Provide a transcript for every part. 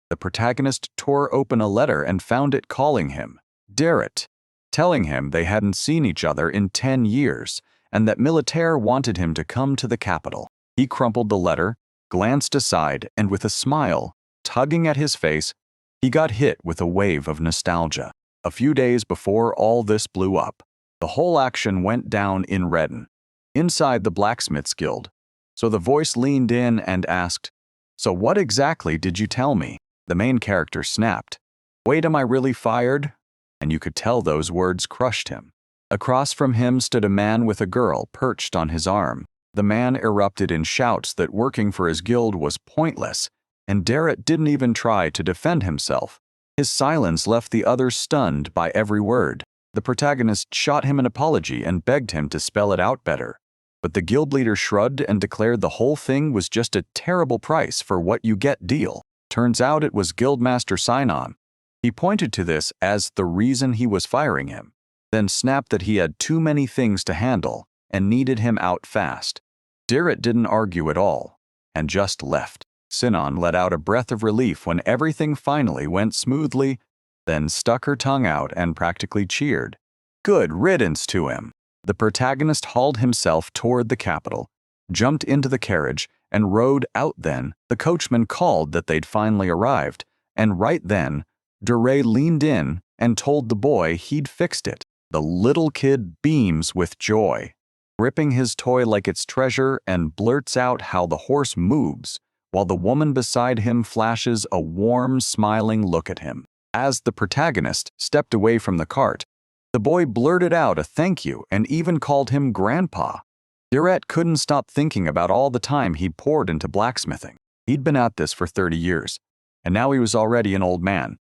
The protagonist tore open a letter and found it calling him Derek, telling him they hadn't seen each other in 10 years and that Militaire wanted him to come to the capital. He crumpled the letter, glanced aside, and with a smile tugging at his face, he got hit with a wave of nostalgia. A few days before all this blew up, the whole action went down in Redden, inside the Blacksmith'S Guild. So the voice leaned in and asked, "So what exactly did you tell me?" The main character snapped, "Wait, am I really fired?" And you could tell those words crushed him. Across from him stood a man with a girl perched on his arm. The man erupted in shouts that working for his guild was pointless, and Derek didn't even try to defend himself. His silence left the others stunned by every word. The protagonist shot him an apology and begged him to spell it out better. But the guild leader shrugged and declared the whole thing was just a terrible price for what you get deal. Turns out it was Guildmaster Sign-On. He pointed to this as the reason he was firing him, then snapped that he had too many things to handle and needed him out fast. Derek didn't argue at all, and just left. Sinon let out a breath of relief when everything finally went smoothly, then stuck her tongue out and practically cheered. Good riddance to him. The protagonist hauled himself toward the capital, jumped into the carriage, and rode out. Then the coachman called that they'd finally arrived, and right then, Derek leaned in and told the boy he'd fixed it. The little kid beams with joy, gripping his toy like it's treasure, and blurts out how the horse moves, while the woman beside him flashes a warm, smiling look at him. As the protagonist stepped away from the cart, the boy blurted out a thank you and even called him Grandpa. Derek couldn't stop thinking about all the time he'd poured into blacksmithing. He'd been at this for 30 years, and now he was already an old man.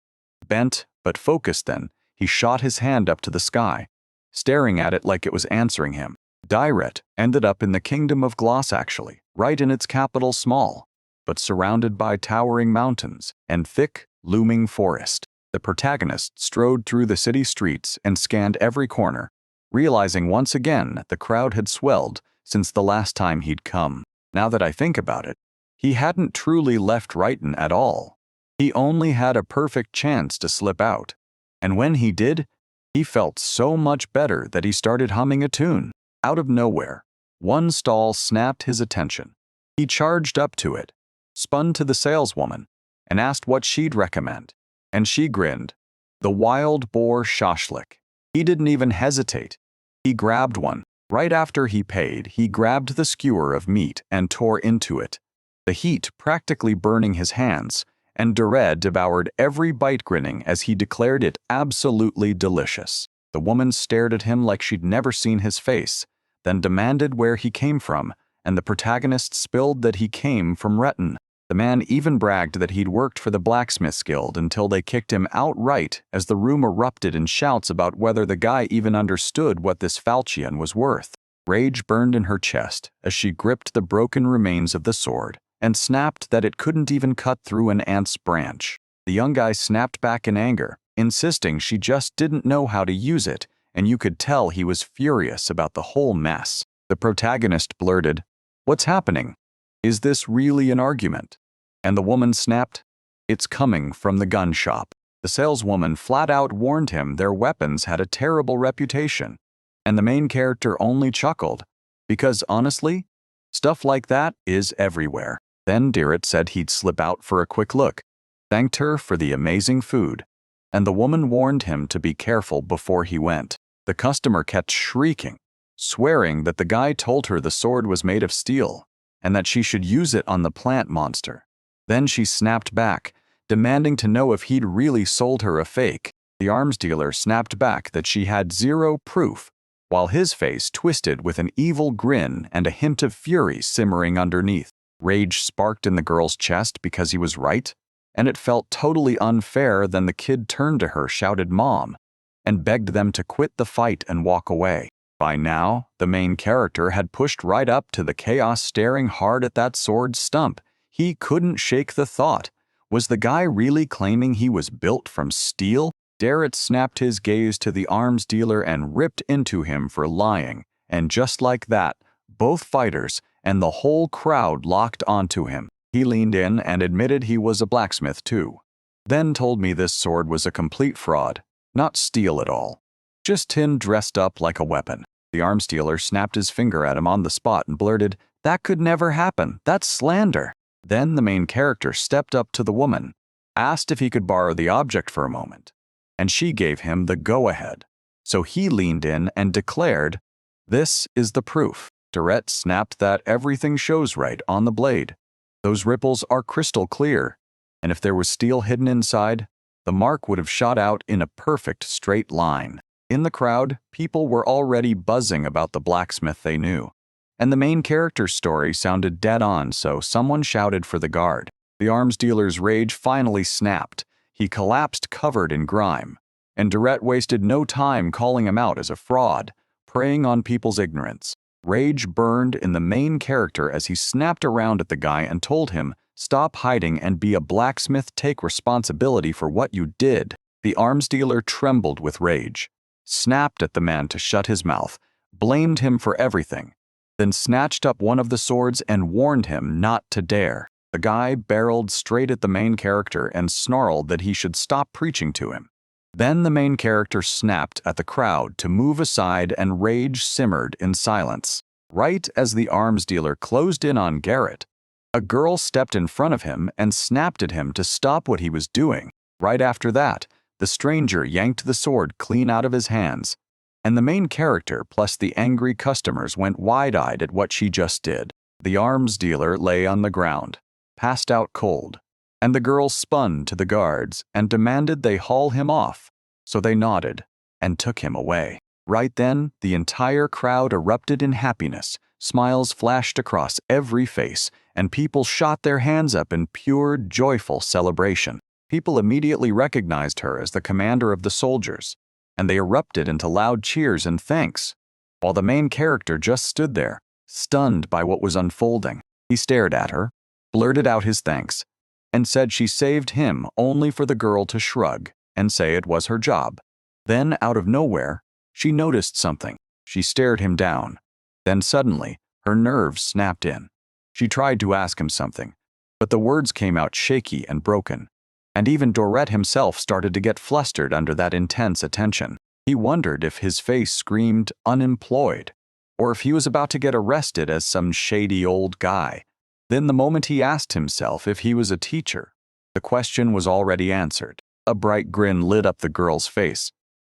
Bent but focused then, he shot his hand up to the sky, staring at it like it was answering him. Direct ended up in the kingdom of Gloss actually, right in its capital small, but surrounded by towering mountains and thick, looming forest. The protagonist strode through the city streets and scanned every corner, realizing once again the crowd had swelled since the last time he'd come. Now that I think about it, he hadn't truly left Righton at all. He only had a perfect chance to slip out. And when he did, he felt so much better that he started humming a tune. Out of nowhere, one stall snapped his attention. He charged up to it, spun to the saleswoman, and asked what she'd recommend. And she grinned. The wild boar shashlik. He didn't even hesitate. He grabbed one. Right after he paid, he grabbed the skewer of meat and tore into it, the heat practically burning his hands, and Derek devoured every bite, grinning as he declared it absolutely delicious. The woman stared at him like she'd never seen his face, then demanded where he came from, and the protagonist spilled that he came from Righton. The man even bragged that he'd worked for the Blacksmith'S Guild until they kicked him outright as the room erupted in shouts about whether the guy even understood what this falchion was worth. Rage burned in her chest as she gripped the broken remains of the sword and snapped that it couldn't even cut through an ant's branch. The young guy snapped back in anger, insisting she just didn't know how to use it, and you could tell he was furious about the whole mess. The protagonist blurted, "What's happening? Is this really an argument?" And the woman snapped, "It's coming from the gun shop." The saleswoman flat out warned him their weapons had a terrible reputation, and the main character only chuckled, because honestly, stuff like that is everywhere. Then Derek said he'd slip out for a quick look, thanked her for the amazing food, and the woman warned him to be careful before he went. The customer kept shrieking, swearing that the guy told her the sword was made of steel, and that she should use it on the plant monster. Then she snapped back, demanding to know if he'd really sold her a fake. The arms dealer snapped back that she had zero proof, while his face twisted with an evil grin and a hint of fury simmering underneath. Rage sparked in the girl's chest because he was right, and it felt totally unfair. Then the kid turned to her, shouted "Mom," and begged them to quit the fight and walk away. By now, the main character had pushed right up to the chaos, staring hard at that sword stump. He couldn't shake the thought. Was the guy really claiming he was built from steel? Derek snapped his gaze to the arms dealer and ripped into him for lying. And just like that, both fighters and the whole crowd locked onto him. He leaned in and admitted he was a blacksmith too. Then told me this sword was a complete fraud, not steel at all. Just tin dressed up like a weapon. The arms dealer snapped his finger at him on the spot and blurted, "That could never happen. That's slander." Then the main character stepped up to the woman, asked if he could borrow the object for a moment, and she gave him the go-ahead. So he leaned in and declared, "This is the proof." Direct snapped that everything shows right on the blade. Those ripples are crystal clear, and if there was steel hidden inside, the mark would have shot out in a perfect straight line. In the crowd, people were already buzzing about the blacksmith they knew, and the main character's story sounded dead on, so someone shouted for the guard. The arms dealer's rage finally snapped. He collapsed covered in grime, and Durrett wasted no time calling him out as a fraud, preying on people's ignorance. Rage burned in the main character as he snapped around at the guy and told him, "Stop hiding and be a blacksmith. Take responsibility for what you did." The arms dealer trembled with rage, snapped at the man to shut his mouth, blamed him for everything, then snatched up one of the swords and warned him not to dare. The guy barreled straight at the main character and snarled that he should stop preaching to him. Then the main character snapped at the crowd to move aside, and rage simmered in silence. Right as the arms dealer closed in on Garrett, a girl stepped in front of him and snapped at him to stop what he was doing. Right after that, the stranger yanked the sword clean out of his hands, and the main character plus the angry customers went wide-eyed at what she just did. The arms dealer lay on the ground, passed out cold, and the girl spun to the guards and demanded they haul him off, so they nodded and took him away. Right then, the entire crowd erupted in happiness. Smiles flashed across every face, and people shot their hands up in pure, joyful celebration. People immediately recognized her as the commander of the soldiers, and they erupted into loud cheers and thanks, while the main character just stood there, stunned by what was unfolding. He stared at her, blurted out his thanks, and said she saved him only for the girl to shrug and say it was her job. Then, out of nowhere, she noticed something. She stared him down. Then suddenly, her nerves snapped in. She tried to ask him something, but the words came out shaky and broken, and even Dorette himself started to get flustered under that intense attention. He wondered if his face screamed unemployed, or if he was about to get arrested as some shady old guy. Then the moment he asked himself if he was a teacher, the question was already answered. A bright grin lit up the girl's face,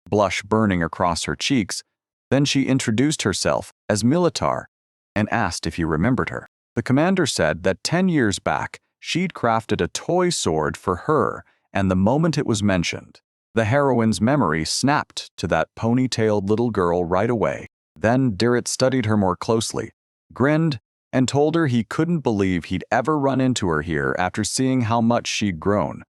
blush burning across her cheeks. Then she introduced herself as Militar and asked if he remembered her. The commander said that 10 years back, she'd crafted a toy sword for her, and the moment it was mentioned, the heroine's memory snapped to that ponytailed little girl right away. Then Dirrett studied her more closely, grinned, and told her he couldn't believe he'd ever run into her here after seeing how much she'd grown.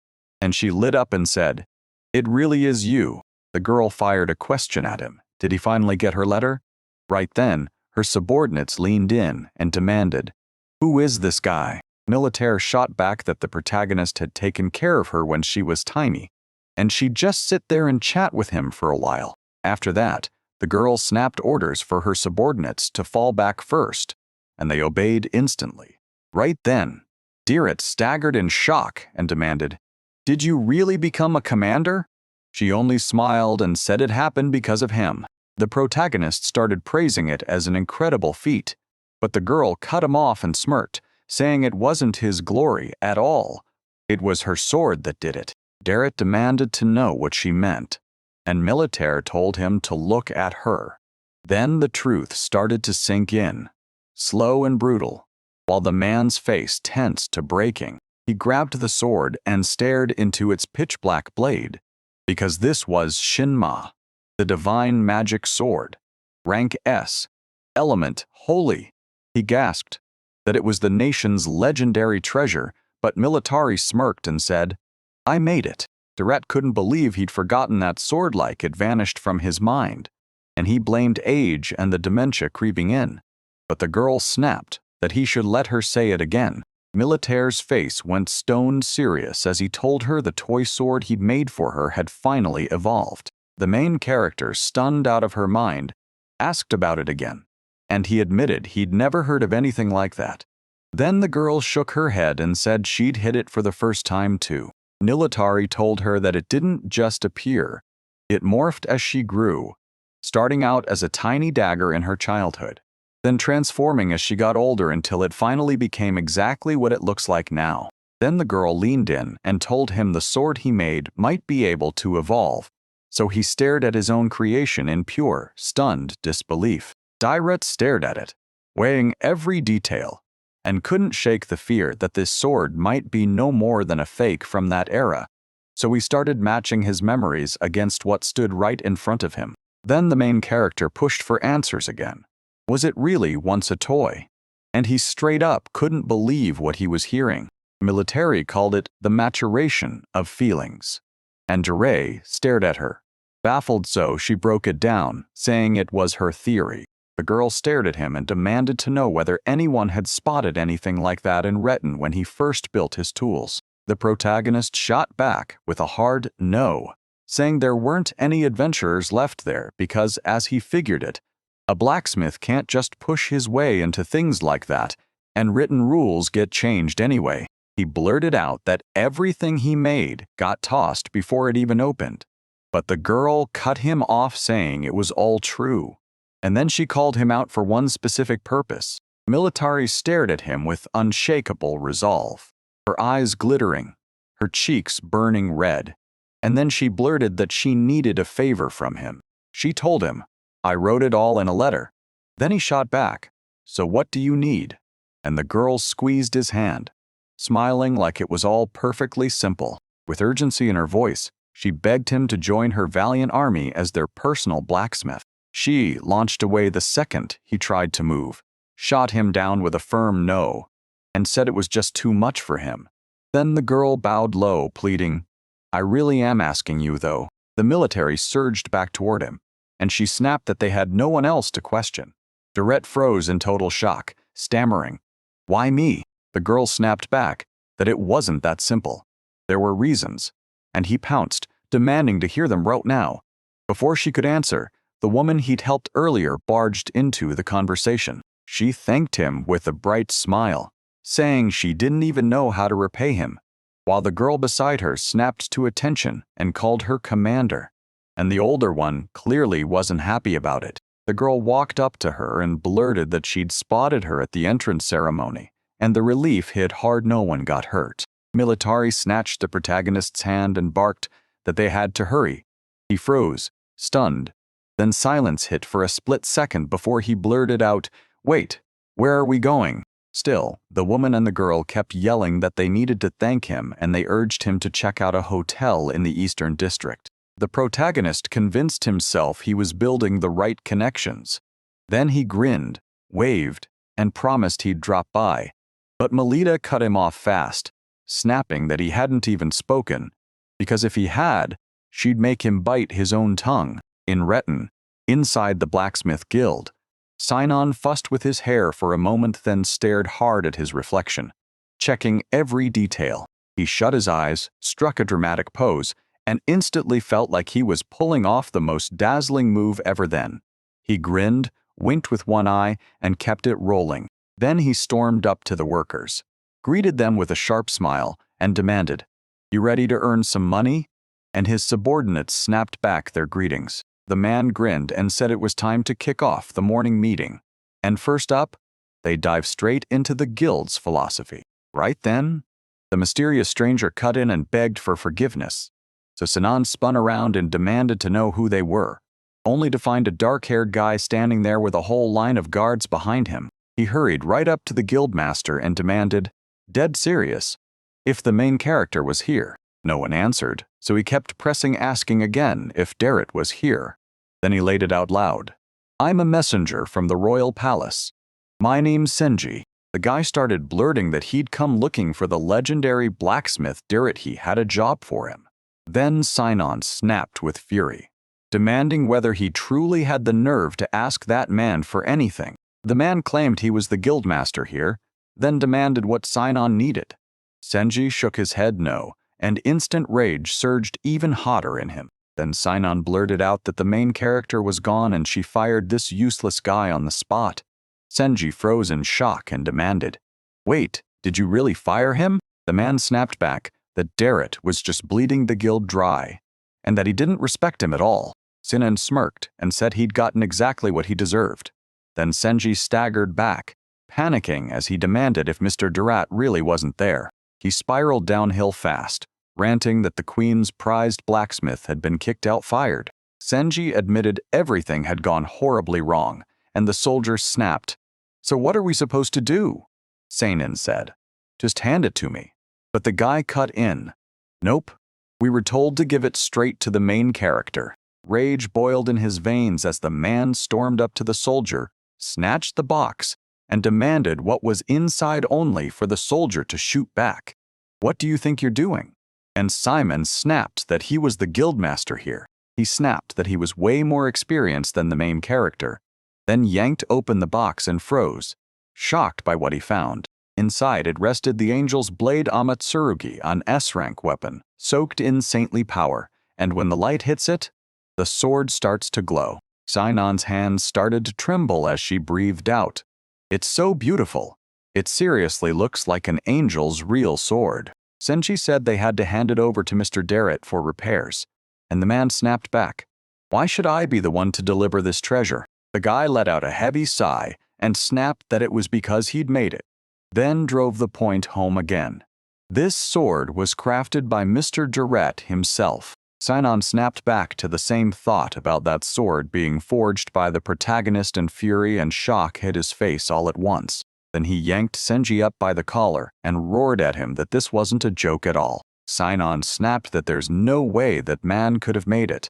And she lit up and said, "It really is you." The girl fired a question at him. Did he finally get her letter? Right then, her subordinates leaned in and demanded, "Who is this guy?" Militaire shot back that the protagonist had taken care of her when she was tiny, and she'd just sit there and chat with him for a while. After that, the girl snapped orders for her subordinates to fall back first, and they obeyed instantly. Right then, Dirrett staggered in shock and demanded, "Did you really become a commander?" She only smiled and said it happened because of him. The protagonist started praising it as an incredible feat, but the girl cut him off and smirked, saying it wasn't his glory at all. It was her sword that did it. Dirrett demanded to know what she meant, and Militaire told him to look at her. Then the truth started to sink in, slow and brutal, while the man's face tensed to breaking. He grabbed the sword and stared into its pitch-black blade, because this was Shinma, the divine magic sword, rank S, element holy. He gasped that it was the nation's legendary treasure, but Militari smirked and said, "I made it." Dirrett couldn't believe he'd forgotten that sword like it vanished from his mind, and he blamed age and the dementia creeping in. But the girl snapped that he should let her say it again. Militaire's face went stone serious as he told her the toy sword he'd made for her had finally evolved. The main character, stunned out of her mind, asked about it again, and he admitted he'd never heard of anything like that. Then the girl shook her head and said she'd hit it for the first time too. Nilitari told her that it didn't just appear, it morphed as she grew, starting out as a tiny dagger in her childhood, then transforming as she got older until it finally became exactly what it looks like now. Then the girl leaned in and told him the sword he made might be able to evolve, so he stared at his own creation in pure, stunned disbelief. Direct stared at it, weighing every detail, and couldn't shake the fear that this sword might be no more than a fake from that era, so he started matching his memories against what stood right in front of him. Then the main character pushed for answers again. Was it really once a toy? And he straight up couldn't believe what he was hearing. Military called it the maturation of feelings. And Jure stared at her, baffled, so she broke it down, saying it was her theory. The girl stared at him and demanded to know whether anyone had spotted anything like that in Retin when he first built his tools. The protagonist shot back with a hard no, saying there weren't any adventurers left there because, as he figured it, a blacksmith can't just push his way into things like that, and written rules get changed anyway. He blurted out that everything he made got tossed before it even opened. But the girl cut him off, saying it was all true. And then she called him out for one specific purpose. Militari stared at him with unshakable resolve, her eyes glittering, her cheeks burning red. And then she blurted that she needed a favor from him. She told him, "I wrote it all in a letter." Then he shot back, "So what do you need?" And the girl squeezed his hand, smiling like it was all perfectly simple. With urgency in her voice, she begged him to join her valiant army as their personal blacksmith. She launched away the second he tried to move, shot him down with a firm no, and said it was just too much for him. Then the girl bowed low, pleading, "I really am asking you, though." The military surged back toward him, and she snapped that they had no one else to question. Durrett froze in total shock, stammering, "Why me?" The girl snapped back that it wasn't that simple. There were reasons, and he pounced, demanding to hear them right now. Before she could answer, the woman he'd helped earlier barged into the conversation. She thanked him with a bright smile, saying she didn't even know how to repay him, while the girl beside her snapped to attention and called her commander. And the older one clearly wasn't happy about it. The girl walked up to her and blurted that she'd spotted her at the entrance ceremony, and the relief hit hard no one got hurt. Militari snatched the protagonist's hand and barked that they had to hurry. He froze, stunned. Then silence hit for a split second before he blurted out, "Wait, where are we going?" Still, the woman and the girl kept yelling that they needed to thank him, and they urged him to check out a hotel in the Eastern District. The protagonist convinced himself he was building the right connections. Then he grinned, waved, and promised he'd drop by. But Melita cut him off fast, snapping that he hadn't even spoken, because if he had, she'd make him bite his own tongue. In Retin, inside the blacksmith guild, Sinon fussed with his hair for a moment, then stared hard at his reflection, checking every detail. He shut his eyes, struck a dramatic pose, and instantly felt like he was pulling off the most dazzling move ever. Then he grinned, winked with one eye, and kept it rolling. Then he stormed up to the workers, greeted them with a sharp smile, and demanded, "You ready to earn some money?" And his subordinates snapped back their greetings. The man grinned and said it was time to kick off the morning meeting. And first up, they dived straight into the guild's philosophy. Right then, the mysterious stranger cut in and begged for forgiveness. So Sinon spun around and demanded to know who they were, only to find a dark-haired guy standing there with a whole line of guards behind him. He hurried right up to the guildmaster and demanded, dead serious, if the main character was here. No one answered, so he kept pressing, asking again if Derrit was here. Then he laid it out loud. "I'm a messenger from the royal palace. My name's Senji." The guy started blurting that he'd come looking for the legendary blacksmith Derrit. He had a job for him. Then Sinon snapped with fury, demanding whether he truly had the nerve to ask that man for anything. The man claimed he was the guildmaster here, then demanded what Sinon needed. Senji shook his head no, and instant rage surged even hotter in him. Then Sinon blurted out that the main character was gone and she fired this useless guy on the spot. Senji froze in shock and demanded, "Wait, did you really fire him?" The man snapped back that Derrit was just bleeding the guild dry, and that he didn't respect him at all. Sinan smirked and said he'd gotten exactly what he deserved. Then Senji staggered back, panicking as he demanded if Mr. Derrit really wasn't there. He spiraled downhill fast, ranting that the queen's prized blacksmith had been kicked out fired. Senji admitted everything had gone horribly wrong, and the soldier snapped. "So what are we supposed to do?" Seinen said. "Just hand it to me." But the guy cut in. "Nope. We were told to give it straight to the main character." Rage boiled in his veins as the man stormed up to the soldier, snatched the box, and demanded what was inside only for the soldier to shoot back. "What do you think you're doing?" And Simon snapped that he was the guildmaster here. He snapped that he was way more experienced than the main character, then yanked open the box and froze, shocked by what he found. Inside it rested the angel's blade Amatsurugi, an S-rank weapon, soaked in saintly power, and when the light hits it, the sword starts to glow. Sinan's hands started to tremble as she breathed out. "It's so beautiful. It seriously looks like an angel's real sword." Senji said they had to hand it over to Mr. Derrit for repairs, and the man snapped back. "Why should I be the one to deliver this treasure?" The guy let out a heavy sigh and snapped that it was because he'd made it, then drove the point home again. This sword was crafted by Mr. Derrit himself. Sinan snapped back to the same thought about that sword being forged by the protagonist, and fury and shock hit his face all at once. Then he yanked Senji up by the collar and roared at him that this wasn't a joke at all. Sinan snapped that there's no way that man could have made it.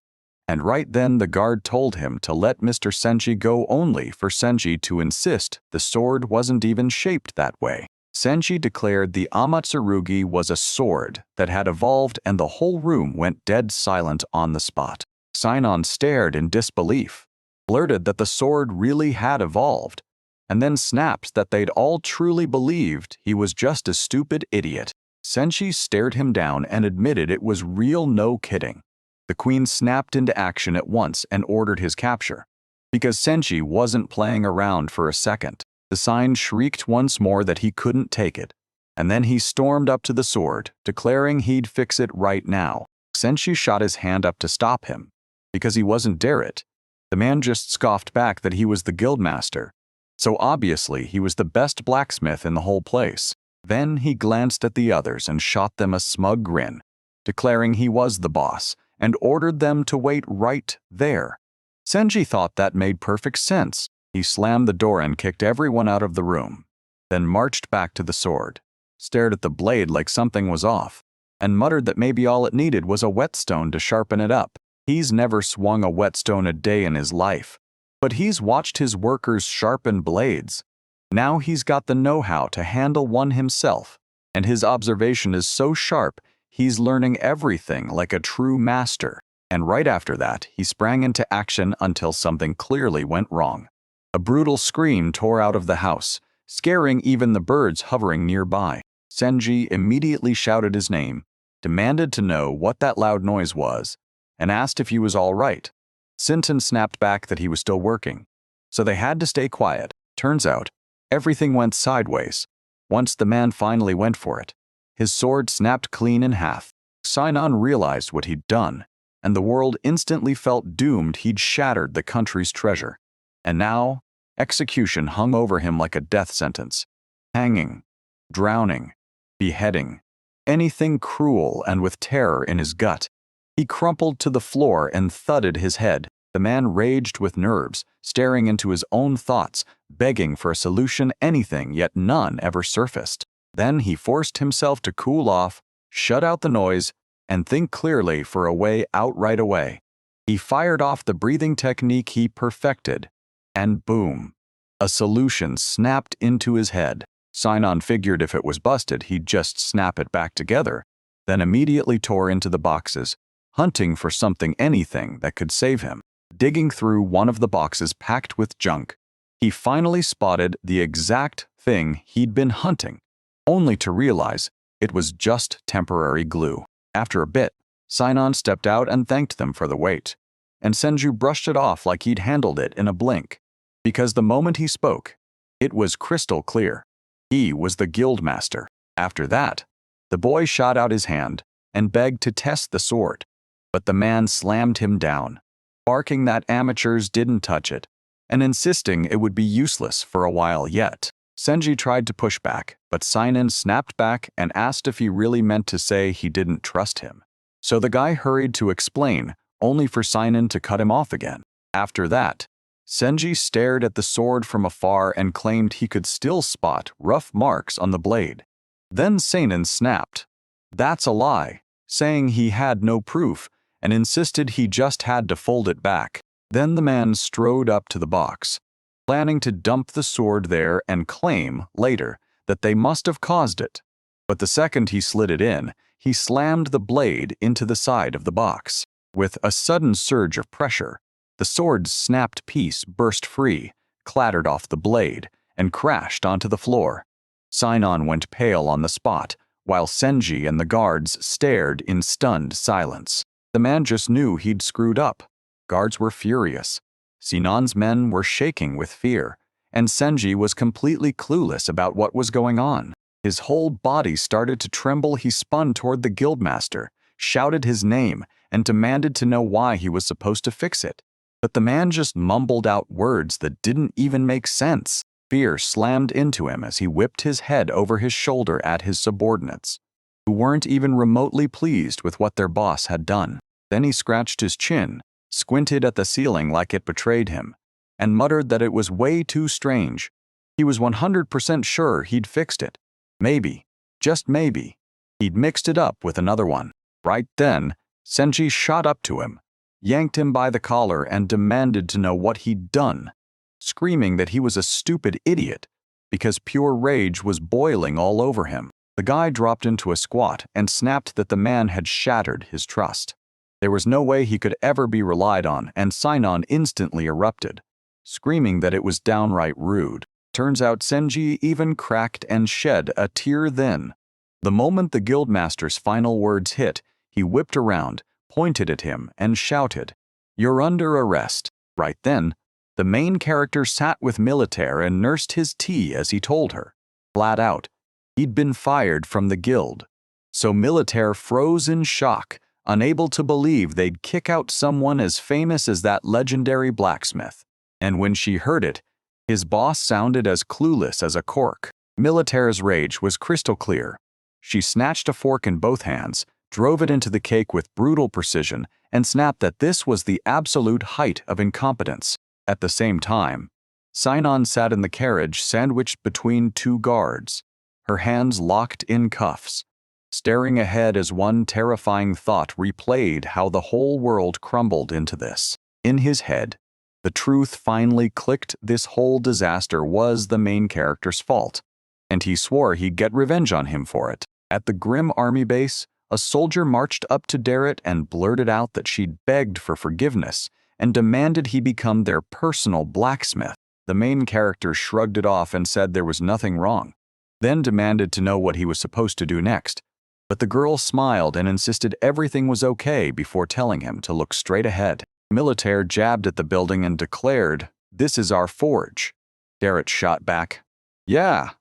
And right then the guard told him to let Mr. Senji go, only for Senji to insist the sword wasn't even shaped that way. Senji declared the Amatsurugi was a sword that had evolved, and the whole room went dead silent on the spot. Sinan stared in disbelief, blurted that the sword really had evolved, and then snapped that they'd all truly believed he was just a stupid idiot. Senji stared him down and admitted it was real, no kidding. The queen snapped into action at once and ordered his capture. Because Senji wasn't playing around for a second, the sign shrieked once more that he couldn't take it, and then he stormed up to the sword, declaring he'd fix it right now. Senshi shot his hand up to stop him. Because he wasn't Derrit, the man just scoffed back that he was the guildmaster, so obviously he was the best blacksmith in the whole place. Then he glanced at the others and shot them a smug grin, declaring he was the boss, and ordered them to wait right there. Senji thought that made perfect sense. He slammed the door and kicked everyone out of the room, then marched back to the sword, stared at the blade like something was off, and muttered that maybe all it needed was a whetstone to sharpen it up. He's never swung a whetstone a day in his life, but he's watched his workers sharpen blades. Now he's got the know-how to handle one himself, and his observation is so sharp he's learning everything like a true master. And right after that, he sprang into action until something clearly went wrong. A brutal scream tore out of the house, scaring even the birds hovering nearby. Senji immediately shouted his name, demanded to know what that loud noise was, and asked if he was all right. Sinton snapped back that he was still working, so they had to stay quiet. Turns out, everything went sideways. Once the man finally went for it, his sword snapped clean in half. Sinan realized what he'd done, and the world instantly felt doomed. He'd shattered the country's treasure. And now, execution hung over him like a death sentence. Hanging, drowning, beheading, anything cruel and with terror in his gut. He crumpled to the floor and thudded his head. The man raged with nerves, staring into his own thoughts, begging for a solution, anything, yet none ever surfaced. Then he forced himself to cool off, shut out the noise, and think clearly for a way out right away. He fired off the breathing technique he perfected, and boom, a solution snapped into his head. Sinan figured if it was busted, he'd just snap it back together, then immediately tore into the boxes, hunting for something, anything that could save him. Digging through one of the boxes packed with junk, he finally spotted the exact thing he'd been hunting, only to realize it was just temporary glue. After a bit, Sinan stepped out and thanked them for the wait, and Senju brushed it off like he'd handled it in a blink, because the moment he spoke, it was crystal clear. He was the guildmaster. After that, The boy shot out his hand and begged to test the sword, but the man slammed him down, barking that amateurs didn't touch it, and insisting it would be useless for a while yet. Senji tried to push back, but Seinen snapped back and asked if he really meant to say he didn't trust him. So the guy hurried to explain, only for Seinen to cut him off again. After that, Senji stared at the sword from afar and claimed he could still spot rough marks on the blade. Then Seinen snapped, "That's a lie," saying he had no proof and insisted he just had to fold it back. Then the man strode up to the box, planning to dump the sword there and claim, later, that they must have caused it. But the second he slid it in, he slammed the blade into the side of the box. With a sudden surge of pressure, the sword's snapped piece burst free, clattered off the blade, and crashed onto the floor. Sinon went pale on the spot, while Senji and the guards stared in stunned silence. The man just knew he'd screwed up. Guards were furious. Sinan's men were shaking with fear, and Senji was completely clueless about what was going on. His whole body started to tremble. He spun toward the guildmaster, shouted his name, and demanded to know why he was supposed to fix it. But the man just mumbled out words that didn't even make sense. Fear slammed into him as he whipped his head over his shoulder at his subordinates, who weren't even remotely pleased with what their boss had done. Then he scratched his chin, squinted at the ceiling like it betrayed him, and muttered that it was way too strange. He was 100% sure he'd fixed it. Maybe, just maybe, he'd mixed it up with another one. Right then, Senji shot up to him, yanked him by the collar and demanded to know what he'd done, screaming that he was a stupid idiot because pure rage was boiling all over him. The guy dropped into a squat and snapped that the man had shattered his trust. There was no way he could ever be relied on, and Sinon instantly erupted, screaming that it was downright rude. Turns out Senji even cracked and shed a tear then. The moment the guildmaster's final words hit, he whipped around, pointed at him, and shouted, "You're under arrest." Right then, the main character sat with Militaire and nursed his tea as he told her, flat out, he'd been fired from the guild. So Militaire froze in shock, unable to believe they'd kick out someone as famous as that legendary blacksmith. And when she heard it, his boss sounded as clueless as a cork. Militaire's rage was crystal clear. She snatched a fork in both hands, drove it into the cake with brutal precision, and snapped that this was the absolute height of incompetence. At the same time, Sinon sat in the carriage sandwiched between two guards, her hands locked in cuffs, staring ahead as one terrifying thought replayed how the whole world crumbled into this. In his head, the truth finally clicked: this whole disaster was the main character's fault, and he swore he'd get revenge on him for it. At the grim army base, a soldier marched up to Derek and blurted out that she'd begged for forgiveness and demanded he become their personal blacksmith. The main character shrugged it off and said there was nothing wrong, then demanded to know what he was supposed to do next. But the girl smiled and insisted everything was okay before telling him to look straight ahead. Militaire jabbed at the building and declared, "This is our forge." Derek shot back, "Yeah,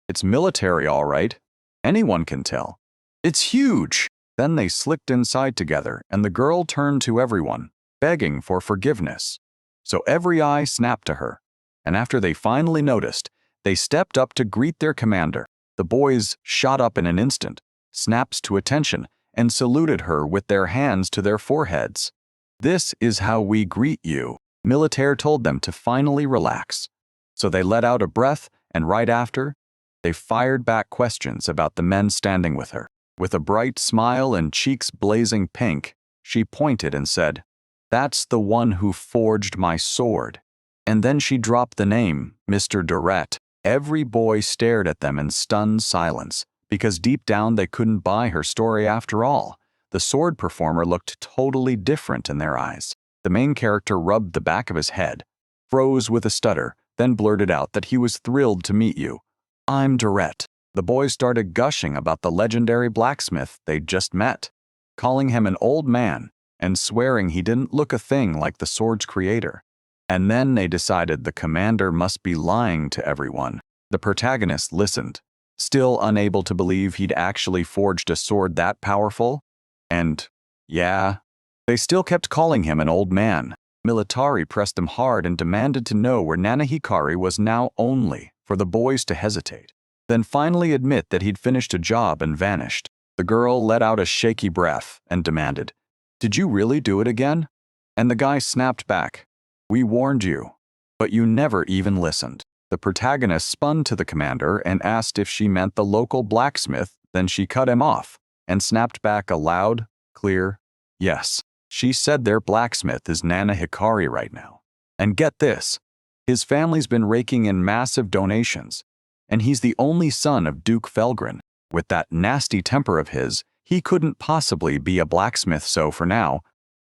it's military all right. Anyone can tell. It's huge." Then they slicked inside together and the girl turned to everyone, begging for forgiveness. So every eye snapped to her, and after they finally noticed, they stepped up to greet their commander. The boys shot up in an instant, snaps to attention, and saluted her with their hands to their foreheads. "This is how we greet you." Militaire told them to finally relax. So they let out a breath, and right after, they fired back questions about the men standing with her. With a bright smile and cheeks blazing pink, she pointed and said, "That's the one who forged my sword." And then she dropped the name, Mr. Durrett. Every boy stared at them in stunned silence, because deep down they couldn't buy her story after all. The sword performer looked totally different in their eyes. The main character rubbed the back of his head, froze with a stutter, then blurted out that he was thrilled to meet you. "I'm Durrett." The boys started gushing about the legendary blacksmith they'd just met, calling him an old man and swearing he didn't look a thing like the sword's creator. And then they decided the commander must be lying to everyone. The protagonist listened, still unable to believe he'd actually forged a sword that powerful. And, yeah, they still kept calling him an old man. Militari pressed him hard and demanded to know where Nana Hikari was now, only for the boys to hesitate, then finally admit that he'd finished a job and vanished. The girl let out a shaky breath and demanded, "Did you really do it again?" And the guy snapped back, "We warned you, but you never even listened." The protagonist spun to the commander and asked if she meant the local blacksmith, then she cut him off and snapped back a loud, clear, "Yes." She said their blacksmith is Nana Hikari right now. And get this, his family's been raking in massive donations, and he's the only son of Duke Felgren. With that nasty temper of his, he couldn't possibly be a blacksmith, so for now,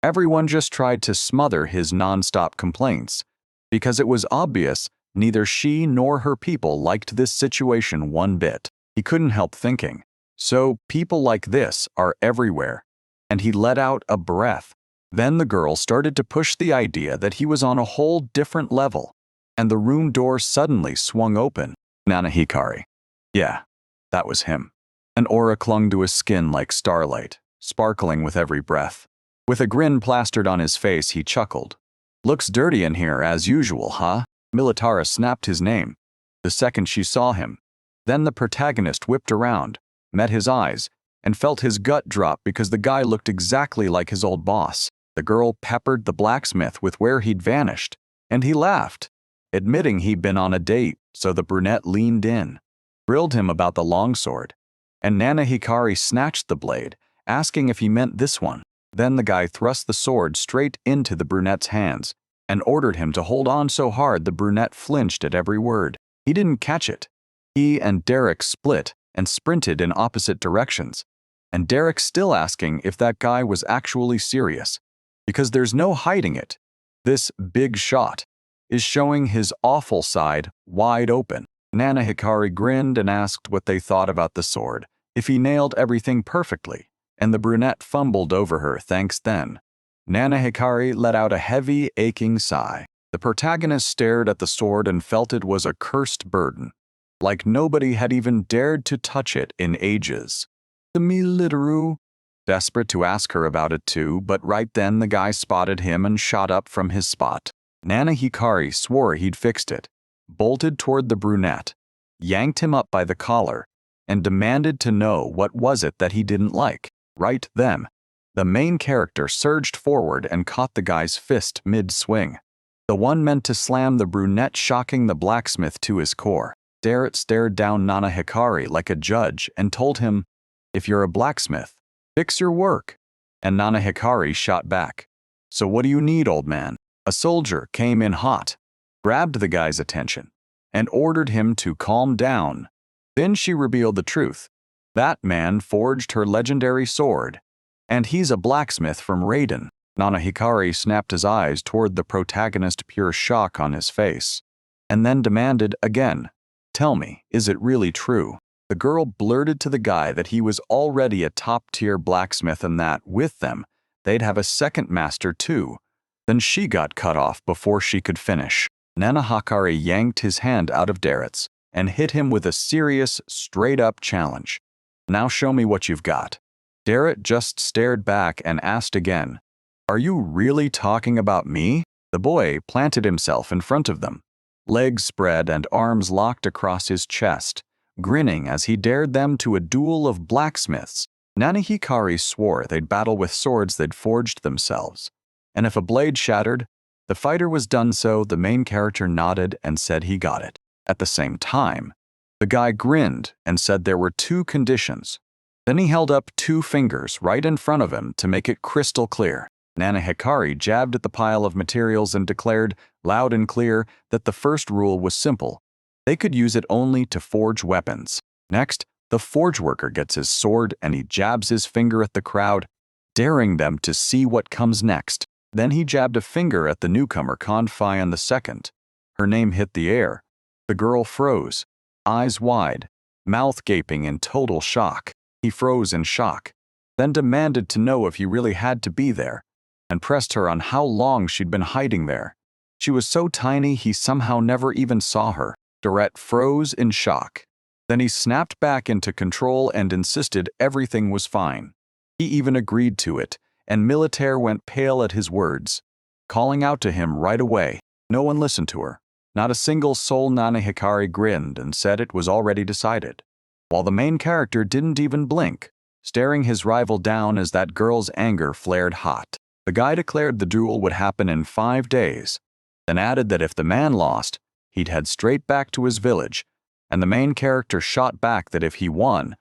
everyone just tried to smother his non-stop complaints, because it was obvious neither she nor her people liked this situation one bit. He couldn't help thinking, so people like this are everywhere, and he let out a breath. Then the girl started to push the idea that he was on a whole different level, and the room door suddenly swung open. Nana Hikari. Yeah, that was him. An aura clung to his skin like starlight, sparkling with every breath. With a grin plastered on his face, he chuckled. "Looks dirty in here as usual, huh?" Militara snapped his name the second she saw him. Then the protagonist whipped around, met his eyes, and felt his gut drop because the guy looked exactly like his old boss. The girl peppered the blacksmith with where he'd vanished, and he laughed, admitting he'd been on a date, so the brunette leaned in, grilled him about the longsword, and Nana Hikari snatched the blade, asking if he meant this one. Then the guy thrust the sword straight into the brunette's hands and ordered him to hold on so hard the brunette flinched at every word. He didn't catch it. He and Derek split and sprinted in opposite directions, and Derek's still asking if that guy was actually serious, because there's no hiding it. This big shot is showing his awful side wide open. Nana Hikari grinned and asked what they thought about the sword, if he nailed everything perfectly, and the brunette fumbled over her thanks then. Nana Hikari let out a heavy, aching sigh. The protagonist stared at the sword and felt it was a cursed burden, like nobody had even dared to touch it in ages. The militaru, desperate to ask her about it too, but right then the guy spotted him and shot up from his spot. Nana Hikari swore he'd fixed it, bolted toward the brunette, yanked him up by the collar, and demanded to know what was it that he didn't like. Right then, the main character surged forward and caught the guy's fist mid-swing, the one meant to slam the brunette, shocking the blacksmith to his core. Derek stared down Nana Hikari like a judge and told him, "If you're a blacksmith, fix your work." And Nana Hikari shot back, "So what do you need, old man?" A soldier came in hot, grabbed the guy's attention, and ordered him to calm down. Then she revealed the truth. That man forged her legendary sword, and he's a blacksmith from Raiden. Nana Hikari snapped his eyes toward the protagonist, pure shock on his face, and then demanded again, "Tell me, is it really true?" The girl blurted to the guy that he was already a top-tier blacksmith and that, with them, they'd have a second master too. Then she got cut off before she could finish. Nana Hikari yanked his hand out of Derek's and hit him with a serious, straight-up challenge. "Now show me what you've got." Derek just stared back and asked again, "Are you really talking about me?" The boy planted himself in front of them, legs spread and arms locked across his chest, grinning as he dared them to a duel of blacksmiths. Nana Hikari swore they'd battle with swords they'd forged themselves, and if a blade shattered, the fighter was done. So the main character nodded and said he got it. At the same time, the guy grinned and said there were two conditions. Then he held up two fingers right in front of him to make it crystal clear. Nana Hikari jabbed at the pile of materials and declared, loud and clear, that the first rule was simple. They could use it only to forge weapons. Next, the forge worker gets his sword and he jabs his finger at the crowd, daring them to see what comes next. Then he jabbed a finger at the newcomer Confi the second. Her name hit the air. The girl froze, eyes wide, mouth gaping in total shock. He froze in shock, then demanded to know if he really had to be there, and pressed her on how long she'd been hiding there. She was so tiny he somehow never even saw her. Dorette froze in shock, Then he snapped back into control and insisted everything was fine. He even agreed to it, and Militaire went pale at his words, calling out to him right away. No one listened to her. Not a single soul. Nanahikari grinned and said it was already decided, while the main character didn't even blink, staring his rival down as that girl's anger flared hot. The guy declared the duel would happen in 5 days, then added that if the man lost, he'd head straight back to his village, and the main character shot back that if he won,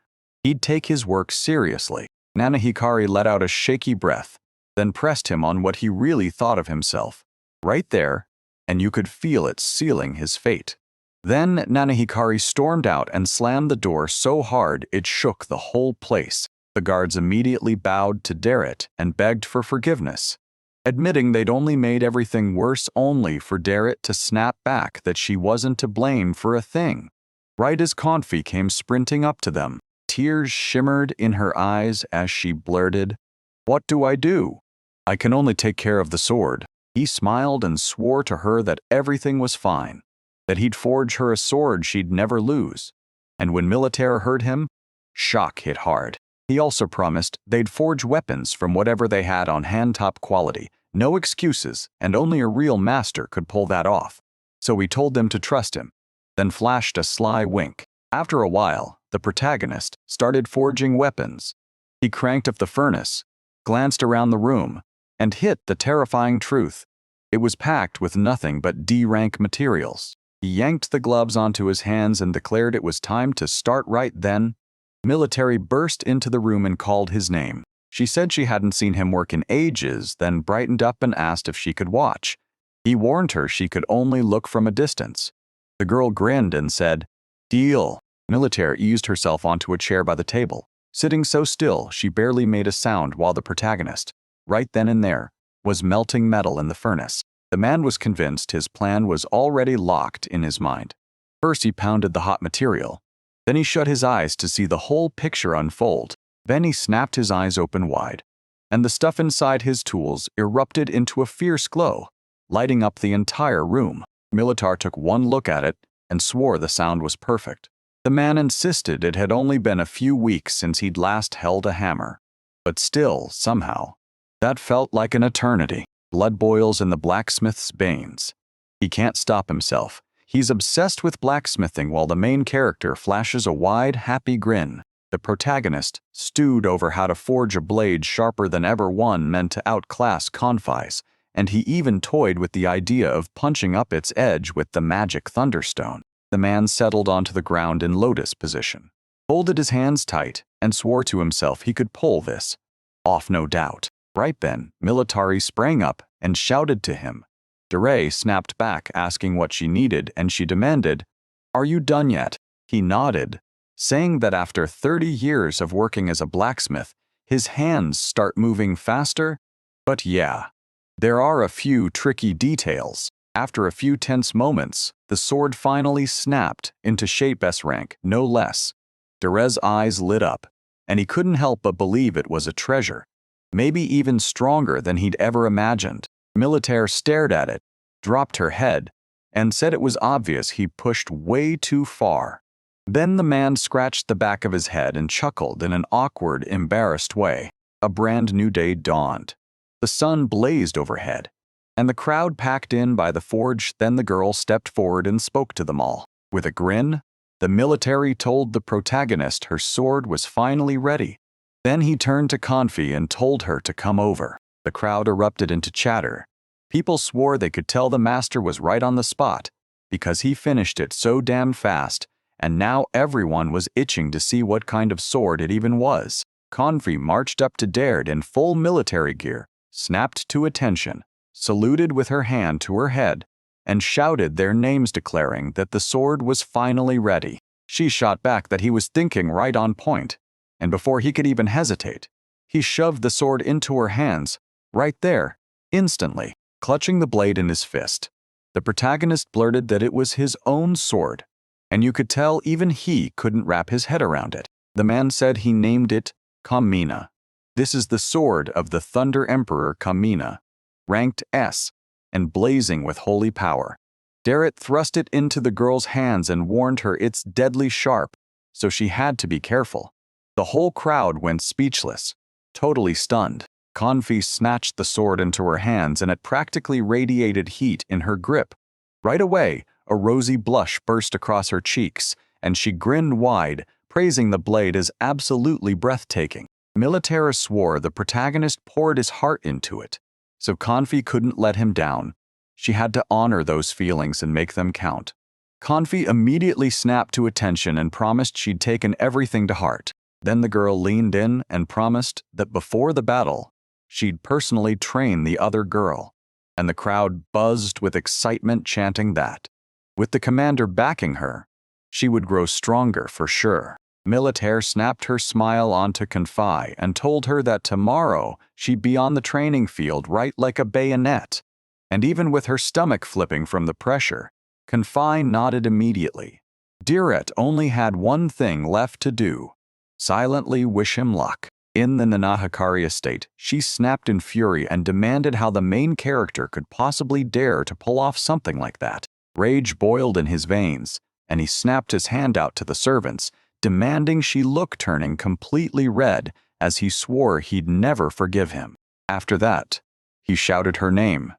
he'd take his work seriously. Nanahikari let out a shaky breath, then pressed him on what he really thought of himself, right there, and you could feel it sealing his fate. Then Nanahikari stormed out and slammed the door so hard it shook the whole place. The guards immediately bowed to Derrit and begged for forgiveness, admitting they'd only made everything worse only for Derrit to snap back that she wasn't to blame for a thing. Right as Confi came sprinting up to them, tears shimmered in her eyes as she blurted, "What do I do? I can only take care of the sword." He smiled and swore to her that everything was fine, that he'd forge her a sword she'd never lose. And when Militaire heard him, shock hit hard. He also promised they'd forge weapons from whatever they had on hand, top quality, no excuses, and only a real master could pull that off. So he told them to trust him, then flashed a sly wink. After a while, the protagonist started forging weapons. He cranked up the furnace, glanced around the room, and hit the terrifying truth. It was packed with nothing but D-rank materials. He yanked the gloves onto his hands and declared it was time to start. Right then, Military burst into the room and called his name. She said she hadn't seen him work in ages, then brightened up and asked if she could watch. He warned her she could only look from a distance. The girl grinned and said, "Deal." Militaire eased herself onto a chair by the table, sitting so still she barely made a sound while the protagonist, right then and there, was melting metal in the furnace. The man was convinced his plan was already locked in his mind. First he pounded the hot material. Then he shut his eyes to see the whole picture unfold. Then he snapped his eyes open wide, and the stuff inside his tools erupted into a fierce glow, lighting up the entire room. Militaire took one look at it and swore the sound was perfect. The man insisted it had only been a few weeks since he'd last held a hammer. But still, somehow, that felt like an eternity. Blood boils in the blacksmith's veins. He can't stop himself. He's obsessed with blacksmithing while the main character flashes a wide, happy grin. The protagonist stewed over how to forge a blade sharper than ever one meant to outclass Confi's, and he even toyed with the idea of punching up its edge with the magic thunderstone. The man settled onto the ground in lotus position, folded his hands tight, and swore to himself he could pull this off, no doubt. Right then, Militari sprang up and shouted to him. Dere snapped back, asking what she needed, and she demanded, "Are you done yet?" He nodded, saying that after 30 years of working as a blacksmith, his hands start moving faster. But yeah, there are a few tricky details. After a few tense moments, the sword finally snapped into shape. S rank, no less. Dere's eyes lit up, and he couldn't help but believe it was a treasure, maybe even stronger than he'd ever imagined. Militaire stared at it, dropped her head, and said it was obvious he pushed way too far. Then the man scratched the back of his head and chuckled in an awkward, embarrassed way. A brand new day dawned. The sun blazed overhead, and the crowd packed in by the forge. Then the girl stepped forward and spoke to them all. With a grin, the military told the protagonist her sword was finally ready. Then he turned to Confi and told her to come over. The crowd erupted into chatter. People swore they could tell the master was right on the spot, because he finished it so damn fast, and now everyone was itching to see what kind of sword it even was. Confi marched up to Derrit in full military gear, snapped to attention, saluted with her hand to her head, and shouted their names, declaring that the sword was finally ready. She shot back that he was thinking right on point, and before he could even hesitate, he shoved the sword into her hands, right there, instantly, clutching the blade in his fist. The protagonist blurted that it was his own sword, and you could tell even he couldn't wrap his head around it. The man said he named it Kamina. This is the sword of the Thunder Emperor Kamina, ranked S, and blazing with holy power. Derrit thrust it into the girl's hands and warned her it's deadly sharp. so she had to be careful. The whole crowd went speechless, totally stunned. Confi snatched the sword into her hands and it practically radiated heat in her grip. Right away, a rosy blush burst across her cheeks, and she grinned wide, praising the blade as absolutely breathtaking. Militera swore the protagonist poured his heart into it, so Confi couldn't let him down. She had to honor those feelings and make them count. Confi immediately snapped to attention and promised she'd taken everything to heart. Then the girl leaned in and promised that before the battle, she'd personally train the other girl, and the crowd buzzed with excitement chanting that, with the commander backing her, she would grow stronger for sure. Militaire snapped her smile onto Confi and told her that tomorrow she'd be on the training field right like a bayonet. And even with her stomach flipping from the pressure, Confi nodded immediately. Dirette only had one thing left to do: silently wish him luck. In the Nanahikari estate, she snapped in fury and demanded how the main character could possibly dare to pull off something like that. Rage boiled in his veins, and he snapped his hand out to the servants, demanding she look, turning completely red as he swore he'd never forgive him. After that, he shouted her name,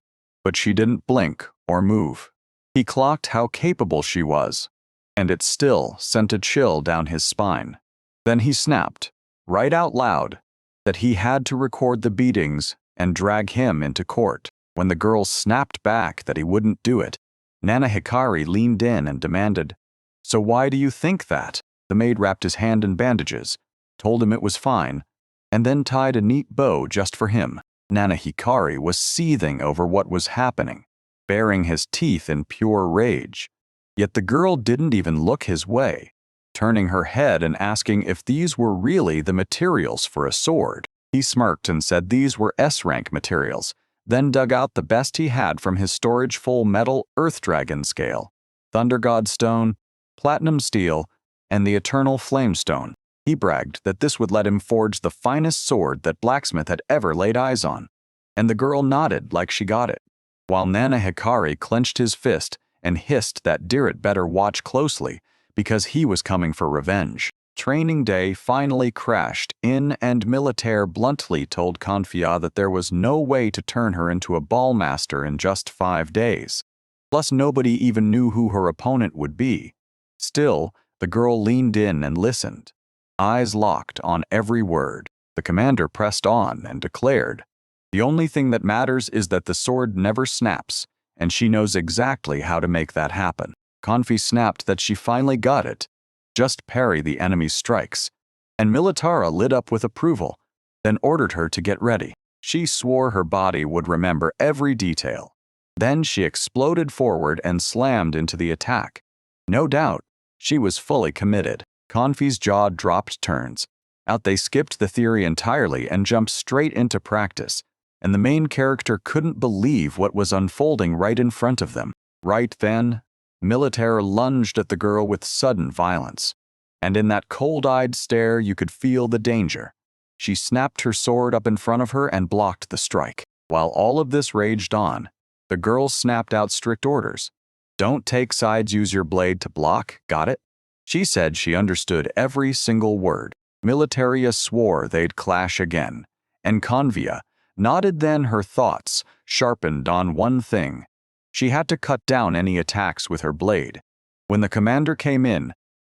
but she didn't blink or move. He clocked how capable she was, and it still sent a chill down his spine. Then he snapped, right out loud, that he had to record the beatings and drag him into court. When the girl snapped back that he wouldn't do it, Nanahikari leaned in and demanded, "So why do you think that?" The maid wrapped his hand in bandages, told him it was fine, and then tied a neat bow just for him. Nanahikari was seething over what was happening, baring his teeth in pure rage. Yet the girl didn't even look his way, turning her head and asking if these were really the materials for a sword. He smirked and said these were S-rank materials, then dug out the best he had from his storage: full metal Earth Dragon scale, Thunder God stone, platinum steel, and the eternal flamestone. He bragged that this would let him forge the finest sword that Blacksmith had ever laid eyes on, and the girl nodded like she got it, while Nanahikari clenched his fist and hissed that Dirette better watch closely because he was coming for revenge. Training day finally crashed in, and Militaire bluntly told Confia that there was no way to turn her into a ballmaster in just 5 days. Plus, nobody even knew who her opponent would be. Still, the girl leaned in and listened, eyes locked on every word. The commander pressed on and declared, "The only thing that matters is that the sword never snaps, and she knows exactly how to make that happen." Confi snapped that she finally got it. Just parry the enemy's strikes. And Militara lit up with approval, then ordered her to get ready. She swore her body would remember every detail. Then she exploded forward and slammed into the attack. No doubt, she was fully committed. Confi's jaw dropped turns. Out they skipped the theory entirely and jumped straight into practice, and the main character couldn't believe what was unfolding right in front of them. Right then, Militaire lunged at the girl with sudden violence, and in that cold-eyed stare you could feel the danger. She snapped her sword up in front of her and blocked the strike. While all of this raged on, the girl snapped out strict orders. "Don't take sides, use your blade to block, got it?" She said she understood every single word. Militaria swore they'd clash again, and Convia nodded. Then her thoughts sharpened on one thing. She had to cut down any attacks with her blade. When the commander came in,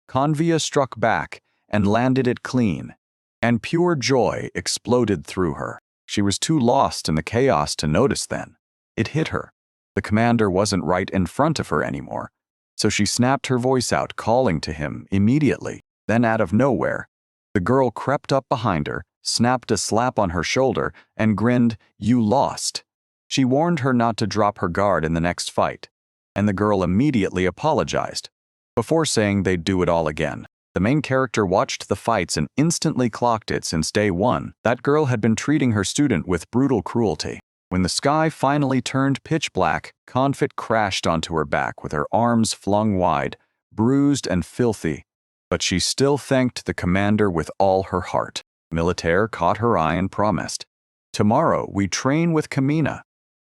Convia struck back and landed it clean, and pure joy exploded through her. She was too lost in the chaos to notice then. It hit her. The commander wasn't right in front of her anymore, so she snapped her voice out, calling to him immediately. Then out of nowhere, the girl crept up behind her, snapped a slap on her shoulder, and grinned, "You lost." She warned her not to drop her guard in the next fight, and the girl immediately apologized, before saying they'd do it all again. The main character watched the fights and instantly clocked it. Since day one, that girl had been treating her student with brutal cruelty. When the sky finally turned pitch black, Confit crashed onto her back with her arms flung wide, bruised and filthy, but she still thanked the commander with all her heart. Militaire caught her eye and promised, "Tomorrow we train with Kamina,"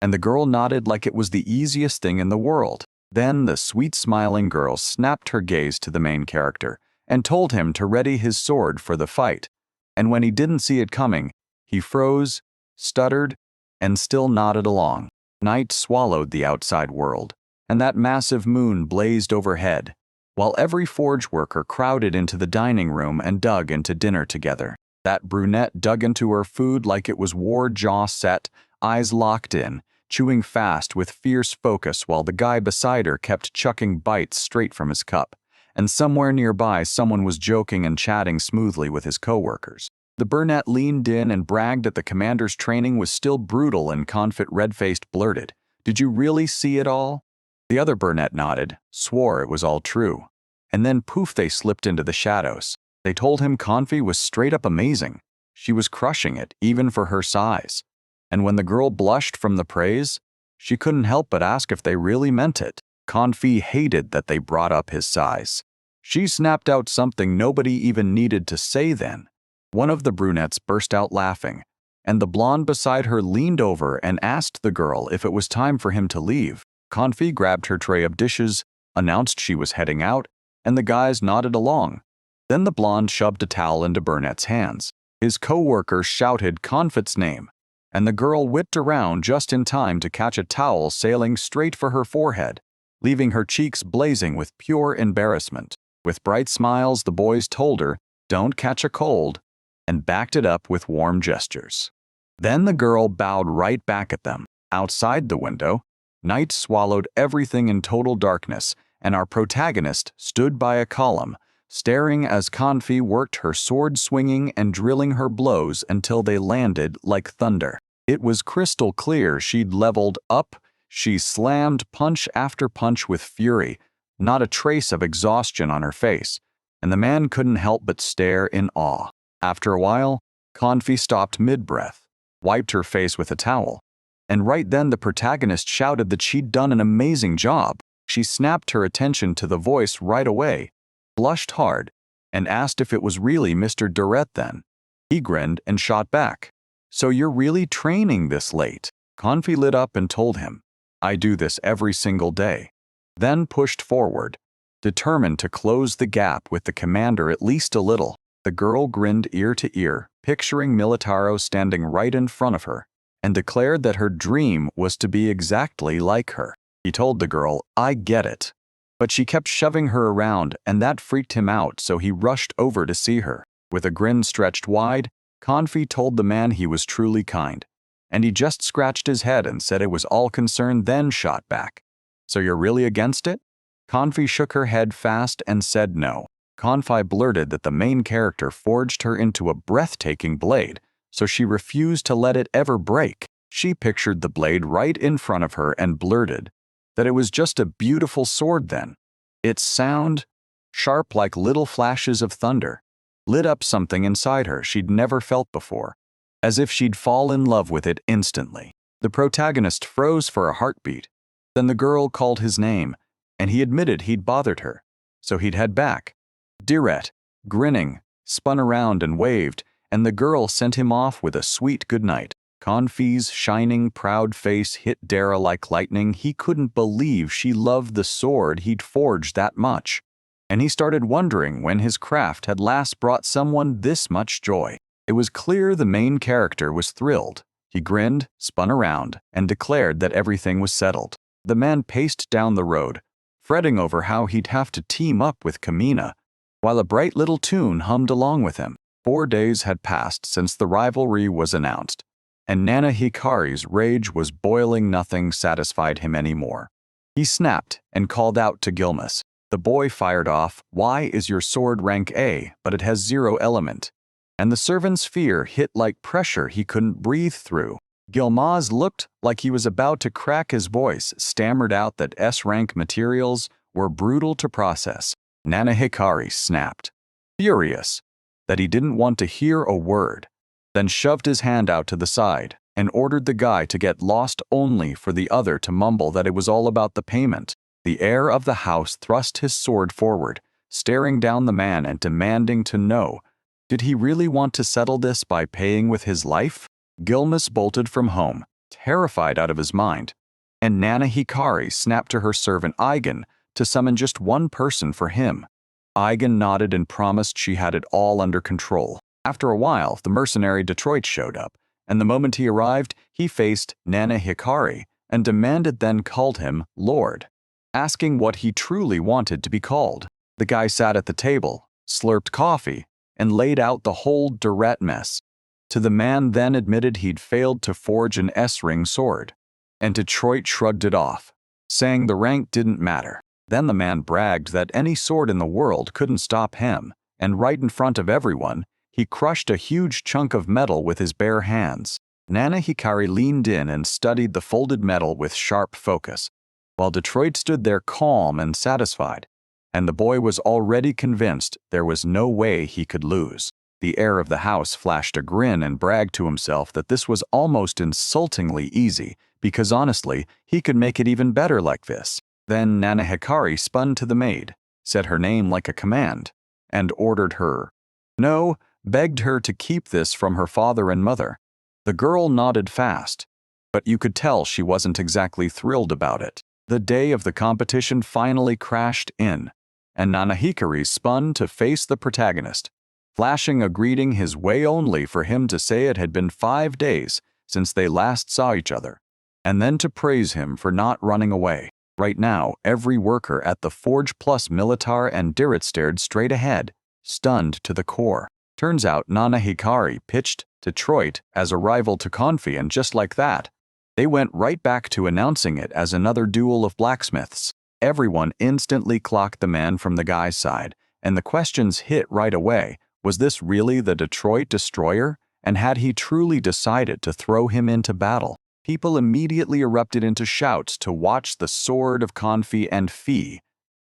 and the girl nodded like it was the easiest thing in the world. Then the sweet smiling girl snapped her gaze to the main character and told him to ready his sword for the fight. And when he didn't see it coming, he froze, stuttered, and still nodded along. Night swallowed the outside world, and that massive moon blazed overhead, while every forge worker crowded into the dining room and dug into dinner together. That brunette dug into her food like it was war, jaw set, eyes locked in, chewing fast with fierce focus while the guy beside her kept chucking bites straight from his cup. And somewhere nearby someone was joking and chatting smoothly with his coworkers. The brunette leaned in and bragged that the commander's training was still brutal, and Confit red-faced blurted, "Did you really see it all?" The other brunette nodded, swore it was all true. And then poof, they slipped into the shadows. They told him Confi was straight up amazing. She was crushing it, even for her size. And when the girl blushed from the praise, she couldn't help but ask if they really meant it. Confi hated that they brought up his size. She snapped out something nobody even needed to say then. One of the brunettes burst out laughing, and the blonde beside her leaned over and asked the girl if it was time for him to leave. Confi grabbed her tray of dishes, announced she was heading out, and the guys nodded along. Then the blonde shoved a towel into Burnett's hands. His co-worker shouted Confit's name, and the girl whipped around just in time to catch a towel sailing straight for her forehead, leaving her cheeks blazing with pure embarrassment. With bright smiles, the boys told her, "Don't catch a cold," and backed it up with warm gestures. Then the girl bowed right back at them. Outside the window, night swallowed everything in total darkness, and our protagonist stood by a column, staring as Confi worked her sword, swinging and drilling her blows until they landed like thunder. It was crystal clear she'd leveled up. She slammed punch after punch with fury, not a trace of exhaustion on her face, and the man couldn't help but stare in awe. After a while, Confi stopped mid-breath, wiped her face with a towel, and right then the protagonist shouted that she'd done an amazing job. She snapped her attention to the voice right away, blushed hard, and asked if it was really Mr. Durrett then. He grinned and shot back, "So you're really training this late?" Confi lit up and told him, "I do this every single day." Then pushed forward, determined to close the gap with the commander at least a little. The girl grinned ear to ear, picturing Militaro standing right in front of her, and declared that her dream was to be exactly like her. He told the girl, "I get it." But she kept shoving her around, and that freaked him out, so he rushed over to see her. With a grin stretched wide, Confi told the man he was truly kind, and he just scratched his head and said it was all concern, then shot back, "So you're really against it?" Confi shook her head fast and said no. Confi blurted that the main character forged her into a breathtaking blade, so she refused to let it ever break. She pictured the blade right in front of her and blurted that it was just a beautiful sword then. Its sound, sharp like little flashes of thunder, lit up something inside her she'd never felt before, as if she'd fall in love with it instantly. The protagonist froze for a heartbeat. Then the girl called his name, and he admitted he'd bothered her, so he'd head back. Durrett, grinning, spun around and waved, and the girl sent him off with a sweet goodnight. Confi's shining, proud face hit Dara like lightning. He couldn't believe she loved the sword he'd forged that much, and he started wondering when his craft had last brought someone this much joy. It was clear the main character was thrilled. He grinned, spun around, and declared that everything was settled. The man paced down the road, fretting over how he'd have to team up with Kamina, while a bright little tune hummed along with him. 4 days had passed since the rivalry was announced, and Nana Hikari's rage was boiling. Nothing satisfied him anymore. He snapped and called out to Gilmas. The boy fired off, "Why is your sword rank A, but it has 0 element?" And the servant's fear hit like pressure he couldn't breathe through. Gilmas looked like he was about to crack his voice, stammered out that S-rank materials were brutal to process. Nana Hikari snapped, furious that he didn't want to hear a word, then shoved his hand out to the side and ordered the guy to get lost, only for the other to mumble that it was all about the payment. The heir of the house thrust his sword forward, staring down the man and demanding to know, did he really want to settle this by paying with his life? Gilmas bolted from home, terrified out of his mind, and Nana Hikari snapped to her servant Eigen to summon just one person for him. Eigen nodded and promised she had it all under control. After a while, the mercenary Detroit showed up, and the moment he arrived, he faced Nana Hikari and then called him Lord, asking what he truly wanted to be called. The guy sat at the table, slurped coffee, and laid out the whole direct mess. To the man then admitted he'd failed to forge an S-ring sword, and Detroit shrugged it off, saying the rank didn't matter. Then the man bragged that any sword in the world couldn't stop him, and right in front of everyone, he crushed a huge chunk of metal with his bare hands. Nana Hikari leaned in and studied the folded metal with sharp focus, while Detroit stood there calm and satisfied, and the boy was already convinced there was no way he could lose. The heir of the house flashed a grin and bragged to himself that this was almost insultingly easy, because honestly, he could make it even better like this. Then Nana Hikari spun to the maid, said her name like a command, and ordered her. No, begged her to keep this from her father and mother. The girl nodded fast, but you could tell she wasn't exactly thrilled about it. The day of the competition finally crashed in, and Nana Hikari spun to face the protagonist, flashing a greeting his way only for him to say it had been 5 days since they last saw each other, and then to praise him for not running away. Right now, every worker at the Forge Plus Militar and Dirrit stared straight ahead, stunned to the core. Turns out Nana Hikari pitched Detroit as a rival to Confi, and just like that, they went right back to announcing it as another duel of blacksmiths. Everyone instantly clocked the man from the guy's side, and the questions hit right away. Was this really the Detroit destroyer? And had he truly decided to throw him into battle? People immediately erupted into shouts to watch the sword of Confi and Fee.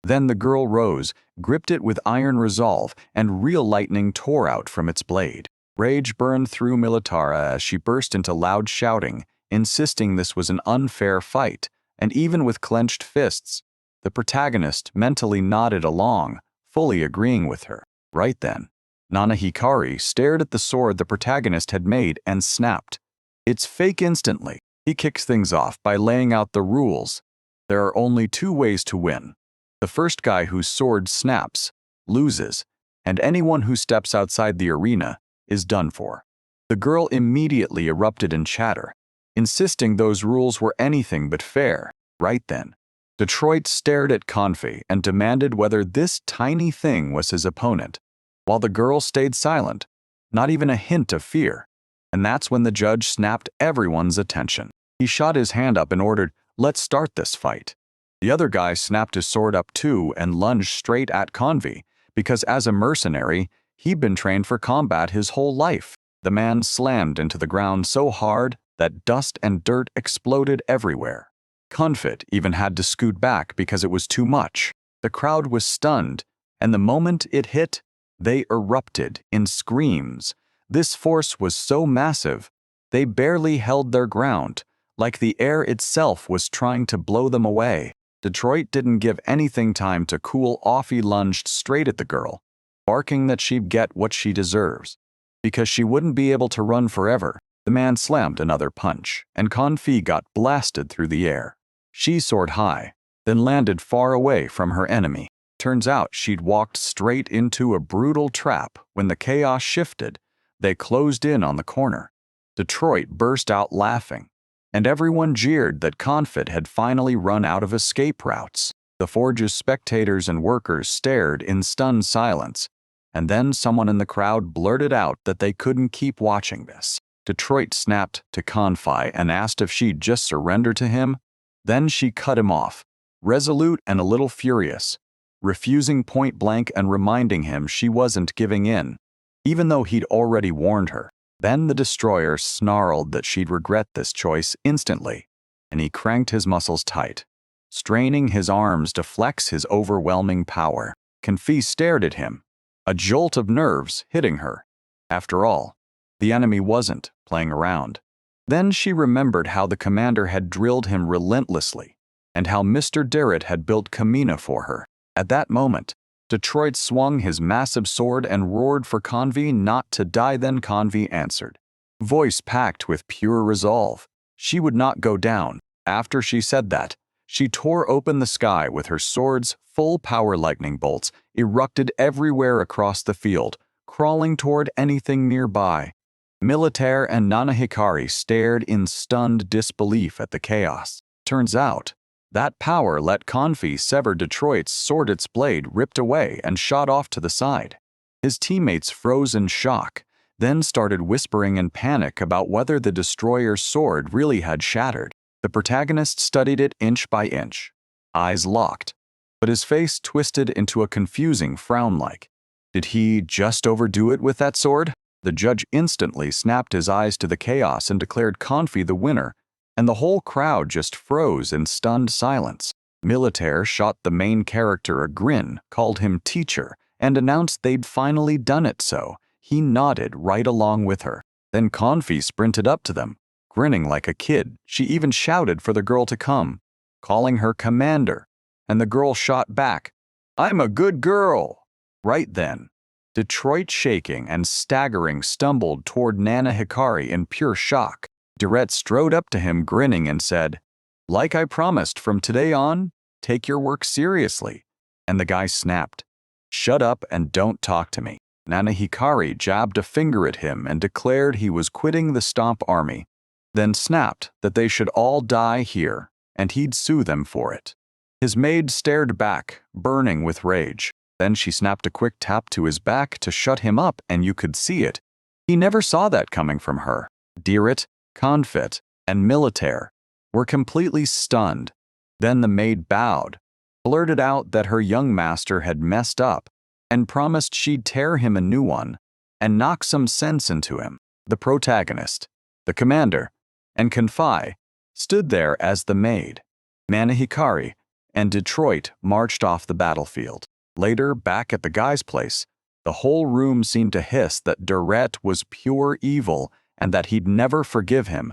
Then the girl rose, gripped it with iron resolve, and real lightning tore out from its blade. Rage burned through Militara as she burst into loud shouting, insisting this was an unfair fight, and even with clenched fists, the protagonist mentally nodded along, fully agreeing with her. Right then, Nana Hikari stared at the sword the protagonist had made and snapped. It's fake instantly. He kicks things off by laying out the rules. There are only 2 ways to win. The first guy whose sword snaps loses, and anyone who steps outside the arena is done for. The girl immediately erupted in chatter, insisting those rules were anything but fair. Right then, Detroit stared at Confi and demanded whether this tiny thing was his opponent, while the girl stayed silent, not even a hint of fear. And that's when the judge snapped everyone's attention. He shot his hand up and ordered, "Let's start this fight." The other guy snapped his sword up too and lunged straight at Confi, because as a mercenary, he'd been trained for combat his whole life. The man slammed into the ground so hard that dust and dirt exploded everywhere. Confit even had to scoot back because it was too much. The crowd was stunned, and the moment it hit, they erupted in screams. This force was so massive, they barely held their ground, like the air itself was trying to blow them away. Detroit didn't give anything time to cool off. He lunged straight at the girl, barking that she'd get what she deserves, because she wouldn't be able to run forever. The man slammed another punch, and Confi got blasted through the air. She soared high, then landed far away from her enemy. Turns out she'd walked straight into a brutal trap. When the chaos shifted, they closed in on the corner. Detroit burst out laughing, and everyone jeered that Confit had finally run out of escape routes. The Forge's spectators and workers stared in stunned silence, and then someone in the crowd blurted out that they couldn't keep watching this. Detroit snapped to Confi and asked if she'd just surrender to him. Then she cut him off, resolute and a little furious, refusing point blank and reminding him she wasn't giving in, even though he'd already warned her. Then the destroyer snarled that she'd regret this choice instantly, and he cranked his muscles tight, straining his arms to flex his overwhelming power. Confi stared at him, a jolt of nerves hitting her. After all, the enemy wasn't playing around. Then she remembered how the commander had drilled him relentlessly, and how Mr. Dirrit had built Kamina for her. At that moment, Detroit swung his massive sword and roared for Convi not to die. Then Convi answered, voice packed with pure resolve. She would not go down. After she said that, She tore open the sky with her sword's full-power lightning bolts erupted everywhere across the field, crawling toward anything nearby. Militaire and Nana Hikari stared in stunned disbelief at the chaos. Turns out, that power let Konfi sever Detroit's sword. Its blade ripped away and shot off to the side. His teammates froze in shock, then started whispering in panic about whether the destroyer's sword really had shattered. The protagonist studied it inch by inch, eyes locked, but his face twisted into a confusing frown like, did he just overdo it with that sword? The judge instantly snapped his eyes to the chaos and declared Konfi the winner, and the whole crowd just froze in stunned silence. Militaire shot the main character a grin, called him teacher, and announced they'd finally done it so. He nodded right along with her. Then Konfi sprinted up to them, grinning like a kid. She even shouted for the girl to come, calling her commander, and the girl shot back, "I'm a good girl." Right then, Detroit, shaking and staggering, stumbled toward Nana Hikari in pure shock. Durette strode up to him grinning and said, "Like I promised, from today on, take your work seriously." And the guy snapped, "Shut up and don't talk to me." Nana Hikari jabbed a finger at him and declared he was quitting the Stomp Army, then snapped that they should all die here, and he'd sue them for it. His maid stared back, burning with rage. Then she snapped a quick tap to his back to shut him up, and you could see it. He never saw that coming from her. Direct, Confit, and Militaire were completely stunned. Then the maid bowed, blurted out that her young master had messed up, and promised she'd tear him a new one and knock some sense into him. The protagonist, the commander, and Konfi stood there as the maid. Nana Hikari and Detroit marched off the battlefield. Later, back at the guy's place, the whole room seemed to hiss that Durette was pure evil and that he'd never forgive him.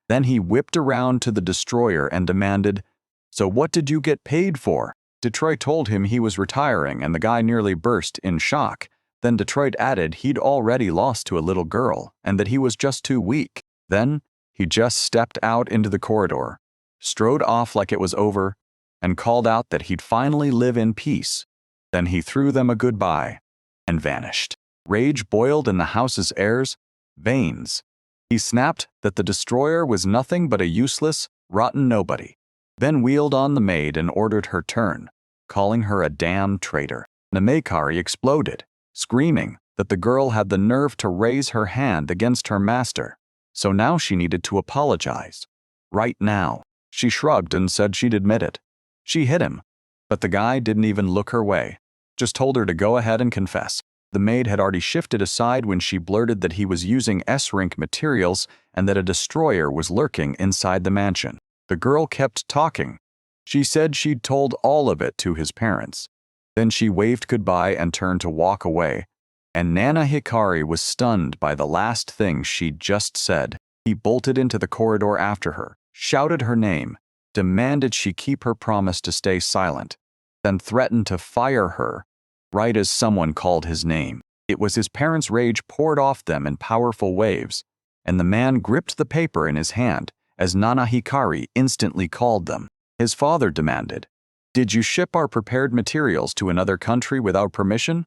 Then he whipped around to the destroyer and demanded, "So what did you get paid for?" Detroit told him he was retiring, and the guy nearly burst in shock. Then Detroit added he'd already lost to a little girl and that he was just too weak. Then he just stepped out into the corridor, strode off like it was over, and called out that he'd finally live in peace. Then he threw them a goodbye and vanished. Rage boiled in the house's heirs' veins. He snapped that the destroyer was nothing but a useless, rotten nobody, then wheeled on the maid and ordered her turn, calling her a damn traitor. Namekari exploded, screaming that the girl had the nerve to raise her hand against her master. So now she needed to apologize. Right now. She shrugged and said she'd admit it. She hit him, but the guy didn't even look her way, just told her to go ahead and confess. The maid had already shifted aside when she blurted that he was using S-Rink materials and that a destroyer was lurking inside the mansion. The girl kept talking. She said she'd told all of it to his parents. Then she waved goodbye and turned to walk away, and Nana Hikari was stunned by the last thing she'd just said. He bolted into the corridor after her, shouted her name, demanded she keep her promise to stay silent, then threatened to fire her right as someone called his name. It was his parents' rage poured off them in powerful waves, and the man gripped the paper in his hand as Nana Hikari instantly called them. His father demanded, "Did you ship our prepared materials to another country without permission?"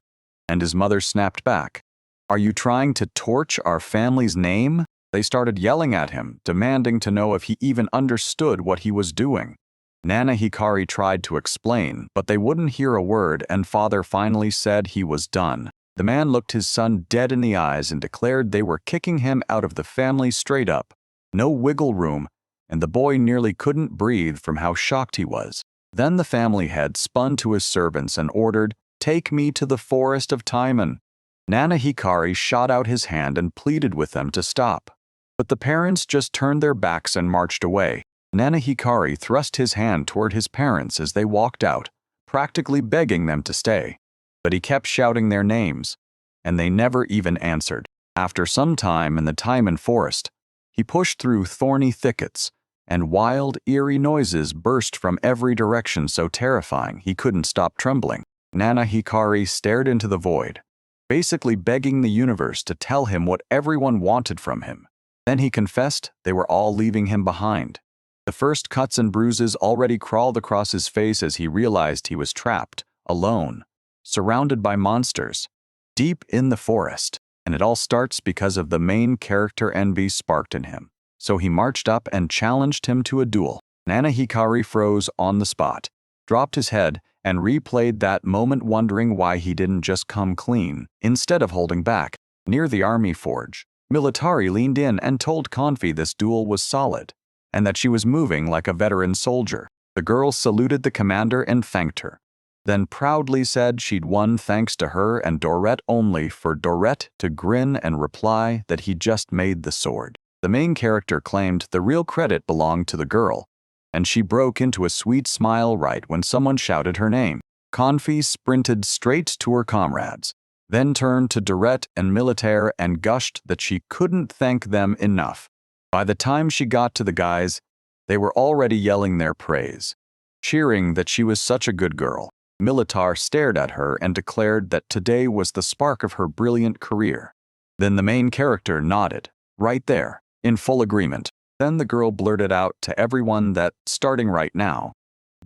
And his mother snapped back, "Are you trying to torch our family's name?" They started yelling at him, demanding to know if he even understood what he was doing. Nana Hikari tried to explain, but they wouldn't hear a word, and father finally said he was done. The man looked his son dead in the eyes and declared they were kicking him out of the family straight up. No wiggle room, and the boy nearly couldn't breathe from how shocked he was. Then the family head spun to his servants and ordered, "Take me to the forest of Timon." Nana Hikari shot out his hand and pleaded with them to stop. But the parents just turned their backs and marched away. Nana Hikari thrust his hand toward his parents as they walked out, practically begging them to stay. But he kept shouting their names, and they never even answered. After some time in the Timon forest, he pushed through thorny thickets, and wild, eerie noises burst from every direction so terrifying he couldn't stop trembling. Nana Hikari stared into the void, basically begging the universe to tell him what everyone wanted from him. Then he confessed they were all leaving him behind. The first cuts and bruises already crawled across his face as he realized he was trapped, alone, surrounded by monsters, deep in the forest. And it all starts because of the main character envy sparked in him. So he marched up and challenged him to a duel. Nana Hikari froze on the spot, dropped his head, and replayed that moment wondering why he didn't just come clean, instead of holding back. Near the army forge, Militari leaned in and told Konfi this duel was solid, and that she was moving like a veteran soldier. The girl saluted the commander and thanked her, then proudly said she'd won thanks to her and Dorette only, for Dorette to grin and reply that he just made the sword. The main character claimed the real credit belonged to the girl, and she broke into a sweet smile right when someone shouted her name. Konfi sprinted straight to her comrades, then turned to Dorette and Militaire and gushed that she couldn't thank them enough. By the time she got to the guys, they were already yelling their praise, cheering that she was such a good girl. Militar stared at her and declared that today was the spark of her brilliant career. Then the main character nodded, right there, in full agreement. Then the girl blurted out to everyone that, starting right now,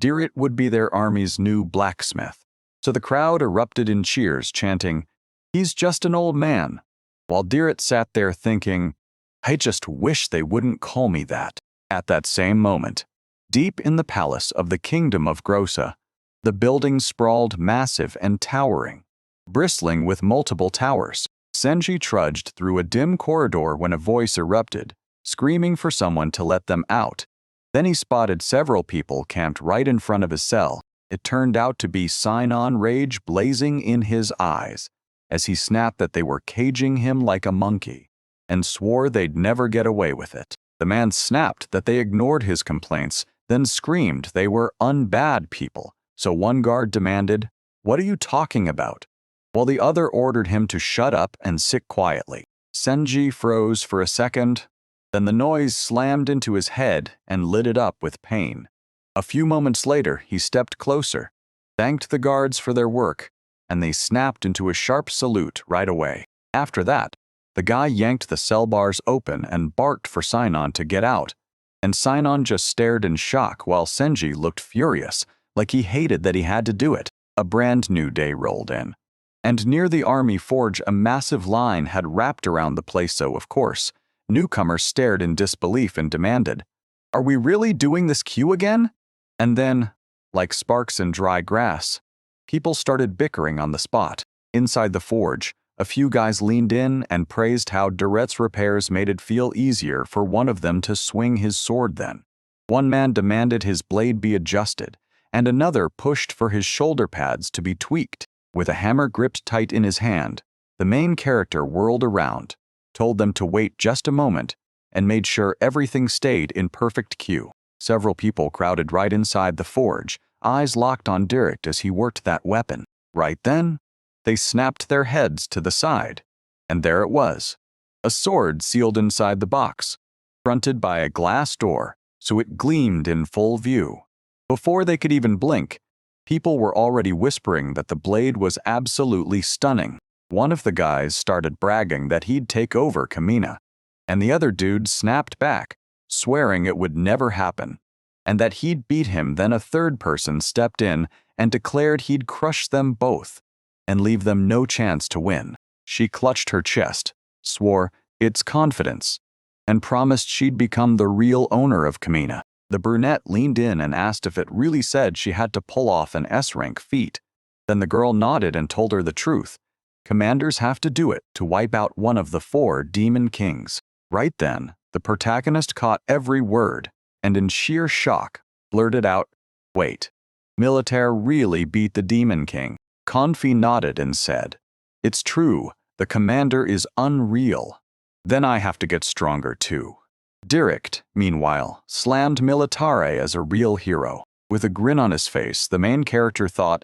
Dirrit would be their army's new blacksmith. So the crowd erupted in cheers, chanting, "He's just an old man," while Dirrit sat there thinking, "I just wish they wouldn't call me that." At that same moment, deep in the palace of the kingdom of Grossa, the building sprawled massive and towering, bristling with multiple towers. Senji trudged through a dim corridor when a voice erupted, screaming for someone to let them out. Then he spotted several people camped right in front of his cell. It turned out to be Sinon, rage blazing in his eyes, as he snapped that they were caging him like a monkey, and swore they'd never get away with it. The man snapped that they ignored his complaints, then screamed they were unbad people. So one guard demanded, "What are you talking about?" while the other ordered him to shut up and sit quietly. Senji froze for a second, then the noise slammed into his head and lit it up with pain. A few moments later, he stepped closer, thanked the guards for their work, and they snapped into a sharp salute right away. After that, the guy yanked the cell bars open and barked for Sinon to get out, and Sinon just stared in shock while Senji looked furious, like he hated that he had to do it. A brand new day rolled in, and near the army forge a massive line had wrapped around the place, so of course, newcomers stared in disbelief and demanded, "Are we really doing this queue again?" And then, like sparks in dry grass, people started bickering on the spot. Inside the forge, a few guys leaned in and praised how Dorette's repairs made it feel easier for one of them to swing his sword then. One man demanded his blade be adjusted, and another pushed for his shoulder pads to be tweaked. With a hammer gripped tight in his hand, the main character whirled around, told them to wait just a moment, and made sure everything stayed in perfect queue. Several people crowded right inside the forge, eyes locked on Direct as he worked that weapon. Right then, they snapped their heads to the side, and there it was, a sword sealed inside the box, fronted by a glass door, so it gleamed in full view. Before they could even blink, people were already whispering that the blade was absolutely stunning. One of the guys started bragging that he'd take over Kamina, and the other dude snapped back, swearing it would never happen, and that he'd beat him. Then a third person stepped in and declared he'd crush them both and leave them no chance to win. She clutched her chest, swore it's confidence, and promised she'd become the real owner of Kamina. The brunette leaned in and asked if it really said she had to pull off an S-rank feat. Then the girl nodded and told her the truth. Commanders have to do it to wipe out one of the 4 demon kings. Right then, the protagonist caught every word, and in sheer shock, blurted out, "Wait, Militaire really beat the demon king?" Konfi nodded and said, "It's true, the commander is unreal. Then I have to get stronger too." Direct, meanwhile, slammed Militare as a real hero. With a grin on his face, the main character thought,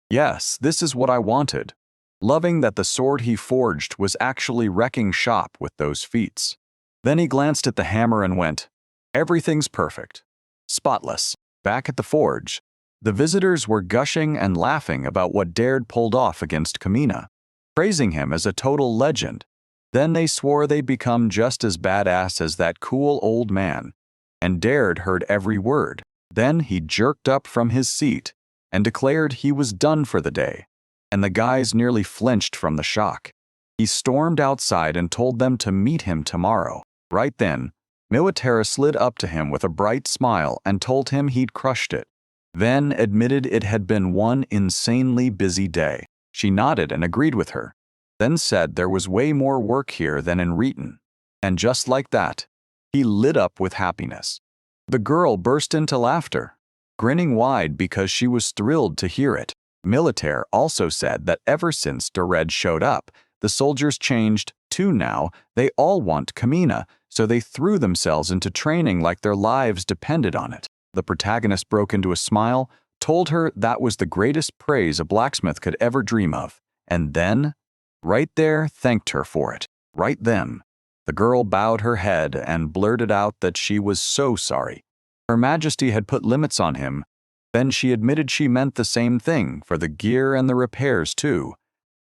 "Yes, this is what I wanted," loving that the sword he forged was actually wrecking shop with those feats. Then he glanced at the hammer and went, "Everything's perfect. Spotless." Back at the forge, the visitors were gushing and laughing about what Dared pulled off against Kamina, praising him as a total legend. Then they swore they'd become just as badass as that cool old man, and Dared heard every word. Then he jerked up from his seat and declared he was done for the day, and the guys nearly flinched from the shock. He stormed outside and told them to meet him tomorrow. Right then, Militera slid up to him with a bright smile and told him he'd crushed it, then admitted it had been one insanely busy day. She nodded and agreed with her, then said there was way more work here than in Reeton. And just like that, he lit up with happiness. The girl burst into laughter, grinning wide because she was thrilled to hear it. Militaire also said that ever since Dared showed up, the soldiers changed too. Now they all want Kamina, so they threw themselves into training like their lives depended on it. The protagonist broke into a smile, told her that was the greatest praise a blacksmith could ever dream of, and then, right there, thanked her for it. Right then, the girl bowed her head and blurted out that she was so sorry. Her Majesty had put limits on him. Then she admitted she meant the same thing for the gear and the repairs too,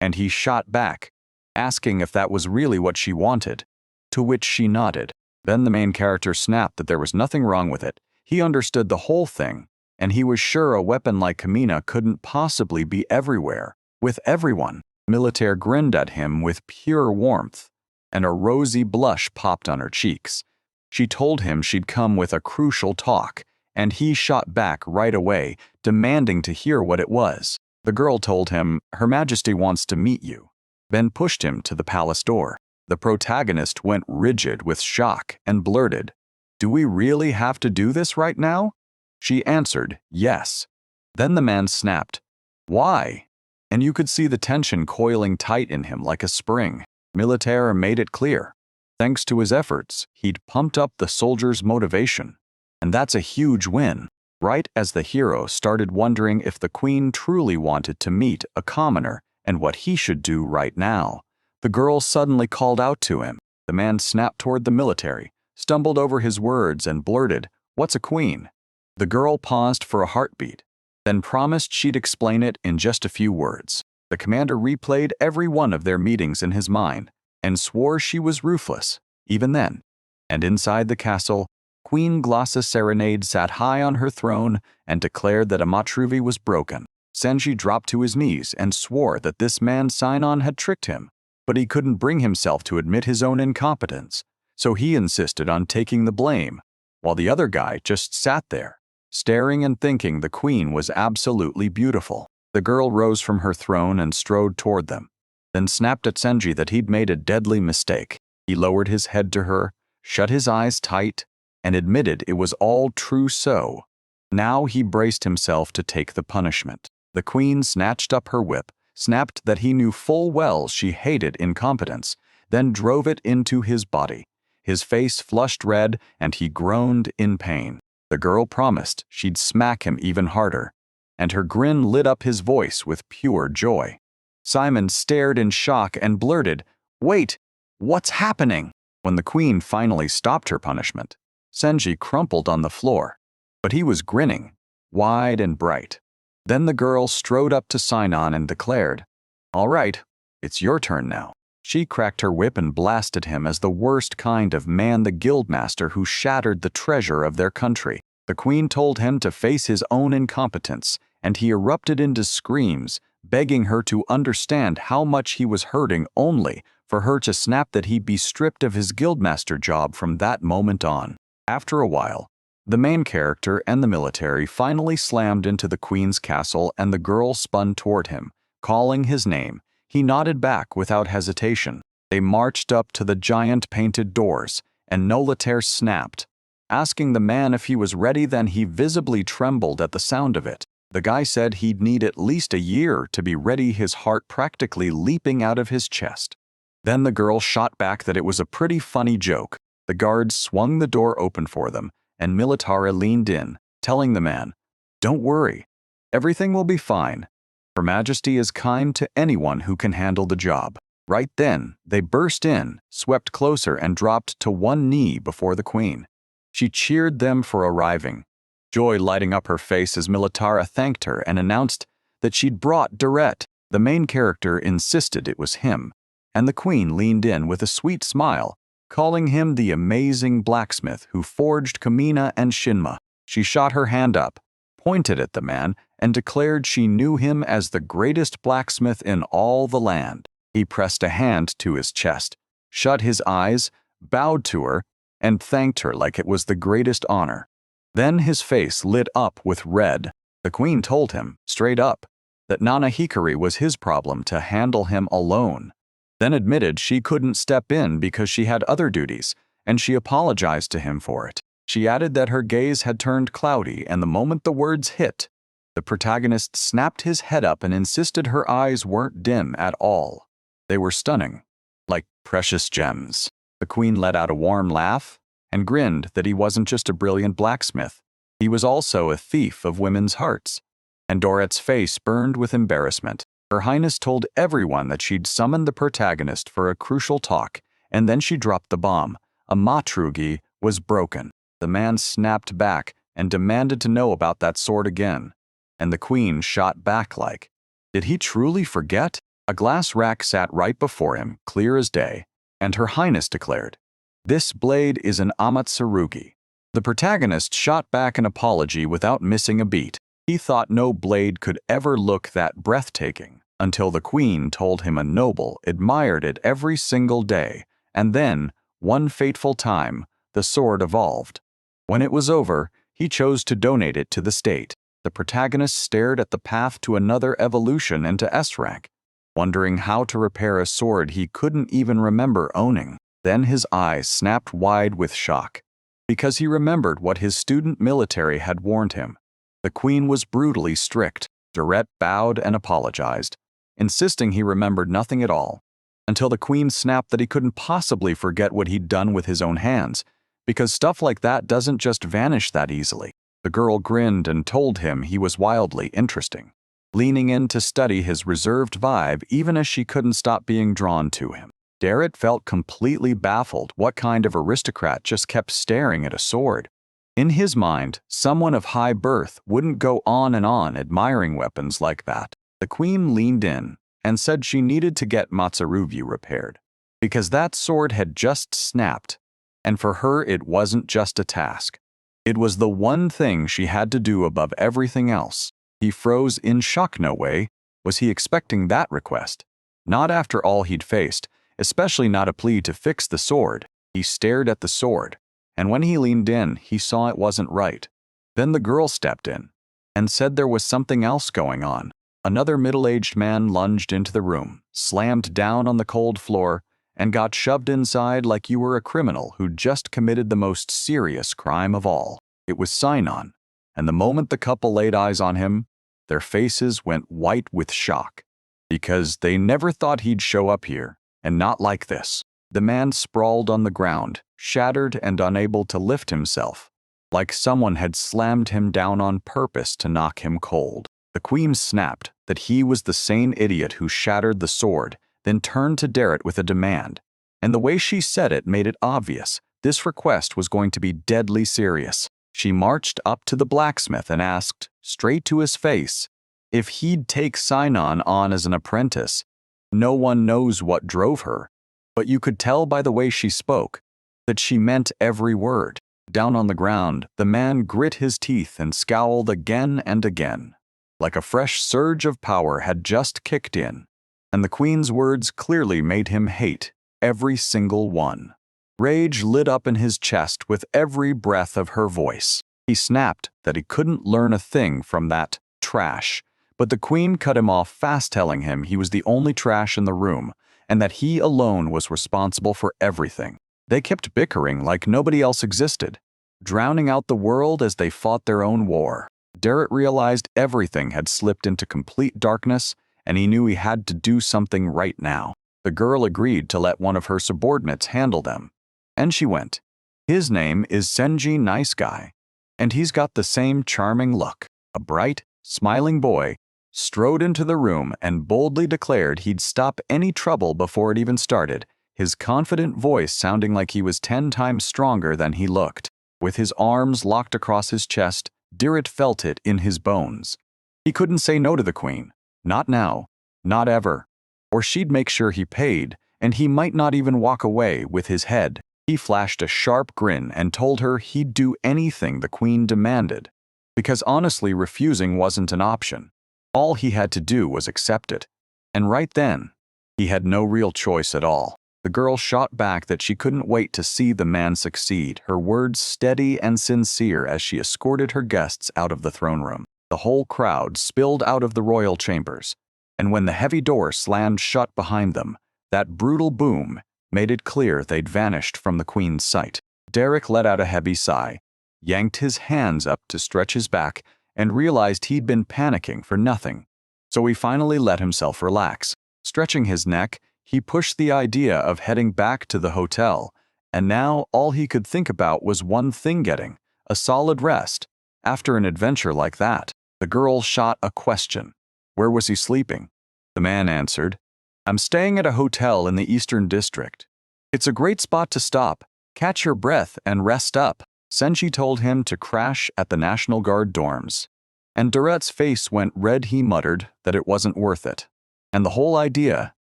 and he shot back, asking if that was really what she wanted, to which she nodded. Then the main character snapped that there was nothing wrong with it. He understood the whole thing, and he was sure a weapon like Kamina couldn't possibly be everywhere, with everyone. Militaire grinned at him with pure warmth, and a rosy blush popped on her cheeks. She told him she'd come with a crucial talk, and he shot back right away, demanding to hear what it was. The girl told him, "Her Majesty wants to meet you," then pushed him to the palace door. The protagonist went rigid with shock and blurted, "Do we really have to do this right now?" She answered, "Yes." Then the man snapped, "Why?" And you could see the tension coiling tight in him like a spring. Militaire made it clear. Thanks to his efforts, he'd pumped up the soldiers' motivation. And that's a huge win. Right as the hero started wondering if the queen truly wanted to meet a commoner and what he should do right now, the girl suddenly called out to him. The man snapped toward the military, stumbled over his words, and blurted, "What's a queen?" The girl paused for a heartbeat, then promised she'd explain it in just a few words. The commander replayed every one of their meetings in his mind and swore she was ruthless, even then. And inside the castle, Queen Glossa Serenade sat high on her throne and declared that Amatruvi was broken. Senji dropped to his knees and swore that this man Sinon had tricked him, but he couldn't bring himself to admit his own incompetence, so he insisted on taking the blame, while the other guy just sat there, staring and thinking the queen was absolutely beautiful. The girl rose from her throne and strode toward them, then snapped at Senji that he'd made a deadly mistake. He lowered his head to her, shut his eyes tight, and admitted it was all true so. Now he braced himself to take the punishment. The queen snatched up her whip, snapped that he knew full well she hated incompetence, then drove it into his body. His face flushed red, and he groaned in pain. The girl promised she'd smack him even harder, and her grin lit up his voice with pure joy. Simon stared in shock and blurted, "Wait, what's happening?" When the queen finally stopped her punishment, Senji crumpled on the floor, but he was grinning, wide and bright. Then the girl strode up to Sinon and declared, "All right, it's your turn now." She cracked her whip and blasted him as the worst kind of man, the guildmaster who shattered the treasure of their country. The queen told him to face his own incompetence, and he erupted into screams, begging her to understand how much he was hurting, only for her to snap that he'd be stripped of his guildmaster job from that moment on. After a while, the main character and the military finally slammed into the queen's castle, and the girl spun toward him, calling his name. He nodded back without hesitation. They marched up to the giant painted doors, and Nolitaire snapped, asking the man if he was ready. Then he visibly trembled at the sound of it. The guy said he'd need at least a year to be ready, his heart practically leaping out of his chest. Then the girl shot back that it was a pretty funny joke. The guards swung the door open for them, and Militara leaned in, telling the man, "Don't worry, everything will be fine. Her Majesty is kind to anyone who can handle the job." Right then, they burst in, swept closer, and dropped to one knee before the queen. She cheered them for arriving, joy lighting up her face as Militara thanked her and announced that she'd brought Dared. The main character insisted it was him, and the queen leaned in with a sweet smile. calling him the amazing blacksmith who forged Kamina and Shinma. She shot her hand up, pointed at the man, and declared she knew him as the greatest blacksmith in all the land. He pressed a hand to his chest, shut his eyes, bowed to her, and thanked her like it was the greatest honor. Then his face lit up with red. The queen told him, straight up, that Nana Hikari was his problem to handle him alone, then admitted she couldn't step in because she had other duties, and she apologized to him for it. She added that her gaze had turned cloudy, and the moment the words hit, the protagonist snapped his head up and insisted her eyes weren't dim at all. They were stunning, like precious gems. The queen let out a warm laugh and grinned that he wasn't just a brilliant blacksmith, he was also a thief of women's hearts. And Dorot's face burned with embarrassment. Her Highness told everyone that she'd summoned the protagonist for a crucial talk, and then she dropped the bomb. A matrugi was broken. The man snapped back and demanded to know about that sword again. And the queen shot back like, did he truly forget? A glass rack sat right before him, clear as day, and Her Highness declared, "This blade is an amatsurugi." The protagonist shot back an apology without missing a beat. He thought no blade could ever look that breathtaking, until the queen told him a noble admired it every single day, and then, one fateful time, the sword evolved. When it was over, he chose to donate it to the state. The protagonist stared at the path to another evolution into S rank, wondering how to repair a sword he couldn't even remember owning. Then his eyes snapped wide with shock, because he remembered what his student military had warned him. The queen was brutally strict. Dorette bowed and apologized, insisting he remembered nothing at all, until the queen snapped that he couldn't possibly forget what he'd done with his own hands, because stuff like that doesn't just vanish that easily. The girl grinned and told him he was wildly interesting, leaning in to study his reserved vibe even as she couldn't stop being drawn to him. Darrett felt completely baffled. What kind of aristocrat just kept staring at a sword? In his mind, someone of high birth wouldn't go on and on admiring weapons like that. The queen leaned in and said she needed to get Matsurugi repaired, because that sword had just snapped, and for her it wasn't just a task. It was the one thing she had to do above everything else. He froze in shock. No way was he expecting that request. Not after all he'd faced, especially not a plea to fix the sword. He stared at the sword, and when he leaned in, he saw it wasn't right. Then the girl stepped in and said there was something else going on. Another middle-aged man lunged into the room, slammed down on the cold floor, and got shoved inside like you were a criminal who'd just committed the most serious crime of all. It was Sinon, and the moment the couple laid eyes on him, their faces went white with shock, because they never thought he'd show up here, and not like this. The man sprawled on the ground, shattered and unable to lift himself, like someone had slammed him down on purpose to knock him cold. The queen snapped that he was the sane idiot who shattered the sword, then turned to Darrett with a demand, and the way she said it made it obvious this request was going to be deadly serious. She marched up to the blacksmith and asked, straight to his face, if he'd take Sinon on as an apprentice. No one knows what drove her, but you could tell by the way she spoke that she meant every word. Down on the ground, the man grit his teeth and scowled again and again, like a fresh surge of power had just kicked in, and the queen's words clearly made him hate every single one. Rage lit up in his chest with every breath of her voice. He snapped that he couldn't learn a thing from that trash, but the queen cut him off fast, telling him he was the only trash in the room, and that he alone was responsible for everything. They kept bickering like nobody else existed, drowning out the world as they fought their own war. Darrett realized everything had slipped into complete darkness, and he knew he had to do something right now. The girl agreed to let one of her subordinates handle them, and she went. His name is Senji Nice Guy, and he's got the same charming look. A bright, smiling boy strode into the room and boldly declared he'd stop any trouble before it even started, his confident voice sounding like he was 10 times stronger than he looked. With his arms locked across his chest, Darrett felt it in his bones. He couldn't say no to the queen. Not now. Not ever. Or she'd make sure he paid, and he might not even walk away with his head. He flashed a sharp grin and told her he'd do anything the queen demanded, because honestly refusing wasn't an option. All he had to do was accept it. And right then, he had no real choice at all. The girl shot back that she couldn't wait to see the man succeed, her words steady and sincere as she escorted her guests out of the throne room. The whole crowd spilled out of the royal chambers, and when the heavy door slammed shut behind them, that brutal boom made it clear they'd vanished from the queen's sight. Derek let out a heavy sigh, yanked his hands up to stretch his back, and realized he'd been panicking for nothing. So he finally let himself relax. Stretching his neck, he pushed the idea of heading back to the hotel, and now all he could think about was one thing: getting a solid rest. After an adventure like that, the girl shot a question. Where was he sleeping? The man answered, "I'm staying at a hotel in the Eastern District. It's a great spot to stop, catch your breath, and rest up." Senji told him to crash at the National Guard dorms, and Durette's face went red. He muttered that it wasn't worth it, and the whole idea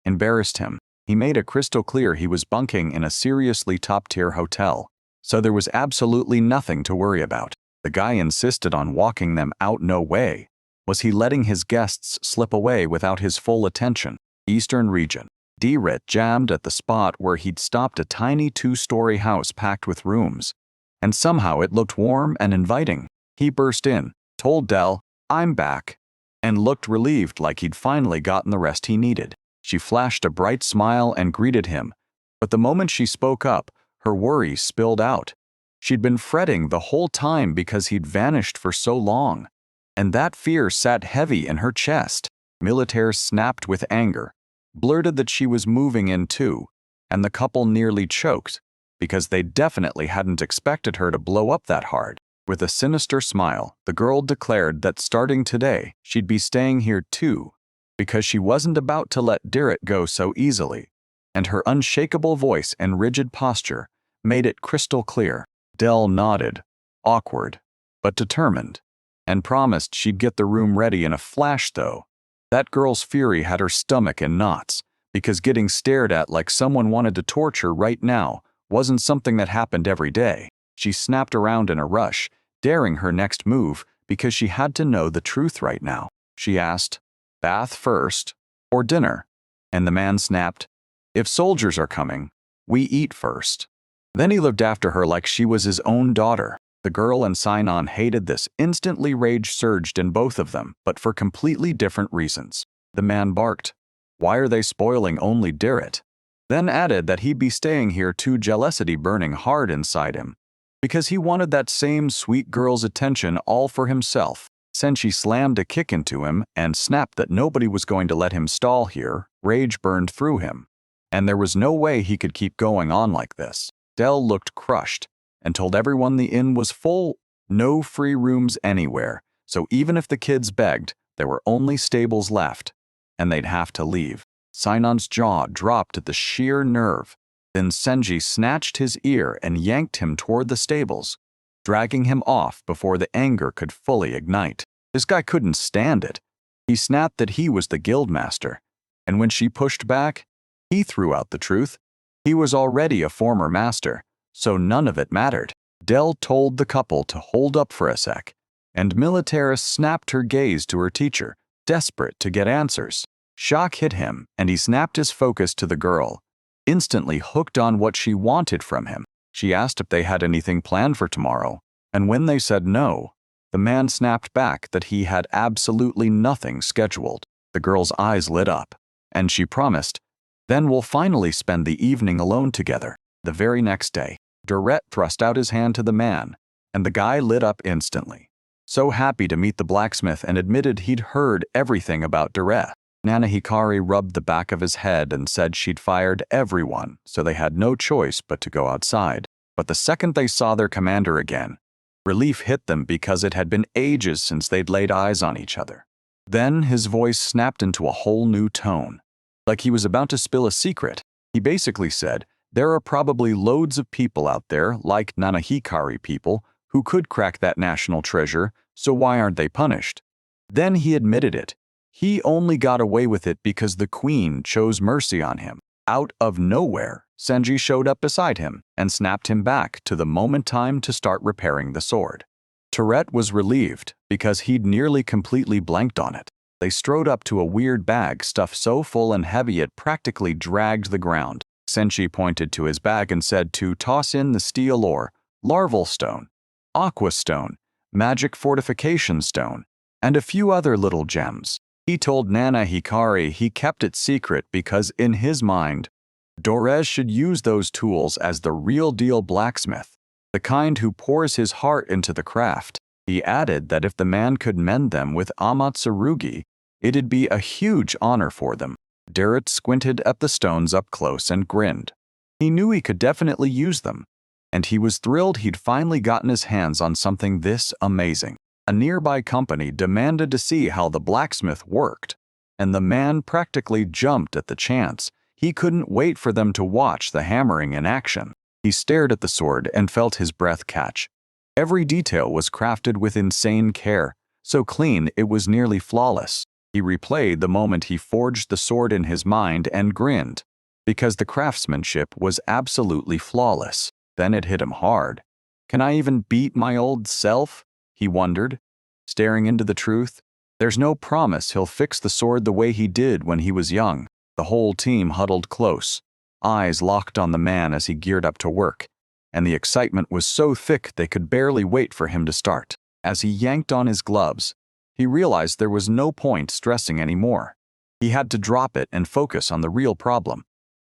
embarrassed him. He made it crystal clear he was bunking in a seriously top-tier hotel, so there was absolutely nothing to worry about. The guy insisted on walking them out. No way was he letting his guests slip away without his full attention. Eastern region. Deret jammed at the spot where he'd stopped, a tiny 2-story house packed with rooms, and somehow it looked warm and inviting. He burst in, told Dell, "I'm back," and looked relieved, like he'd finally gotten the rest he needed. She flashed a bright smile and greeted him, but the moment she spoke up, her worry spilled out. She'd been fretting the whole time because he'd vanished for so long, and that fear sat heavy in her chest. Militaire snapped with anger, blurted that she was moving in too, and the couple nearly choked, because they definitely hadn't expected her to blow up that hard. With a sinister smile, the girl declared that starting today, she'd be staying here too, because she wasn't about to let Deret go so easily, and her unshakable voice and rigid posture made it crystal clear. Dell nodded, awkward, but determined, and promised she'd get the room ready in a flash. Though that girl's fury had her stomach in knots, because getting stared at like someone wanted to torture right now wasn't something that happened every day. She snapped around in a rush, daring her next move because she had to know the truth right now. She asked, "Bath first or dinner?" And the man snapped, "If soldiers are coming, we eat first." Then he looked after her like she was his own daughter. The girl and Sinon hated this. Instantly rage surged in both of them, but for completely different reasons. The man barked, "Why are they spoiling only Deret?" Then added that he'd be staying here too, jealousy burning hard inside him, because he wanted that same sweet girl's attention all for himself. Senshi slammed a kick into him and snapped that nobody was going to let him stall here. Rage burned through him, and there was no way he could keep going on like this. Dell looked crushed and told everyone the inn was full, no free rooms anywhere, so even if the kids begged, there were only stables left, and they'd have to leave. Sinon's jaw dropped at the sheer nerve. Then Senji snatched his ear and yanked him toward the stables, dragging him off before the anger could fully ignite. This guy couldn't stand it. He snapped that he was the guildmaster, and when she pushed back, he threw out the truth. He was already a former master, so none of it mattered. Dell told the couple to hold up for a sec, and Militaire snapped her gaze to her teacher, desperate to get answers. Shock hit him, and he snapped his focus to the girl, instantly hooked on what she wanted from him. She asked if they had anything planned for tomorrow, and when they said no, the man snapped back that he had absolutely nothing scheduled. The girl's eyes lit up, and she promised, "Then we'll finally spend the evening alone together." The very next day, Deret thrust out his hand to the man, and the guy lit up instantly, so happy to meet the blacksmith, and admitted he'd heard everything about Deret. Nana Hikari rubbed the back of his head and said she'd fired everyone, so they had no choice but to go outside. But the second they saw their commander again, relief hit them because it had been ages since they'd laid eyes on each other. Then his voice snapped into a whole new tone, like he was about to spill a secret. He basically said, "There are probably loads of people out there, like Nana Hikari people, who could crack that national treasure, so why aren't they punished?" Then he admitted it. He only got away with it because the queen chose mercy on him. Out of nowhere, Senji showed up beside him and snapped him back to the moment time to start repairing the sword. Tourette was relieved because he'd nearly completely blanked on it. They strode up to a weird bag stuffed so full and heavy it practically dragged the ground. Senshi pointed to his bag and said to toss in the steel ore, larval stone, aqua stone, magic fortification stone, and a few other little gems. He told Nana Hikari he kept it secret because in his mind, Dorez should use those tools as the real deal blacksmith, the kind who pours his heart into the craft. He added that if the man could mend them with amatsurugi, it'd be a huge honor for them. Derek squinted at the stones up close and grinned. He knew he could definitely use them, and he was thrilled he'd finally gotten his hands on something this amazing. A nearby company demanded to see how the blacksmith worked, and the man practically jumped at the chance. He couldn't wait for them to watch the hammering in action. He stared at the sword and felt his breath catch. Every detail was crafted with insane care, so clean it was nearly flawless. He replayed the moment he forged the sword in his mind and grinned, because the craftsmanship was absolutely flawless. Then it hit him hard. Can I even beat my old self? He wondered, staring into the truth. There's no promise he'll fix the sword the way he did when he was young. The whole team huddled close, eyes locked on the man as he geared up to work, and the excitement was so thick they could barely wait for him to start. As he yanked on his gloves, he realized there was no point stressing anymore. He had to drop it and focus on the real problem.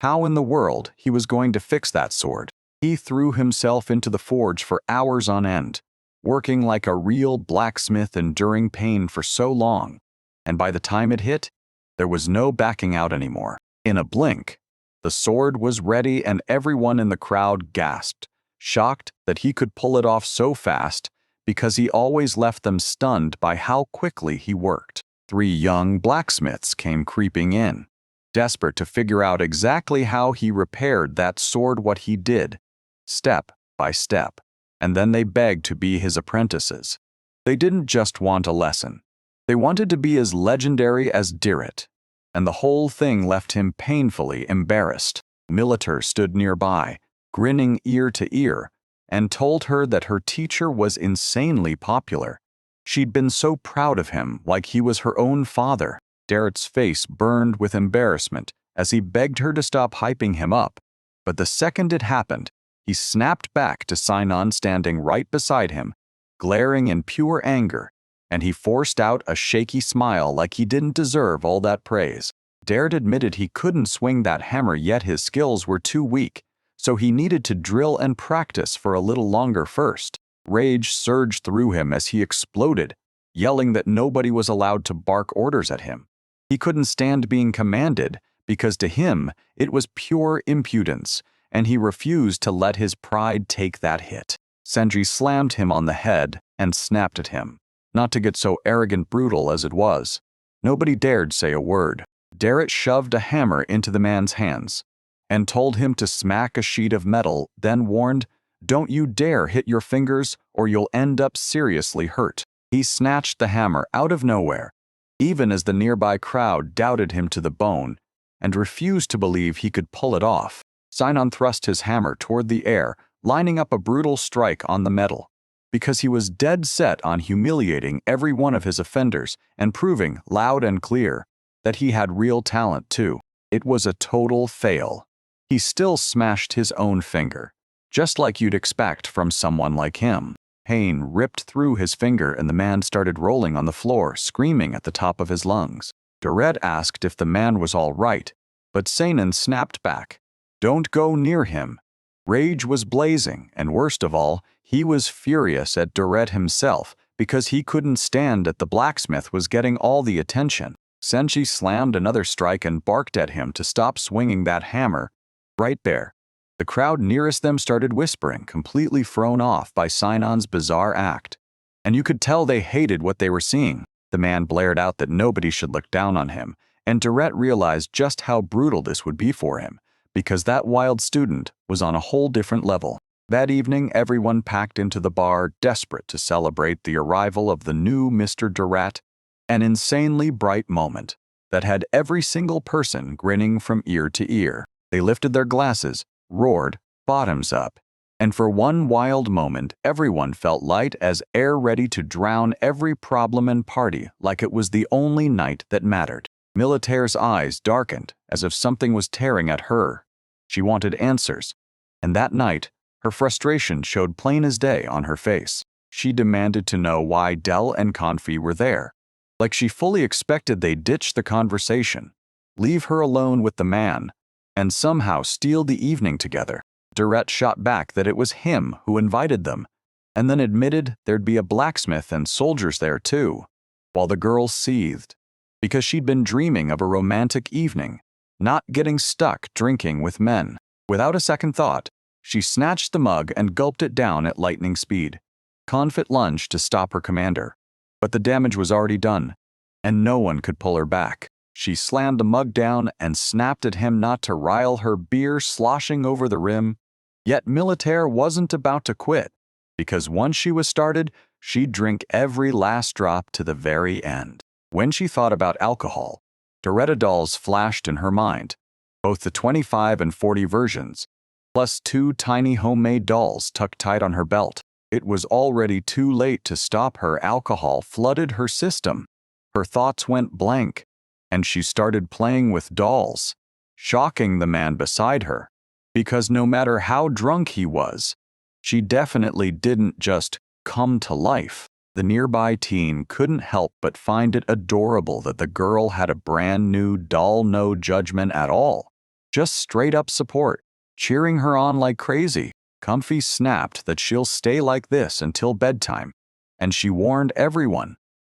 How in the world he was going to fix that sword? He threw himself into the forge for hours on end, working like a real blacksmith, enduring pain for so long, and by the time it hit, there was no backing out anymore. In a blink, the sword was ready and everyone in the crowd gasped, shocked that he could pull it off so fast because he always left them stunned by how quickly he worked. 3 young blacksmiths came creeping in, desperate to figure out exactly how he repaired that sword, what he did, step by step. And then they begged to be his apprentices. They didn't just want a lesson. They wanted to be as legendary as Direct, and the whole thing left him painfully embarrassed. Militer stood nearby, grinning ear to ear, and told her that her teacher was insanely popular. She'd been so proud of him, like he was her own father. Derek's face burned with embarrassment as he begged her to stop hyping him up, but the second it happened, he snapped back to Sinon standing right beside him, glaring in pure anger, and he forced out a shaky smile like he didn't deserve all that praise. Derek admitted he couldn't swing that hammer yet, his skills were too weak, so he needed to drill and practice for a little longer first. Rage surged through him as he exploded, yelling that nobody was allowed to bark orders at him. He couldn't stand being commanded because to him it was pure impudence, and he refused to let his pride take that hit. Senji slammed him on the head and snapped at him, not to get so arrogant brutal as it was. Nobody dared say a word. Derek shoved a hammer into the man's hands and told him to smack a sheet of metal, then warned, "Don't you dare hit your fingers or you'll end up seriously hurt." He snatched the hammer out of nowhere, even as the nearby crowd doubted him to the bone and refused to believe he could pull it off. Sinon thrust his hammer toward the air, lining up a brutal strike on the metal, because he was dead set on humiliating every one of his offenders and proving, loud and clear, that he had real talent too. It was a total fail. He still smashed his own finger, just like you'd expect from someone like him. Pain ripped through his finger and the man started rolling on the floor, screaming at the top of his lungs. Derek asked if the man was all right, but Seinen snapped back, "Don't go near him." Rage was blazing, and worst of all, he was furious at Derek himself because he couldn't stand that the blacksmith was getting all the attention. Senshi slammed another strike and barked at him to stop swinging that hammer. Right there, the crowd nearest them started whispering, completely thrown off by Sinon's bizarre act. And you could tell they hated what they were seeing. The man blared out that nobody should look down on him, and Derek realized just how brutal this would be for him, because that wild student was on a whole different level. That evening, everyone packed into the bar, desperate to celebrate the arrival of the new Mr. Derek, an insanely bright moment that had every single person grinning from ear to ear. They lifted their glasses, roared, bottoms up. And for one wild moment, everyone felt light as air, ready to drown every problem and party like it was the only night that mattered. Militaire's eyes darkened as if something was tearing at her. She wanted answers. And that night, her frustration showed plain as day on her face. She demanded to know why Dell and Confi were there. Like she fully expected they'd ditch the conversation, leave her alone with the man, and somehow steal the evening together. Durrett shot back that it was him who invited them, and then admitted there'd be a blacksmith and soldiers there too, while the girl seethed, because she'd been dreaming of a romantic evening, not getting stuck drinking with men. Without a second thought, she snatched the mug and gulped it down at lightning speed. Confit lunged to stop her commander, but the damage was already done, and no one could pull her back. She slammed the mug down and snapped at him not to rile her, beer sloshing over the rim. Yet Militaire wasn't about to quit, because once she was started, she'd drink every last drop to the very end. When she thought about alcohol, Doretta dolls flashed in her mind, both the 25 and 40 versions, plus 2 tiny homemade dolls tucked tight on her belt. It was already too late to stop her. Alcohol flooded her system. Her thoughts went blank, and she started playing with dolls, shocking the man beside her. Because no matter how drunk he was, she definitely didn't just come to life. The nearby teen couldn't help but find it adorable that the girl had a brand new doll, no judgment at all. Just straight up support, cheering her on like crazy. Comfy snapped that she'll stay like this until bedtime, and she warned everyone,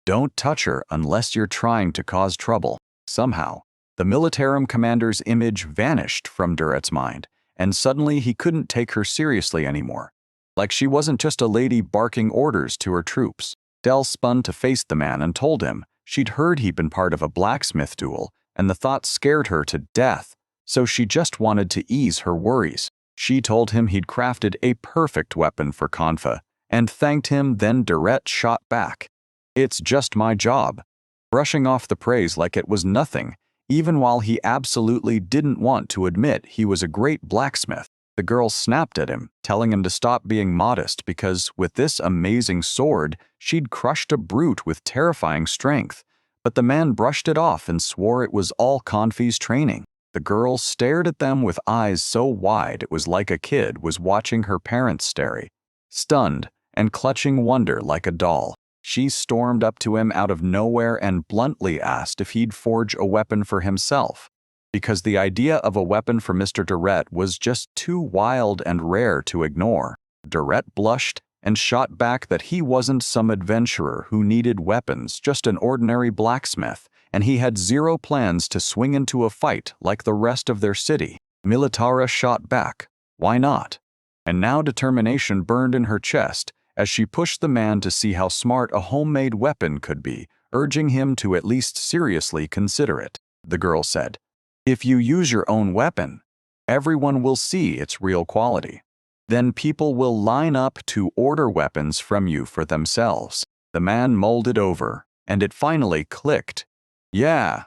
don't touch her unless you're trying to cause trouble. Somehow, the Militarum commander's image vanished from Durrett's mind, and suddenly he couldn't take her seriously anymore. Like she wasn't just a lady barking orders to her troops. Dell spun to face the man and told him she'd heard he'd been part of a blacksmith duel, and the thought scared her to death, so she just wanted to ease her worries. She told him he'd crafted a perfect weapon for Confa, and thanked him. Then Durrett shot back. It's just my job. Brushing off the praise like it was nothing, even while he absolutely didn't want to admit he was a great blacksmith. The girl snapped at him, telling him to stop being modest because with this amazing sword, she'd crushed a brute with terrifying strength. But the man brushed it off and swore it was all Confi's training. The girl stared at them with eyes so wide it was like a kid was watching her parents stare, stunned and clutching wonder like a doll. She stormed up to him out of nowhere and bluntly asked if he'd forge a weapon for himself, because the idea of a weapon for Mr. Durrett was just too wild and rare to ignore. Durrett blushed and shot back that he wasn't some adventurer who needed weapons, just an ordinary blacksmith, and he had zero plans to swing into a fight like the rest of their city. Militara shot back, why not? And now determination burned in her chest as she pushed the man to see how smart a homemade weapon could be, urging him to at least seriously consider it. The girl said, if you use your own weapon, everyone will see its real quality. Then people will line up to order weapons from you for themselves. The man mulled it over, and it finally clicked. Yeah,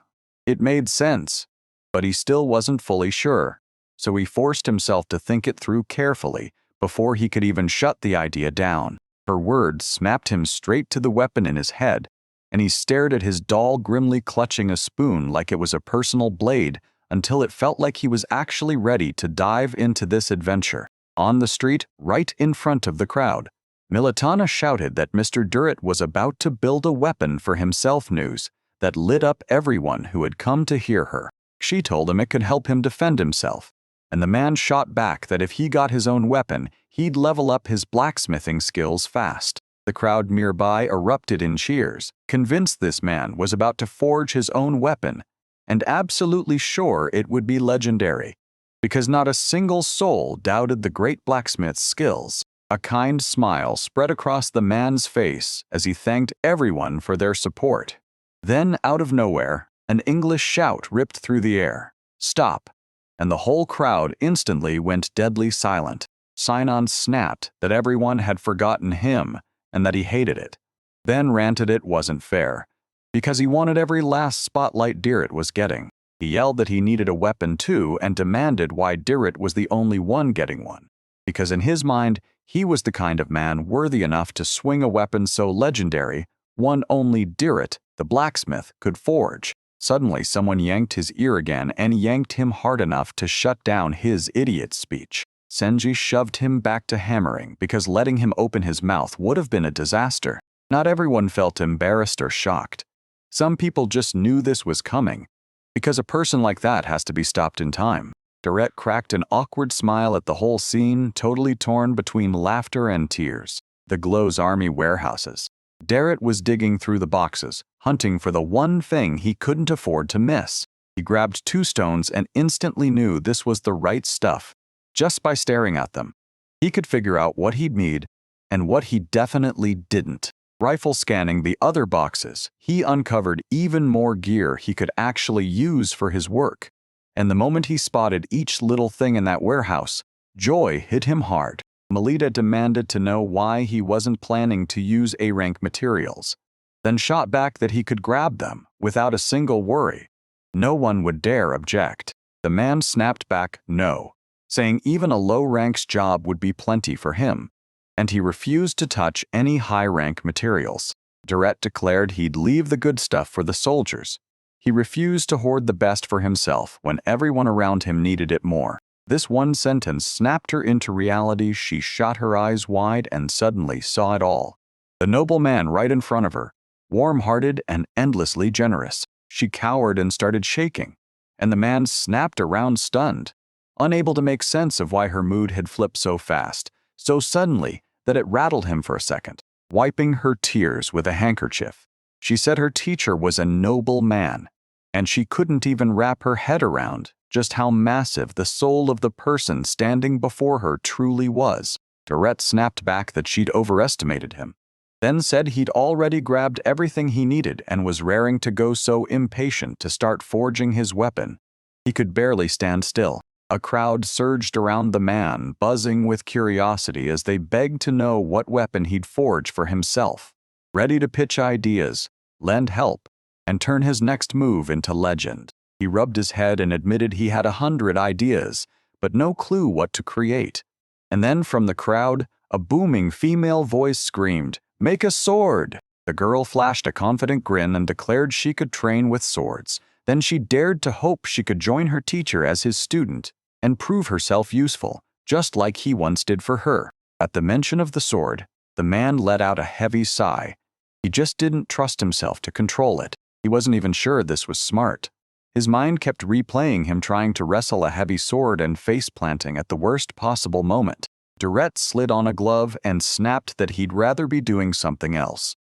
it made sense, but he still wasn't fully sure, so he forced himself to think it through carefully before he could even shut the idea down. Her words smacked him straight to the weapon in his head, and he stared at his doll grimly clutching a spoon like it was a personal blade until it felt like he was actually ready to dive into this adventure. On the street, right in front of the crowd, Militana shouted that Mr. Durrett was about to build a weapon for himself. News that lit up everyone who had come to hear her. She told him it could help him defend himself, and the man shot back that if he got his own weapon, he'd level up his blacksmithing skills fast. The crowd nearby erupted in cheers, convinced this man was about to forge his own weapon, and absolutely sure it would be legendary, because not a single soul doubted the great blacksmith's skills. A kind smile spread across the man's face as he thanked everyone for their support. Then, out of nowhere, an English shout ripped through the air. Stop! And the whole crowd instantly went deadly silent. Sinon snapped that everyone had forgotten him and that he hated it. Then ranted it wasn't fair, because he wanted every last spotlight Durrett was getting. He yelled that he needed a weapon too and demanded why Dirrit was the only one getting one. Because in his mind, he was the kind of man worthy enough to swing a weapon so legendary, one only Dirrit, the blacksmith, could forge. Suddenly, someone yanked his ear again and yanked him hard enough to shut down his idiot speech. Senji shoved him back to hammering because letting him open his mouth would have been a disaster. Not everyone felt embarrassed or shocked. Some people just knew this was coming, because a person like that has to be stopped in time. Direct cracked an awkward smile at the whole scene, totally torn between laughter and tears. The Glow's army warehouses. Dirrit was digging through the boxes, hunting for the one thing he couldn't afford to miss. He grabbed 2 stones and instantly knew this was the right stuff. Just by staring at them, he could figure out what he'd need and what he definitely didn't. Rifle scanning the other boxes, he uncovered even more gear he could actually use for his work. And the moment he spotted each little thing in that warehouse, joy hit him hard. Melita demanded to know why he wasn't planning to use A-rank materials, then shot back that he could grab them without a single worry. No one would dare object. The man snapped back no, saying even a low-rank's job would be plenty for him, and he refused to touch any high-rank materials. Direct declared he'd leave the good stuff for the soldiers. He refused to hoard the best for himself when everyone around him needed it more. This one sentence snapped her into reality. She shot her eyes wide and suddenly saw it all. The noble man right in front of her, warm-hearted and endlessly generous. She cowered and started shaking, and the man snapped around stunned, unable to make sense of why her mood had flipped so fast, so suddenly that it rattled him for a second. Wiping her tears with a handkerchief, she said her teacher was a noble man, and she couldn't even wrap her head around just how massive the soul of the person standing before her truly was. Direct snapped back that she'd overestimated him, then said he'd already grabbed everything he needed and was raring to go, so impatient to start forging his weapon. He could barely stand still. A crowd surged around the man, buzzing with curiosity as they begged to know what weapon he'd forge for himself, ready to pitch ideas, lend help, and turn his next move into legend. He rubbed his head and admitted he had 100 ideas, but no clue what to create. And then from the crowd, a booming female voice screamed, "Make a sword!" The girl flashed a confident grin and declared she could train with swords. Then she dared to hope she could join her teacher as his student and prove herself useful, just like he once did for her. At the mention of the sword, the man let out a heavy sigh. He just didn't trust himself to control it. He wasn't even sure this was smart. His mind kept replaying him trying to wrestle a heavy sword and face-planting at the worst possible moment. Direct slid on a glove and snapped that he'd rather be doing something else.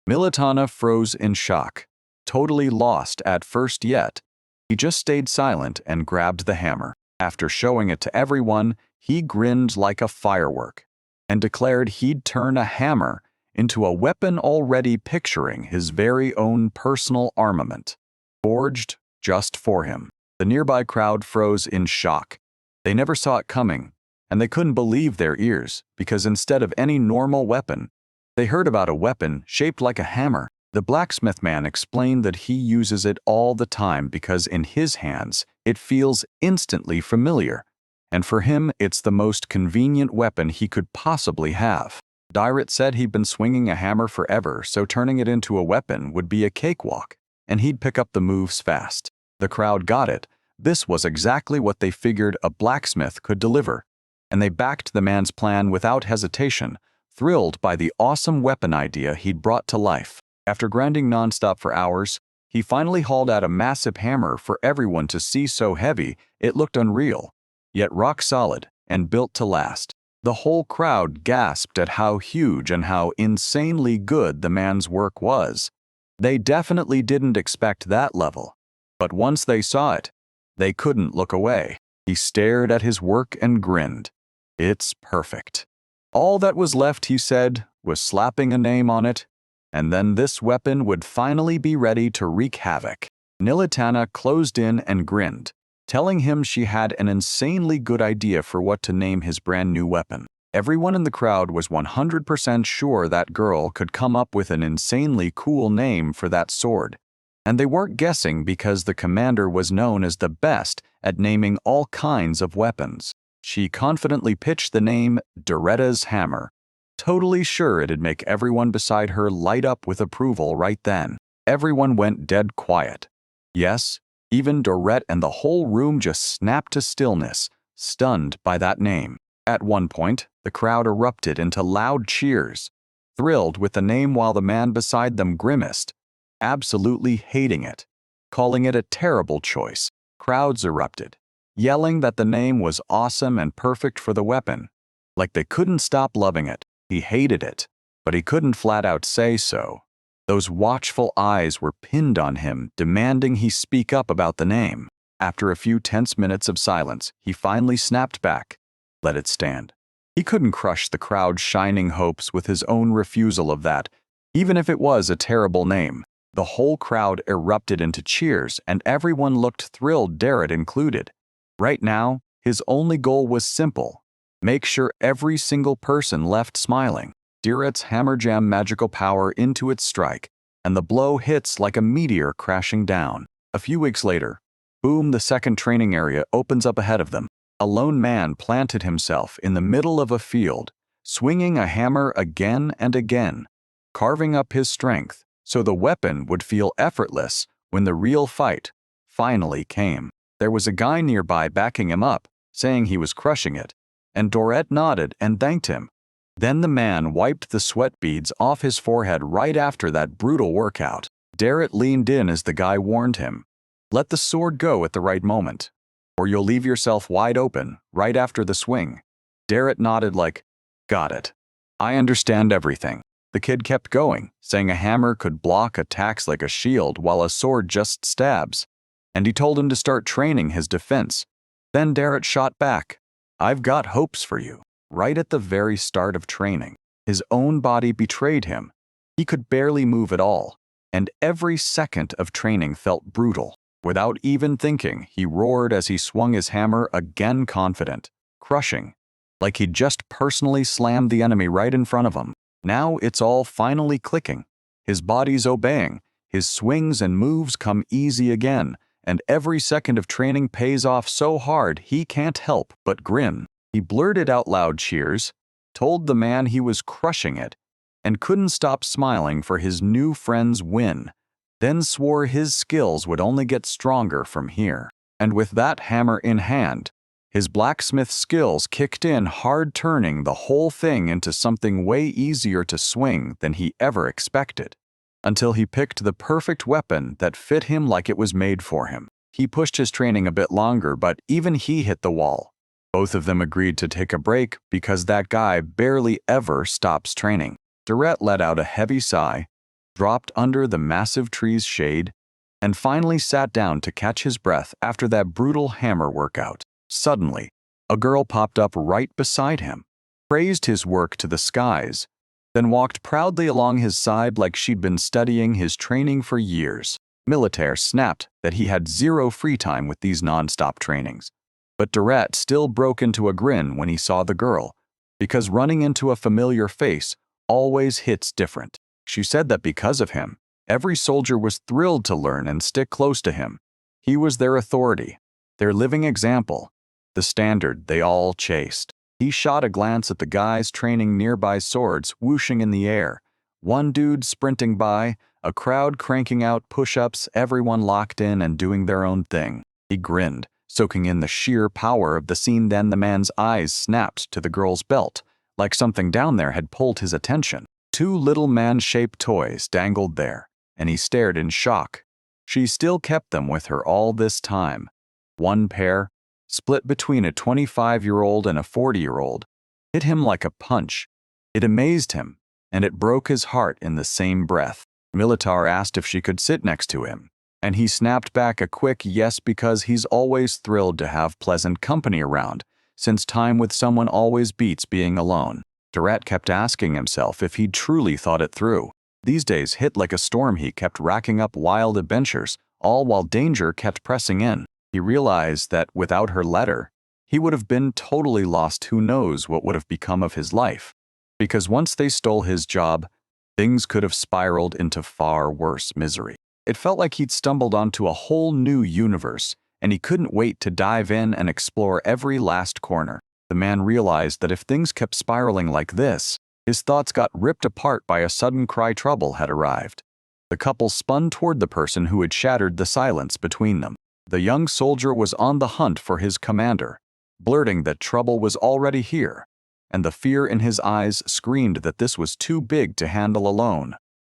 Militana froze in shock, totally lost at first yet. He just stayed silent and grabbed the hammer. After showing it to everyone, he grinned like a firework and declared he'd turn a hammer into a weapon, already picturing his very own personal armament, forged just for him. The nearby crowd froze in shock. They never saw it coming, and they couldn't believe their ears, because instead of any normal weapon, they heard about a weapon shaped like a hammer. The blacksmith man explained that he uses it all the time because in his hands, it feels instantly familiar, and for him, it's the most convenient weapon he could possibly have. Direct said he'd been swinging a hammer forever, so turning it into a weapon would be a cakewalk, and he'd pick up the moves fast. The crowd got it. This was exactly what they figured a blacksmith could deliver, and they backed the man's plan without hesitation, thrilled by the awesome weapon idea he'd brought to life. After grinding nonstop for hours, he finally hauled out a massive hammer for everyone to see, so heavy it looked unreal, yet rock solid and built to last. The whole crowd gasped at how huge and how insanely good the man's work was. They definitely didn't expect that level, but once they saw it, they couldn't look away. He stared at his work and grinned. "It's perfect." All that was left, he said, was slapping a name on it, and then this weapon would finally be ready to wreak havoc. Nilitana closed in and grinned, telling him she had an insanely good idea for what to name his brand new weapon. Everyone in the crowd was 100% sure that girl could come up with an insanely cool name for that sword. And they weren't guessing because the commander was known as the best at naming all kinds of weapons. She confidently pitched the name Doretta's hammer, totally sure it'd make everyone beside her light up with approval right then. Everyone went dead quiet. Yes, even Dorette and the whole room just snapped to stillness, stunned by that name. At one point, the crowd erupted into loud cheers, thrilled with the name while the man beside them grimaced, absolutely hating it, calling it a terrible choice. Crowds erupted, yelling that the name was awesome and perfect for the weapon. Like they couldn't stop loving it. He hated it, but he couldn't flat out say so. Those watchful eyes were pinned on him, demanding he speak up about the name. After a few tense minutes of silence, he finally snapped back. Let it stand. He couldn't crush the crowd's shining hopes with his own refusal of that, even if it was a terrible name. The whole crowd erupted into cheers, and everyone looked thrilled, Darrett included. Right now, his only goal was simple: make sure every single person left smiling. Darrett's hammer jam magical power into its strike, and the blow hits like a meteor crashing down. A few weeks later, boom, the second training area opens up ahead of them. A lone man planted himself in the middle of a field, swinging a hammer again and again, carving up his strength so the weapon would feel effortless when the real fight finally came. There was a guy nearby backing him up, saying he was crushing it, and Dorette nodded and thanked him. Then the man wiped the sweat beads off his forehead right after that brutal workout. Darrett leaned in as the guy warned him, "Let the sword go at the right moment, or you'll leave yourself wide open right after the swing." Darrett nodded like, "Got it. I understand everything." The kid kept going, saying a hammer could block attacks like a shield while a sword just stabs, and he told him to start training his defense. Then Darrett shot back, "I've got hopes for you." Right at the very start of training, his own body betrayed him. He could barely move at all, and every second of training felt brutal. Without even thinking, he roared as he swung his hammer again, confident, crushing, like he'd just personally slammed the enemy right in front of him. Now it's all finally clicking. His body's obeying, his swings and moves come easy again, and every second of training pays off so hard he can't help but grin. He blurted out loud cheers, told the man he was crushing it, and couldn't stop smiling for his new friend's win, then swore his skills would only get stronger from here. And with that hammer in hand, his blacksmith skills kicked in hard, turning the whole thing into something way easier to swing than he ever expected, until he picked the perfect weapon that fit him like it was made for him. He pushed his training a bit longer, but even he hit the wall. Both of them agreed to take a break because that guy barely ever stops training. Dorette let out a heavy sigh, dropped under the massive tree's shade, and finally sat down to catch his breath after that brutal hammer workout. Suddenly, a girl popped up right beside him, praised his work to the skies, then walked proudly along his side like she'd been studying his training for years. Militaire snapped that he had zero free time with these non-stop trainings. But Dorette still broke into a grin when he saw the girl, because running into a familiar face always hits different. She said that because of him, every soldier was thrilled to learn and stick close to him. He was their authority, their living example, the standard they all chased. He shot a glance at the guys training nearby, swords whooshing in the air, one dude sprinting by, a crowd cranking out push-ups, everyone locked in and doing their own thing. He grinned, soaking in the sheer power of the scene. Then the man's eyes snapped to the girl's belt, like something down there had pulled his attention. Two little man-shaped toys dangled there, and he stared in shock. She still kept them with her all this time. One pair, split between a 25-year-old and a 40-year-old, hit him like a punch. It amazed him, and it broke his heart in the same breath. Militar asked if she could sit next to him, and he snapped back a quick yes because he's always thrilled to have pleasant company around, since time with someone always beats being alone. Dorette kept asking himself if he'd truly thought it through. These days hit like a storm. He kept racking up wild adventures, all while danger kept pressing in. He realized that without her letter, he would have been totally lost. Who knows what would have become of his life? Because once they stole his job, things could have spiraled into far worse misery. It felt like he'd stumbled onto a whole new universe, and he couldn't wait to dive in and explore every last corner. The man realized that if things kept spiraling like this, his thoughts got ripped apart by a sudden cry. Trouble had arrived. The couple spun toward the person who had shattered the silence between them. The young soldier was on the hunt for his commander, blurting that trouble was already here, and the fear in his eyes screamed that this was too big to handle alone,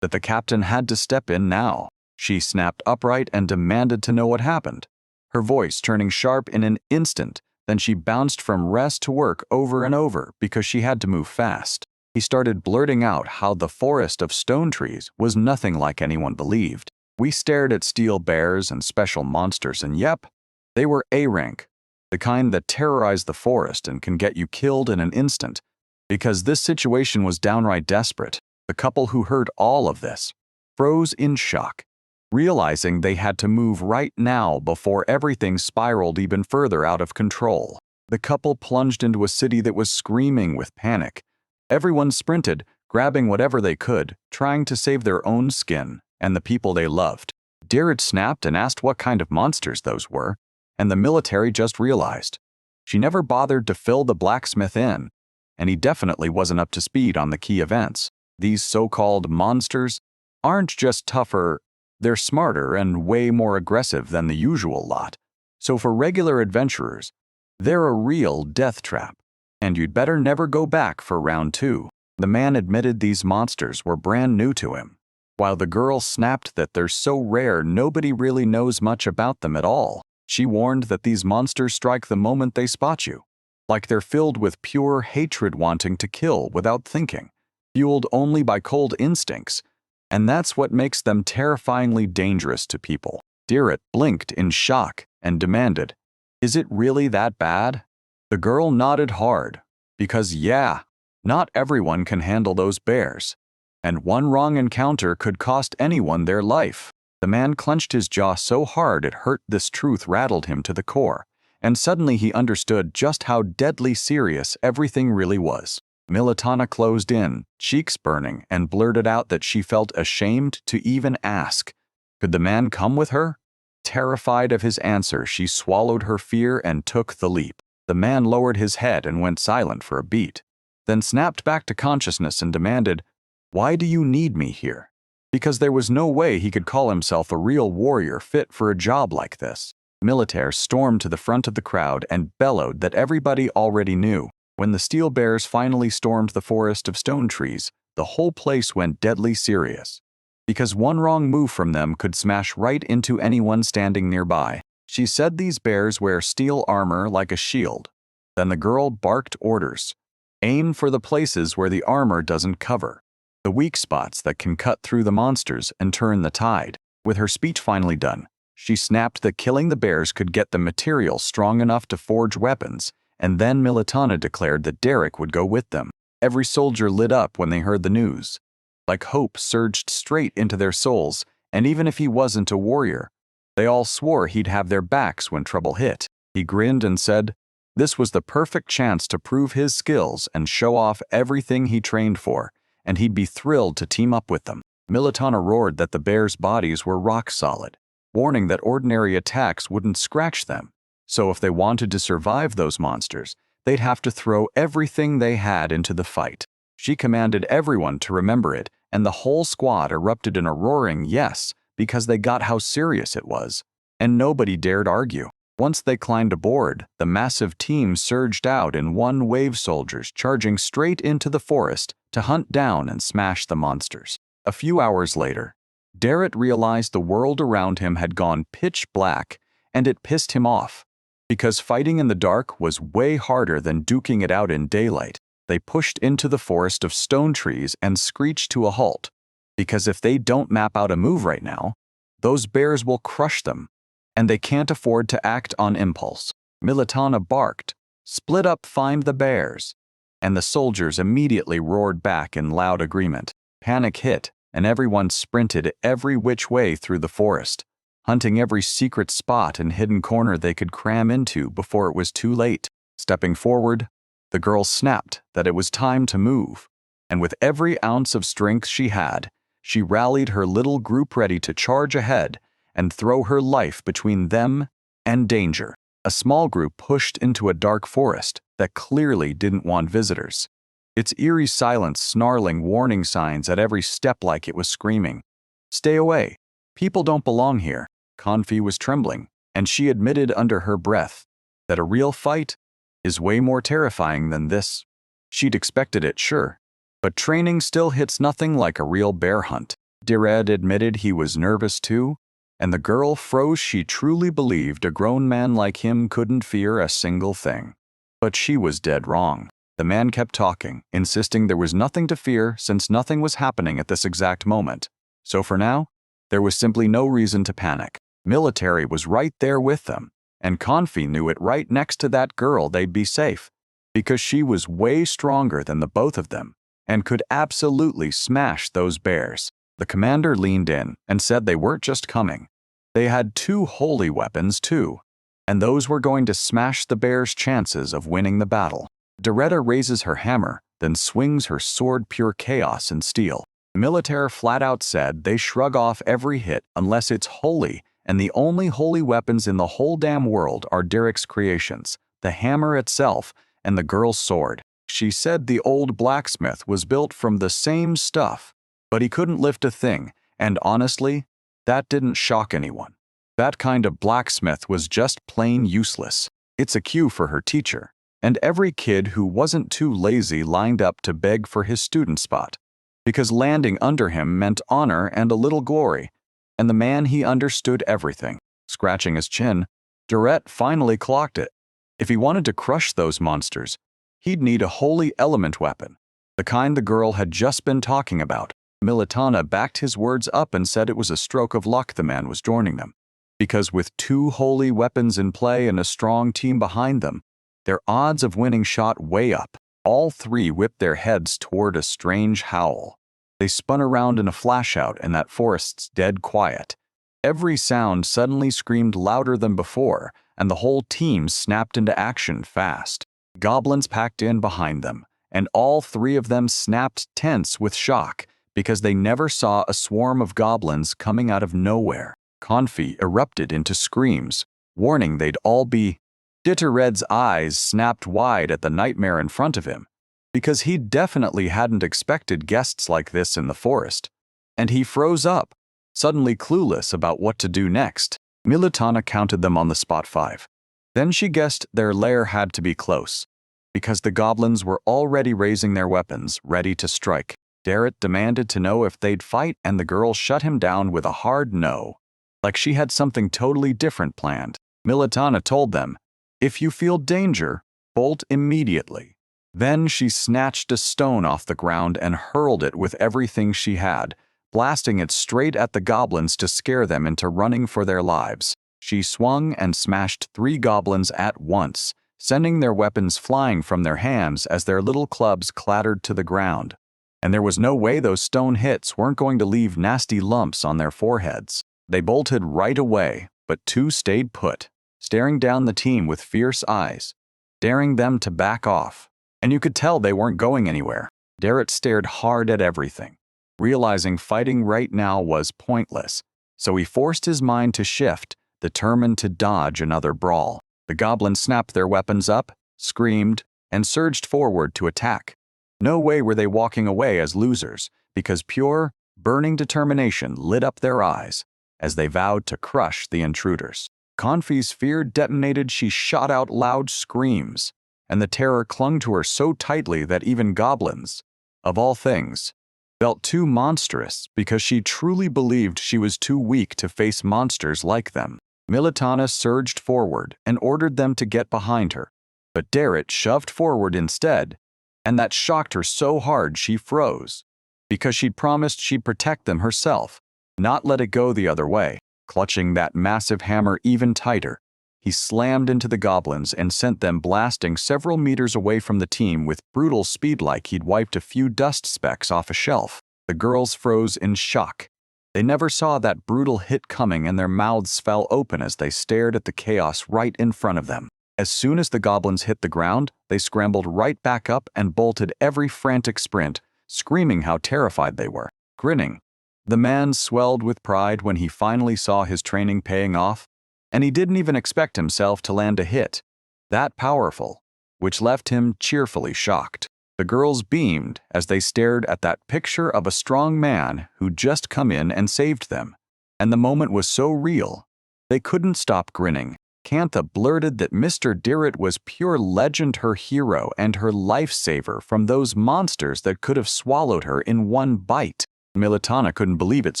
that the captain had to step in now. She snapped upright and demanded to know what happened, her voice turning sharp in an instant. Then she bounced from rest to work over and over because she had to move fast. He started blurting out how the forest of stone trees was nothing like anyone believed. We stared at steel bears and special monsters, and yep, they were A-rank, the kind that terrorize the forest and can get you killed in an instant. Because this situation was downright desperate, the couple who heard all of this froze in shock, realizing they had to move right now before everything spiraled even further out of control. The couple plunged into a city that was screaming with panic. Everyone sprinted, grabbing whatever they could, trying to save their own skin and the people they loved. Derek snapped and asked what kind of monsters those were, and the military just realized. She never bothered to fill the blacksmith in, and he definitely wasn't up to speed on the key events. These so-called monsters aren't just tougher, they're smarter and way more aggressive than the usual lot. So for regular adventurers, they're a real death trap, and you'd better never go back for round 2. The man admitted these monsters were brand new to him, while the girl snapped that they're so rare nobody really knows much about them at all. She warned that these monsters strike the moment they spot you, like they're filled with pure hatred wanting to kill without thinking, fueled only by cold instincts, and that's what makes them terrifyingly dangerous to people. Derek blinked in shock and demanded, "Is it really that bad?" The girl nodded hard, because yeah, not everyone can handle those bears, and one wrong encounter could cost anyone their life. The man clenched his jaw so hard it hurt. This truth rattled him to the core, and suddenly he understood just how deadly serious everything really was. Militana closed in, cheeks burning, and blurted out that she felt ashamed to even ask. Could the man come with her? Terrified of his answer, she swallowed her fear and took the leap. The man lowered his head and went silent for a beat, then snapped back to consciousness and demanded, "Why do you need me here?" Because there was no way he could call himself a real warrior fit for a job like this. Militaire stormed to the front of the crowd and bellowed that everybody already knew. When the steel bears finally stormed the forest of stone trees, the whole place went deadly serious, because one wrong move from them could smash right into anyone standing nearby. She said these bears wear steel armor like a shield. Then the girl barked orders. Aim for the places where the armor doesn't cover, the weak spots that can cut through the monsters and turn the tide. With her speech finally done, she snapped that killing the bears could get the material strong enough to forge weapons, and then Militana declared that Derek would go with them. Every soldier lit up when they heard the news. Like hope surged straight into their souls, and even if he wasn't a warrior, they all swore he'd have their backs when trouble hit. He grinned and said this was the perfect chance to prove his skills and show off everything he trained for, and he'd be thrilled to team up with them. Militana roared that the bears' bodies were rock solid, warning that ordinary attacks wouldn't scratch them. So if they wanted to survive those monsters, they'd have to throw everything they had into the fight. She commanded everyone to remember it, and the whole squad erupted in a roaring yes, because they got how serious it was, and nobody dared argue. Once they climbed aboard, the massive team surged out in one wave, soldiers charging straight into the forest to hunt down and smash the monsters. A few hours later, Derek realized the world around him had gone pitch black, and it pissed him off. Because fighting in the dark was way harder than duking it out in daylight, they pushed into the forest of stone trees and screeched to a halt. Because if they don't map out a move right now, those bears will crush them, and they can't afford to act on impulse. Militana barked, "Split up, find the bears," and the soldiers immediately roared back in loud agreement. Panic hit, and everyone sprinted every which way through the forest, hunting every secret spot and hidden corner they could cram into before it was too late. Stepping forward, the girl snapped that it was time to move, and with every ounce of strength she had, She rallied her little group ready to charge ahead and throw her life between them and danger. A small group pushed into a dark forest that clearly didn't want visitors. Its eerie silence snarling warning signs at every step like it was screaming, "Stay away. People don't belong here." Confi was trembling, and she admitted under her breath that a real fight is way more terrifying than this. She'd expected it, sure, but training still hits nothing like a real bear hunt. Dired admitted he was nervous too, and the girl froze. She truly believed a grown man like him couldn't fear a single thing. But she was dead wrong. The man kept talking, insisting there was nothing to fear since nothing was happening at this exact moment. So for now, there was simply no reason to panic. Military was right there with them, and Confi knew it right next to that girl they'd be safe, because she was way stronger than the both of them and could absolutely smash those bears. The commander leaned in and said they weren't just coming. They had 2 holy weapons too, and those were going to smash the bears' chances of winning the battle. Doretta raises her hammer, then swings her sword, pure chaos and steel. Militaire flat out said they shrug off every hit unless it's holy, and the only holy weapons in the whole damn world are Derek's creations, the hammer itself and the girl's sword. She said the old blacksmith was built from the same stuff, but he couldn't lift a thing, and honestly, that didn't shock anyone. That kind of blacksmith was just plain useless. It's a cue for her teacher, and every kid who wasn't too lazy lined up to beg for his student spot, because landing under him meant honor and a little glory, and the man he understood everything. Scratching his chin, Dorette finally clocked it. If he wanted to crush those monsters, he'd need a holy element weapon, the kind the girl had just been talking about. Militana backed his words up and said it was a stroke of luck the man was joining them, because with 2 holy weapons in play and a strong team behind them, their odds of winning shot way up. All 3 whipped their heads toward a strange howl. They spun around in a flash-out in that forest's dead quiet. Every sound suddenly screamed louder than before, and the whole team snapped into action fast. Goblins packed in behind them, and all 3 of them snapped tense with shock, because they never saw a swarm of goblins coming out of nowhere. Confi erupted into screams, warning they'd all be. Dittered's eyes snapped wide at the nightmare in front of him, because he definitely hadn't expected guests like this in the forest, and he froze up, suddenly clueless about what to do next. Militana counted them on the spot 5. Then she guessed their lair had to be close, because the goblins were already raising their weapons, ready to strike. Darrett demanded to know if they'd fight, and the girl shut him down with a hard no, like she had something totally different planned. Militana told them, "If you feel danger, bolt immediately." Then she snatched a stone off the ground and hurled it with everything she had, blasting it straight at the goblins to scare them into running for their lives. She swung and smashed 3 goblins at once, sending their weapons flying from their hands as their little clubs clattered to the ground. And there was no way those stone hits weren't going to leave nasty lumps on their foreheads. They bolted right away, but 2 stayed put, staring down the team with fierce eyes, daring them to back off. And you could tell they weren't going anywhere. Darrett stared hard at everything, realizing fighting right now was pointless, so he forced his mind to shift, determined to dodge another brawl. The goblins snapped their weapons up, screamed, and surged forward to attack. No way were they walking away as losers, because pure, burning determination lit up their eyes as they vowed to crush the intruders. Confi's fear detonated. She shot out loud screams, and the terror clung to her so tightly that even goblins, of all things, felt too monstrous because she truly believed she was too weak to face monsters like them. Militana surged forward and ordered them to get behind her, but Darrett shoved forward instead, and that shocked her so hard she froze, because she'd promised she'd protect them herself, not let it go the other way. Clutching that massive hammer even tighter, he slammed into the goblins and sent them blasting several meters away from the team with brutal speed, like he'd wiped a few dust specks off a shelf. The girls froze in shock. They never saw that brutal hit coming, and their mouths fell open as they stared at the chaos right in front of them. As soon as the goblins hit the ground, they scrambled right back up and bolted every frantic sprint, screaming how terrified they were. Grinning, The man swelled with pride when he finally saw his training paying off, and he didn't even expect himself to land a hit that powerful, which left him cheerfully shocked. The girls beamed as they stared at that picture of a strong man who'd just come in and saved them, and the moment was so real, they couldn't stop grinning. Kantha blurted that Mr. Dirrit was pure legend, her hero and her lifesaver from those monsters that could have swallowed her in one bite. Militana couldn't believe its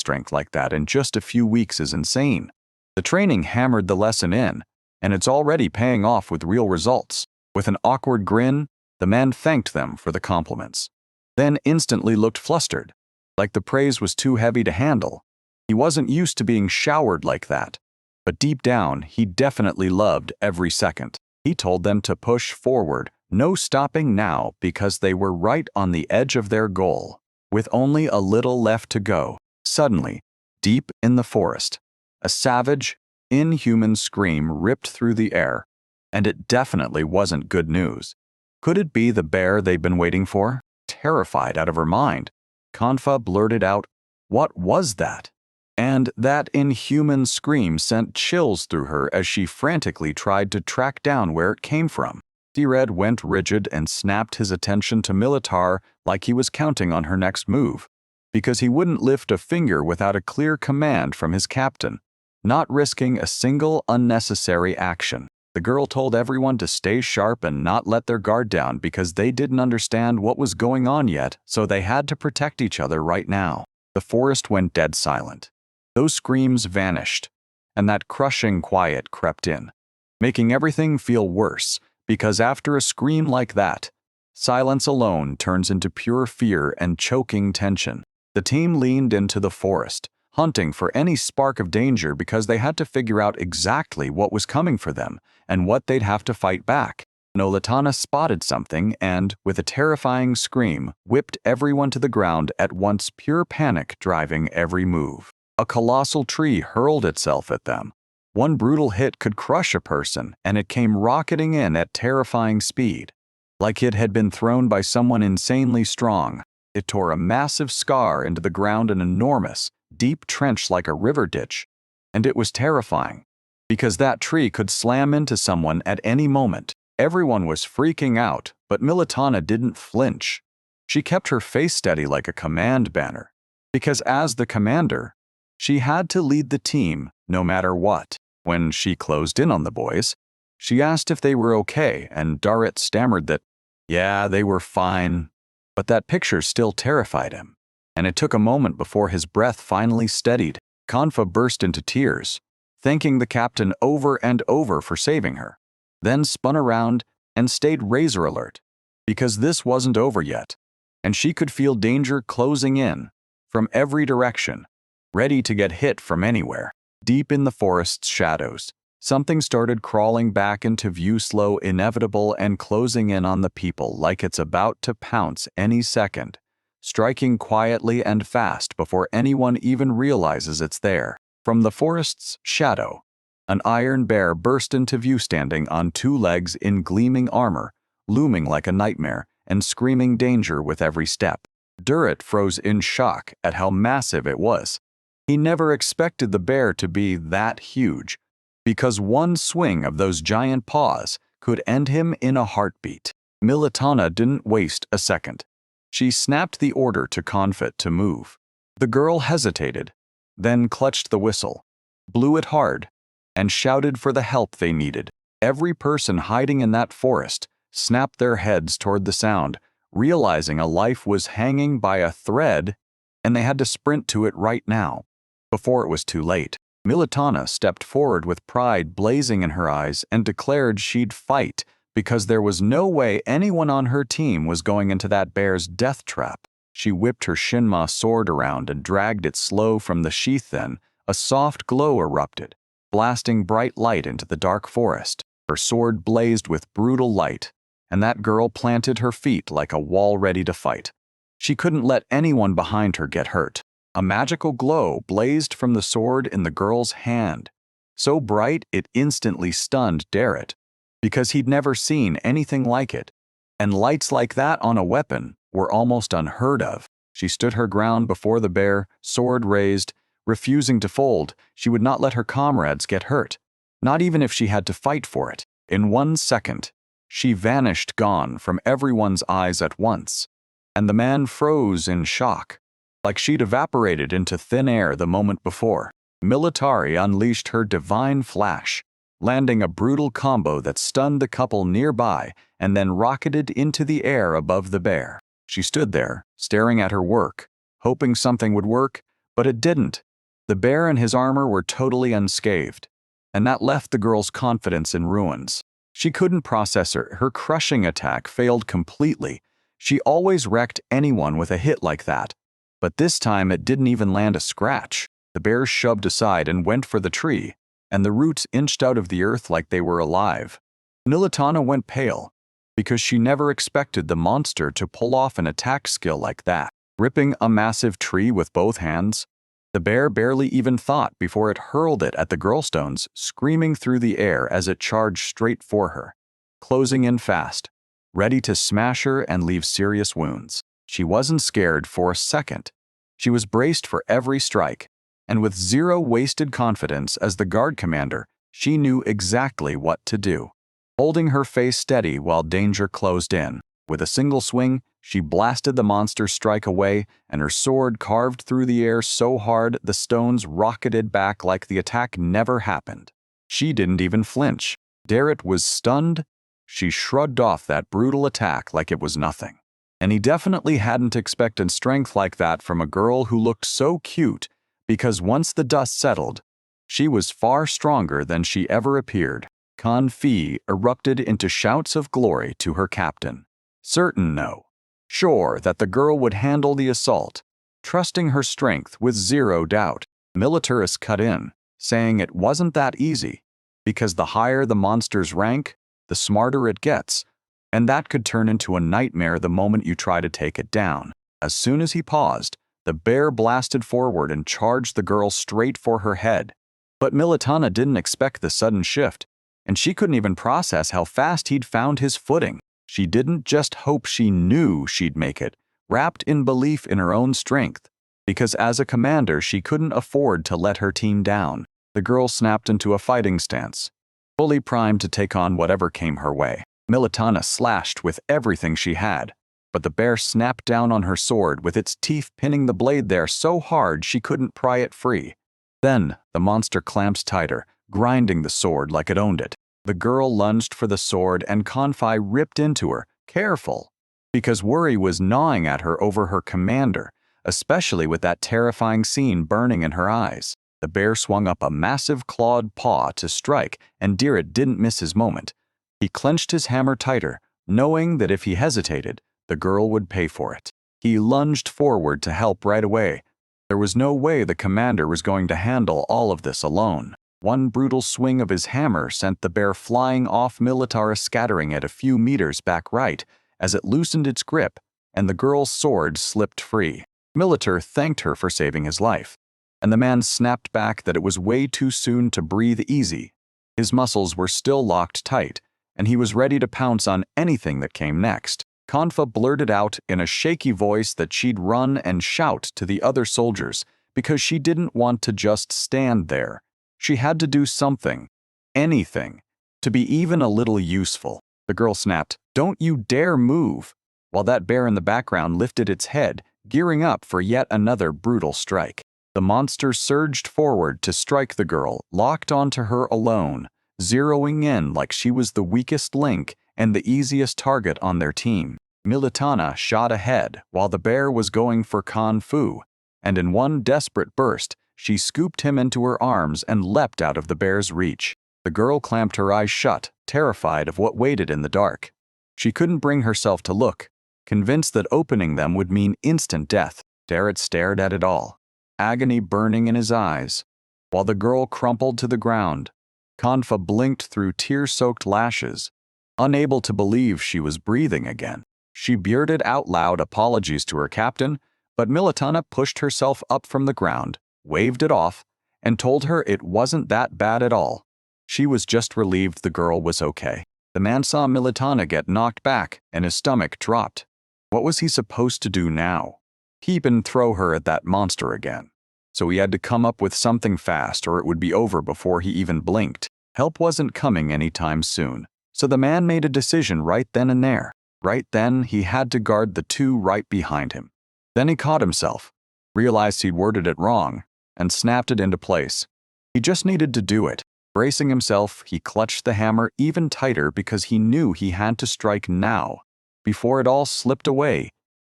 strength like that in just a few weeks is insane. The training hammered the lesson in, and it's already paying off with real results. With an awkward grin, the man thanked them for the compliments, then instantly looked flustered, like the praise was too heavy to handle. He wasn't used to being showered like that, but deep down, he definitely loved every second. He told them to push forward, no stopping now, because they were right on the edge of their goal, with only a little left to go. Suddenly, deep in the forest, a savage, inhuman scream ripped through the air, and it definitely wasn't good news. Could it be the bear they'd been waiting for? Terrified out of her mind, Kantha blurted out, "What was that?" And that inhuman scream sent chills through her as she frantically tried to track down where it came from. Dirred went rigid and snapped his attention to Militar like he was counting on her next move, because he wouldn't lift a finger without a clear command from his captain, not risking a single unnecessary action. The girl told everyone to stay sharp and not let their guard down because they didn't understand what was going on yet, so they had to protect each other right now. The forest went dead silent. Those screams vanished, and that crushing quiet crept in, making everything feel worse, because after a scream like that, silence alone turns into pure fear and choking tension. The team leaned into the forest, hunting for any spark of danger because they had to figure out exactly what was coming for them and what they'd have to fight back. Militana spotted something and, with a terrifying scream, whipped everyone to the ground at once, pure panic driving every move. A colossal tree hurled itself at them. One brutal hit could crush a person, and it came rocketing in at terrifying speed. Like it had been thrown by someone insanely strong, it tore a massive scar into the ground, an enormous, deep trench like a river ditch. And it was terrifying, because that tree could slam into someone at any moment. Everyone was freaking out, but Militana didn't flinch. She kept her face steady like a command banner, because as the commander, she had to lead the team no matter what. When she closed in on the boys, she asked if they were okay, and Dirrit stammered that, yeah, they were fine. But that picture still terrified him, and it took a moment before his breath finally steadied. Kantha burst into tears, thanking the captain over and over for saving her, then spun around and stayed razor alert, because this wasn't over yet, and she could feel danger closing in from every direction, ready to get hit from anywhere. Deep in the forest's shadows, something started crawling back into view, slow, inevitable, and closing in on the people like it's about to pounce any second, striking quietly and fast before anyone even realizes it's there. From the forest's shadow, an iron bear burst into view, standing on two legs in gleaming armor, looming like a nightmare and screaming danger with every step. Dirrit froze in shock at how massive it was. He never expected the bear to be that huge, because one swing of those giant paws could end him in a heartbeat. Militana didn't waste a second. She snapped the order to Kantha to move. The girl hesitated, then clutched the whistle, blew it hard, and shouted for the help they needed. Every person hiding in that forest snapped their heads toward the sound, realizing a life was hanging by a thread, and they had to sprint to it right now, before it was too late. Militana stepped forward with pride blazing in her eyes and declared she'd fight, because there was no way anyone on her team was going into that bear's death trap. She whipped her Shinma sword around and dragged it slow from the sheath. Then a soft glow erupted, blasting bright light into the dark forest. Her sword blazed with brutal light, and that girl planted her feet like a wall ready to fight. She couldn't let anyone behind her get hurt. A magical glow blazed from the sword in the girl's hand, so bright it instantly stunned Dirrit, because he'd never seen anything like it, and lights like that on a weapon were almost unheard of. She stood her ground before the bear, sword raised, refusing to fold. She would not let her comrades get hurt, not even if she had to fight for it. In 1 second, she vanished, gone from everyone's eyes at once, and the man froze in shock, like she'd evaporated into thin air the moment before. Militari unleashed her divine flash, landing a brutal combo that stunned the couple nearby and then rocketed into the air above the bear. She stood there, staring at her work, hoping something would work, but it didn't. The bear and his armor were totally unscathed, and that left the girl's confidence in ruins. She couldn't process her crushing attack failed completely. She always wrecked anyone with a hit like that, but this time it didn't even land a scratch. The bear shoved aside and went for the tree, and the roots inched out of the earth like they were alive. Militana went pale, because she never expected the monster to pull off an attack skill like that. Ripping a massive tree with both hands, the bear barely even thought before it hurled it at the girlstones, screaming through the air as it charged straight for her, closing in fast, ready to smash her and leave serious wounds. She wasn't scared for a second. She was braced for every strike, and with zero wasted confidence as the guard commander, she knew exactly what to do. Holding her face steady while danger closed in, with a single swing, she blasted the monster's strike away, and her sword carved through the air so hard the stones rocketed back like the attack never happened. She didn't even flinch. Derek was stunned. She shrugged off that brutal attack like it was nothing. And he definitely hadn't expected strength like that from a girl who looked so cute, because once the dust settled, she was far stronger than she ever appeared. Kan Fi erupted into shouts of glory to her captain. Certain no. Sure that the girl would handle the assault, trusting her strength with zero doubt. Militaris cut in, saying it wasn't that easy, because the higher the monster's rank, the smarter it gets, and that could turn into a nightmare the moment you try to take it down. As soon as he paused, the bear blasted forward and charged the girl straight for her head. But Militana didn't expect the sudden shift, and she couldn't even process how fast he'd found his footing. She didn't just hope, she knew she'd make it, wrapped in belief in her own strength, because as a commander she couldn't afford to let her team down. The girl snapped into a fighting stance, fully primed to take on whatever came her way. Militana slashed with everything she had, but the bear snapped down on her sword with its teeth pinning the blade there so hard she couldn't pry it free. Then the monster clamped tighter, grinding the sword like it owned it. The girl lunged for the sword and Kan Fi ripped into her, careful, because worry was gnawing at her over her commander, especially with that terrifying scene burning in her eyes. The bear swung up a massive clawed paw to strike, and Derek didn't miss his moment. He clenched his hammer tighter, knowing that if he hesitated, the girl would pay for it. He lunged forward to help right away. There was no way the commander was going to handle all of this alone. One brutal swing of his hammer sent the bear flying off, Militaris scattering it a few meters back right as it loosened its grip, and the girl's sword slipped free. Militar thanked her for saving his life, and the man snapped back that it was way too soon to breathe easy. His muscles were still locked tight, and he was ready to pounce on anything that came next. Kanfa blurted out in a shaky voice that she'd run and shout to the other soldiers because she didn't want to just stand there. She had to do something, anything, to be even a little useful. The girl snapped, "Don't you dare move," while that bear in the background lifted its head, gearing up for yet another brutal strike. The monster surged forward to strike the girl, locked onto her alone, zeroing in like she was the weakest link and the easiest target on their team. Militana shot ahead while the bear was going for Kan Fu, and in one desperate burst, she scooped him into her arms and leapt out of the bear's reach. The girl clamped her eyes shut, terrified of what waited in the dark. She couldn't bring herself to look, convinced that opening them would mean instant death. Derek stared at it all, agony burning in his eyes, while the girl crumpled to the ground. Kanfa blinked through tear-soaked lashes, unable to believe she was breathing again. She blurted out loud apologies to her captain, but Militana pushed herself up from the ground, waved it off, and told her it wasn't that bad at all. She was just relieved the girl was okay. The man saw Militana get knocked back, and his stomach dropped. What was he supposed to do now? He'd been throw her at that monster again. So he had to come up with something fast or it would be over before he even blinked. Help wasn't coming anytime soon. So the man made a decision right then and there. Right then, he had to guard the two right behind him. Then he caught himself, realized he'd worded it wrong, and snapped it into place. He just needed to do it. Bracing himself, he clutched the hammer even tighter because he knew he had to strike now, before it all slipped away,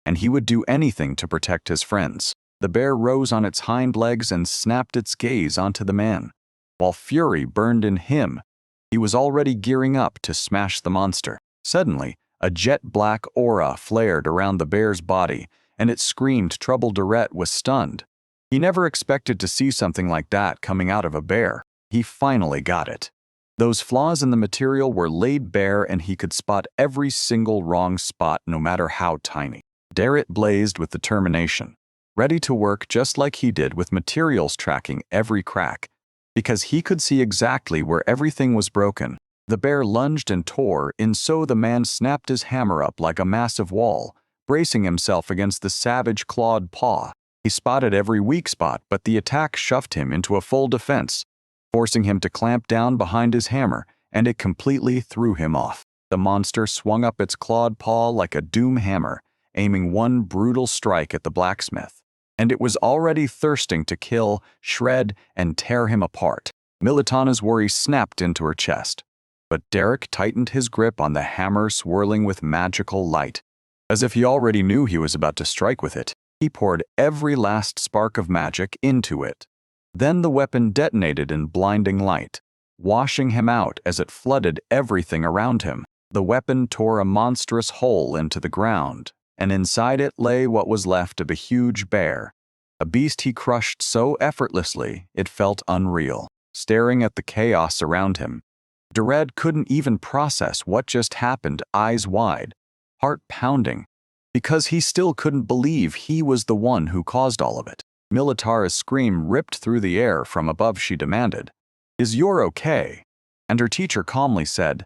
and he would do anything to protect his friends. The bear rose on its hind legs and snapped its gaze onto the man. While fury burned in him, he was already gearing up to smash the monster. Suddenly, a jet-black aura flared around the bear's body, and it screamed trouble. Direct was stunned. He never expected to see something like that coming out of a bear. He finally got it. Those flaws in the material were laid bare and he could spot every single wrong spot no matter how tiny. Direct blazed with determination, ready to work just like he did with materials, tracking every crack, because he could see exactly where everything was broken. The bear lunged and tore, and so the man snapped his hammer up like a massive wall, bracing himself against the savage clawed paw. He spotted every weak spot, but the attack shoved him into a full defense, forcing him to clamp down behind his hammer, and it completely threw him off. The monster swung up its clawed paw like a doom hammer, aiming one brutal strike at the blacksmith. And it was already thirsting to kill, shred, and tear him apart. Militana's worry snapped into her chest. But Derek tightened his grip on the hammer, swirling with magical light. As if he already knew he was about to strike with it, he poured every last spark of magic into it. Then the weapon detonated in blinding light, washing him out as it flooded everything around him. The weapon tore a monstrous hole into the ground, and inside it lay what was left of a huge bear, a beast he crushed so effortlessly it felt unreal. Staring at the chaos around him, Derek couldn't even process what just happened, eyes wide, heart pounding, because he still couldn't believe he was the one who caused all of it. Militara's scream ripped through the air from above. She demanded, "Is you're okay?" And her teacher calmly said,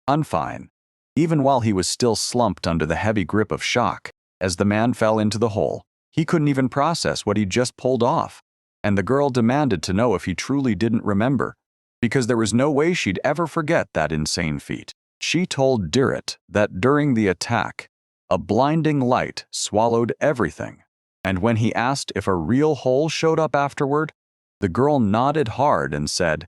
"I'm fine," even while he was still slumped under the heavy grip of shock. As the man fell into the hole, he couldn't even process what he'd just pulled off, and the girl demanded to know if he truly didn't remember, because there was no way she'd ever forget that insane feat. She told Direct that during the attack, a blinding light swallowed everything, and when he asked if a real hole showed up afterward, the girl nodded hard and said,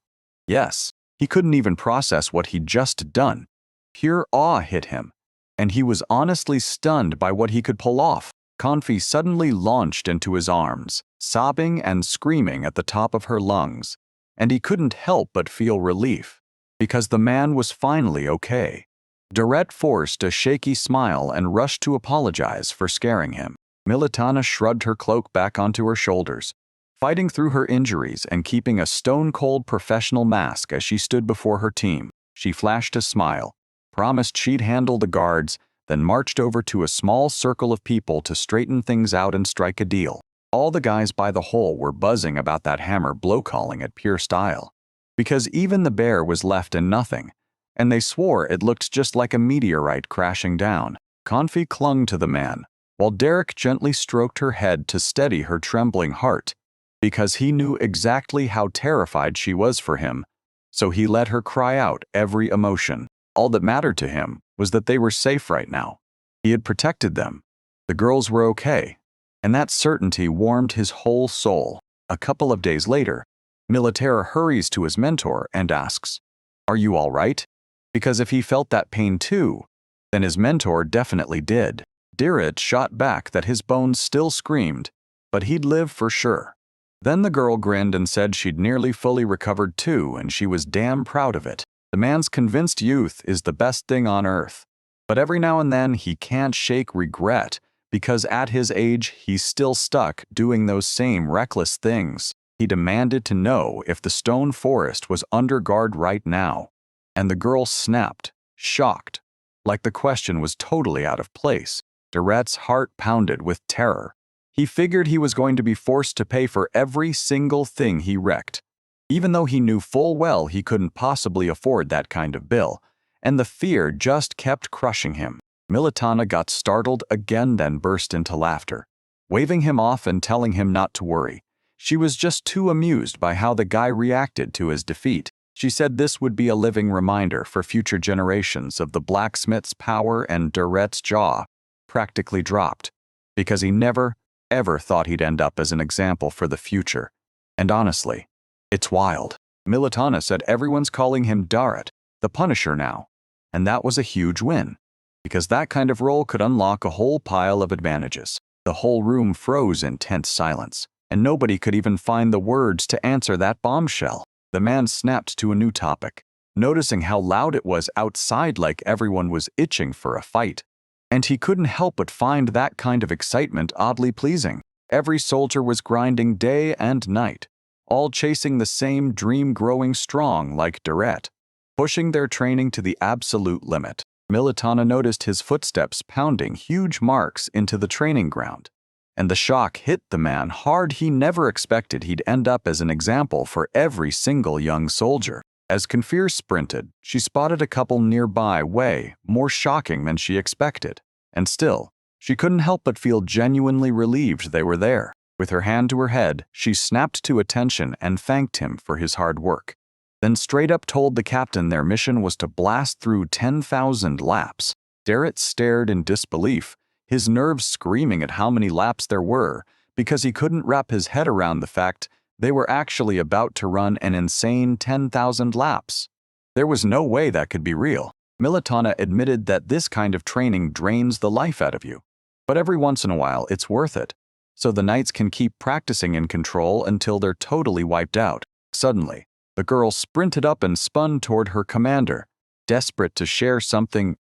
yes. He couldn't even process what he'd just done. Pure awe hit him, and he was honestly stunned by what he could pull off. Confi suddenly launched into his arms, sobbing and screaming at the top of her lungs, and he couldn't help but feel relief, because the man was finally okay. Direct forced a shaky smile and rushed to apologize for scaring him. Militana shrugged her cloak back onto her shoulders, fighting through her injuries and keeping a stone-cold professional mask as she stood before her team. She flashed a smile, promised she'd handle the guards, then marched over to a small circle of people to straighten things out and strike a deal. All the guys by the hole were buzzing about that hammer blow, calling it pure style, because even the bear was left in nothing, and they swore it looked just like a meteorite crashing down. Confi clung to the man, while Derek gently stroked her head to steady her trembling heart, because he knew exactly how terrified she was for him, so he let her cry out every emotion. All that mattered to him was that they were safe right now. He had protected them. The girls were okay, and that certainty warmed his whole soul. A couple of days later, Militara hurries to his mentor and asks, "Are you all right?" Because if he felt that pain too, then his mentor definitely did. Direct shot back that his bones still screamed, but he'd live for sure. Then the girl grinned and said she'd nearly fully recovered too, and she was damn proud of it. The man's convinced youth is the best thing on earth, but every now and then he can't shake regret, because at his age he's still stuck doing those same reckless things. He demanded to know if the stone forest was under guard right now, and the girl snapped, shocked, like the question was totally out of place. Direct's heart pounded with terror. He figured he was going to be forced to pay for every single thing he wrecked, even though he knew full well he couldn't possibly afford that kind of bill, and the fear just kept crushing him. Militana got startled again, then burst into laughter. waving him off and telling him not to worry. She was just too amused by how the guy reacted to his defeat. She said this would be a living reminder for future generations of the blacksmith's power, and Durette's jaw practically dropped, because he never, ever thought he'd end up as an example for the future. And honestly, it's wild. Militana said everyone's calling him Durette, the Punisher now, and that was a huge win, because that kind of role could unlock a whole pile of advantages. The whole room froze in tense silence, and nobody could even find the words to answer that bombshell. The man snapped to a new topic, noticing how loud it was outside, like everyone was itching for a fight. And he couldn't help but find that kind of excitement oddly pleasing. Every soldier was grinding day and night, all chasing the same dream, growing strong like Durette, pushing their training to the absolute limit. Militana noticed his footsteps pounding huge marks into the training ground, and the shock hit the man hard. He never expected he'd end up as an example for every single young soldier. As Confir sprinted, she spotted a couple nearby, way more shocking than she expected. And still, she couldn't help but feel genuinely relieved they were there. With her hand to her head, she snapped to attention and thanked him for his hard work. Then straight up told the captain their mission was to blast through 10,000 laps. Durette stared in disbelief, his nerves screaming at how many laps there were, because he couldn't wrap his head around the fact they were actually about to run an insane 10,000 laps. There was no way that could be real. Militana admitted that this kind of training drains the life out of you, but every once in a while it's worth it, so the knights can keep practicing in control until they're totally wiped out. Suddenly, the girl sprinted up and spun toward her commander, desperate to share something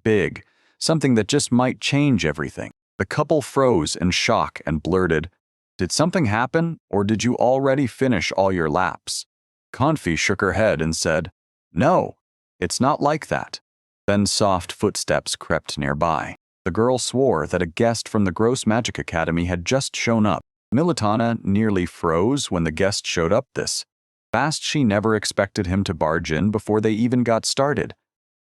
big, something that just might change everything. The couple froze in shock and blurted, "Did something happen, or did you already finish all your laps?" Confi shook her head and said, "No, it's not like that." Then soft footsteps crept nearby. The girl swore that a guest from the Gross Magic Academy had just shown up. Militana nearly froze when the guest showed up this fast. She never expected him to barge in before they even got started,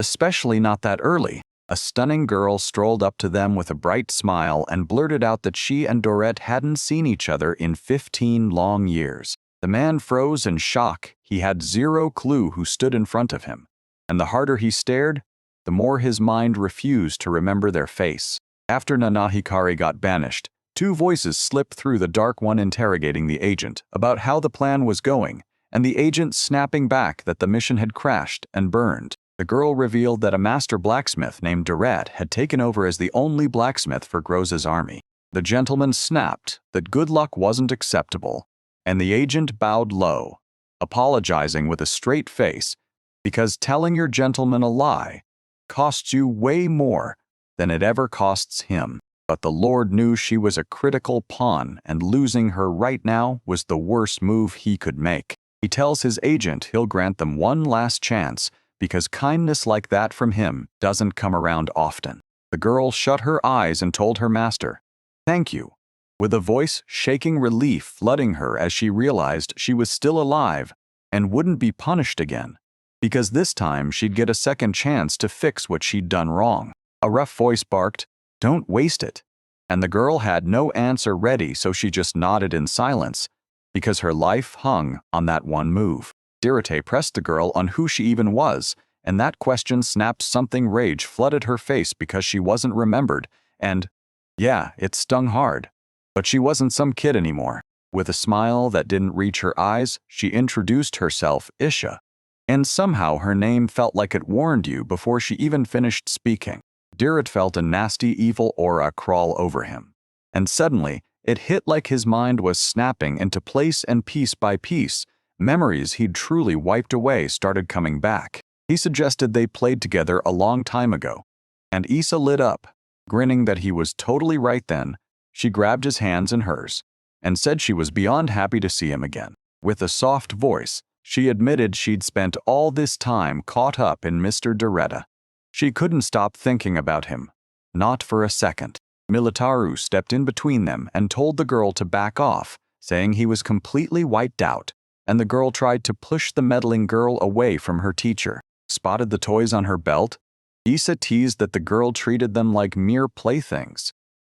especially not that early. A stunning girl strolled up to them with a bright smile and blurted out that she and Durette hadn't seen each other in 15 long years. The man froze in shock. He had zero clue who stood in front of him, and the harder he stared, the more his mind refused to remember their face. After Nanahikari got banished, two voices slipped through the dark, one interrogating the agent about how the plan was going, and the agent snapping back that the mission had crashed and burned. The girl revealed that a master blacksmith named Durette had taken over as the only blacksmith for Groz's army. The gentleman snapped that good luck wasn't acceptable, and the agent bowed low, apologizing with a straight face, because telling your gentleman a lie costs you way more than it ever costs him. But the Lord knew she was a critical pawn, and losing her right now was the worst move he could make. He tells his agent he'll grant them one last chance, because kindness like that from him doesn't come around often. The girl shut her eyes and told her master, "Thank you," with a voice shaking relief flooding her as she realized she was still alive and wouldn't be punished again, because this time she'd get a second chance to fix what she'd done wrong. A rough voice barked, "Don't waste it," and the girl had no answer ready, so she just nodded in silence, because her life hung on that one move. Durette pressed the girl on who she even was, and that question snapped something. Rage flooded her face because she wasn't remembered, and, yeah, it stung hard. But she wasn't some kid anymore. With a smile that didn't reach her eyes, she introduced herself, Isha, and somehow her name felt like it warned you before she even finished speaking. Durette felt a nasty, evil aura crawl over him, and suddenly it hit like his mind was snapping into place, and piece by piece, memories he'd truly wiped away started coming back. He suggested they played together a long time ago, and Issa lit up, grinning that he was totally right. Then she grabbed his hands in hers and said she was beyond happy to see him again. With a soft voice, she admitted she'd spent all this time caught up in Mr. Durette. She couldn't stop thinking about him, not for a second. Militaru stepped in between them and told the girl to back off, saying he was completely wiped out, and the girl tried to push the meddling girl away from her teacher. Spotted the toys on her belt? Issa teased that the girl treated them like mere playthings,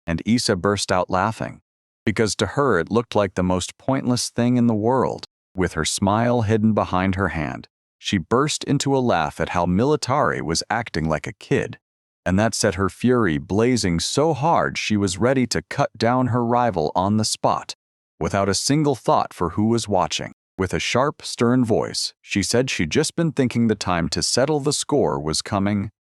And Issa burst out laughing, because to her it looked like the most pointless thing in the world. With her smile hidden behind her hand, she burst into a laugh at how Militari was acting like a kid, and that set her fury blazing so hard she was ready to cut down her rival on the spot, without a single thought for who was watching. With a sharp, stern voice, she said she'd just been thinking the time to settle the score was coming,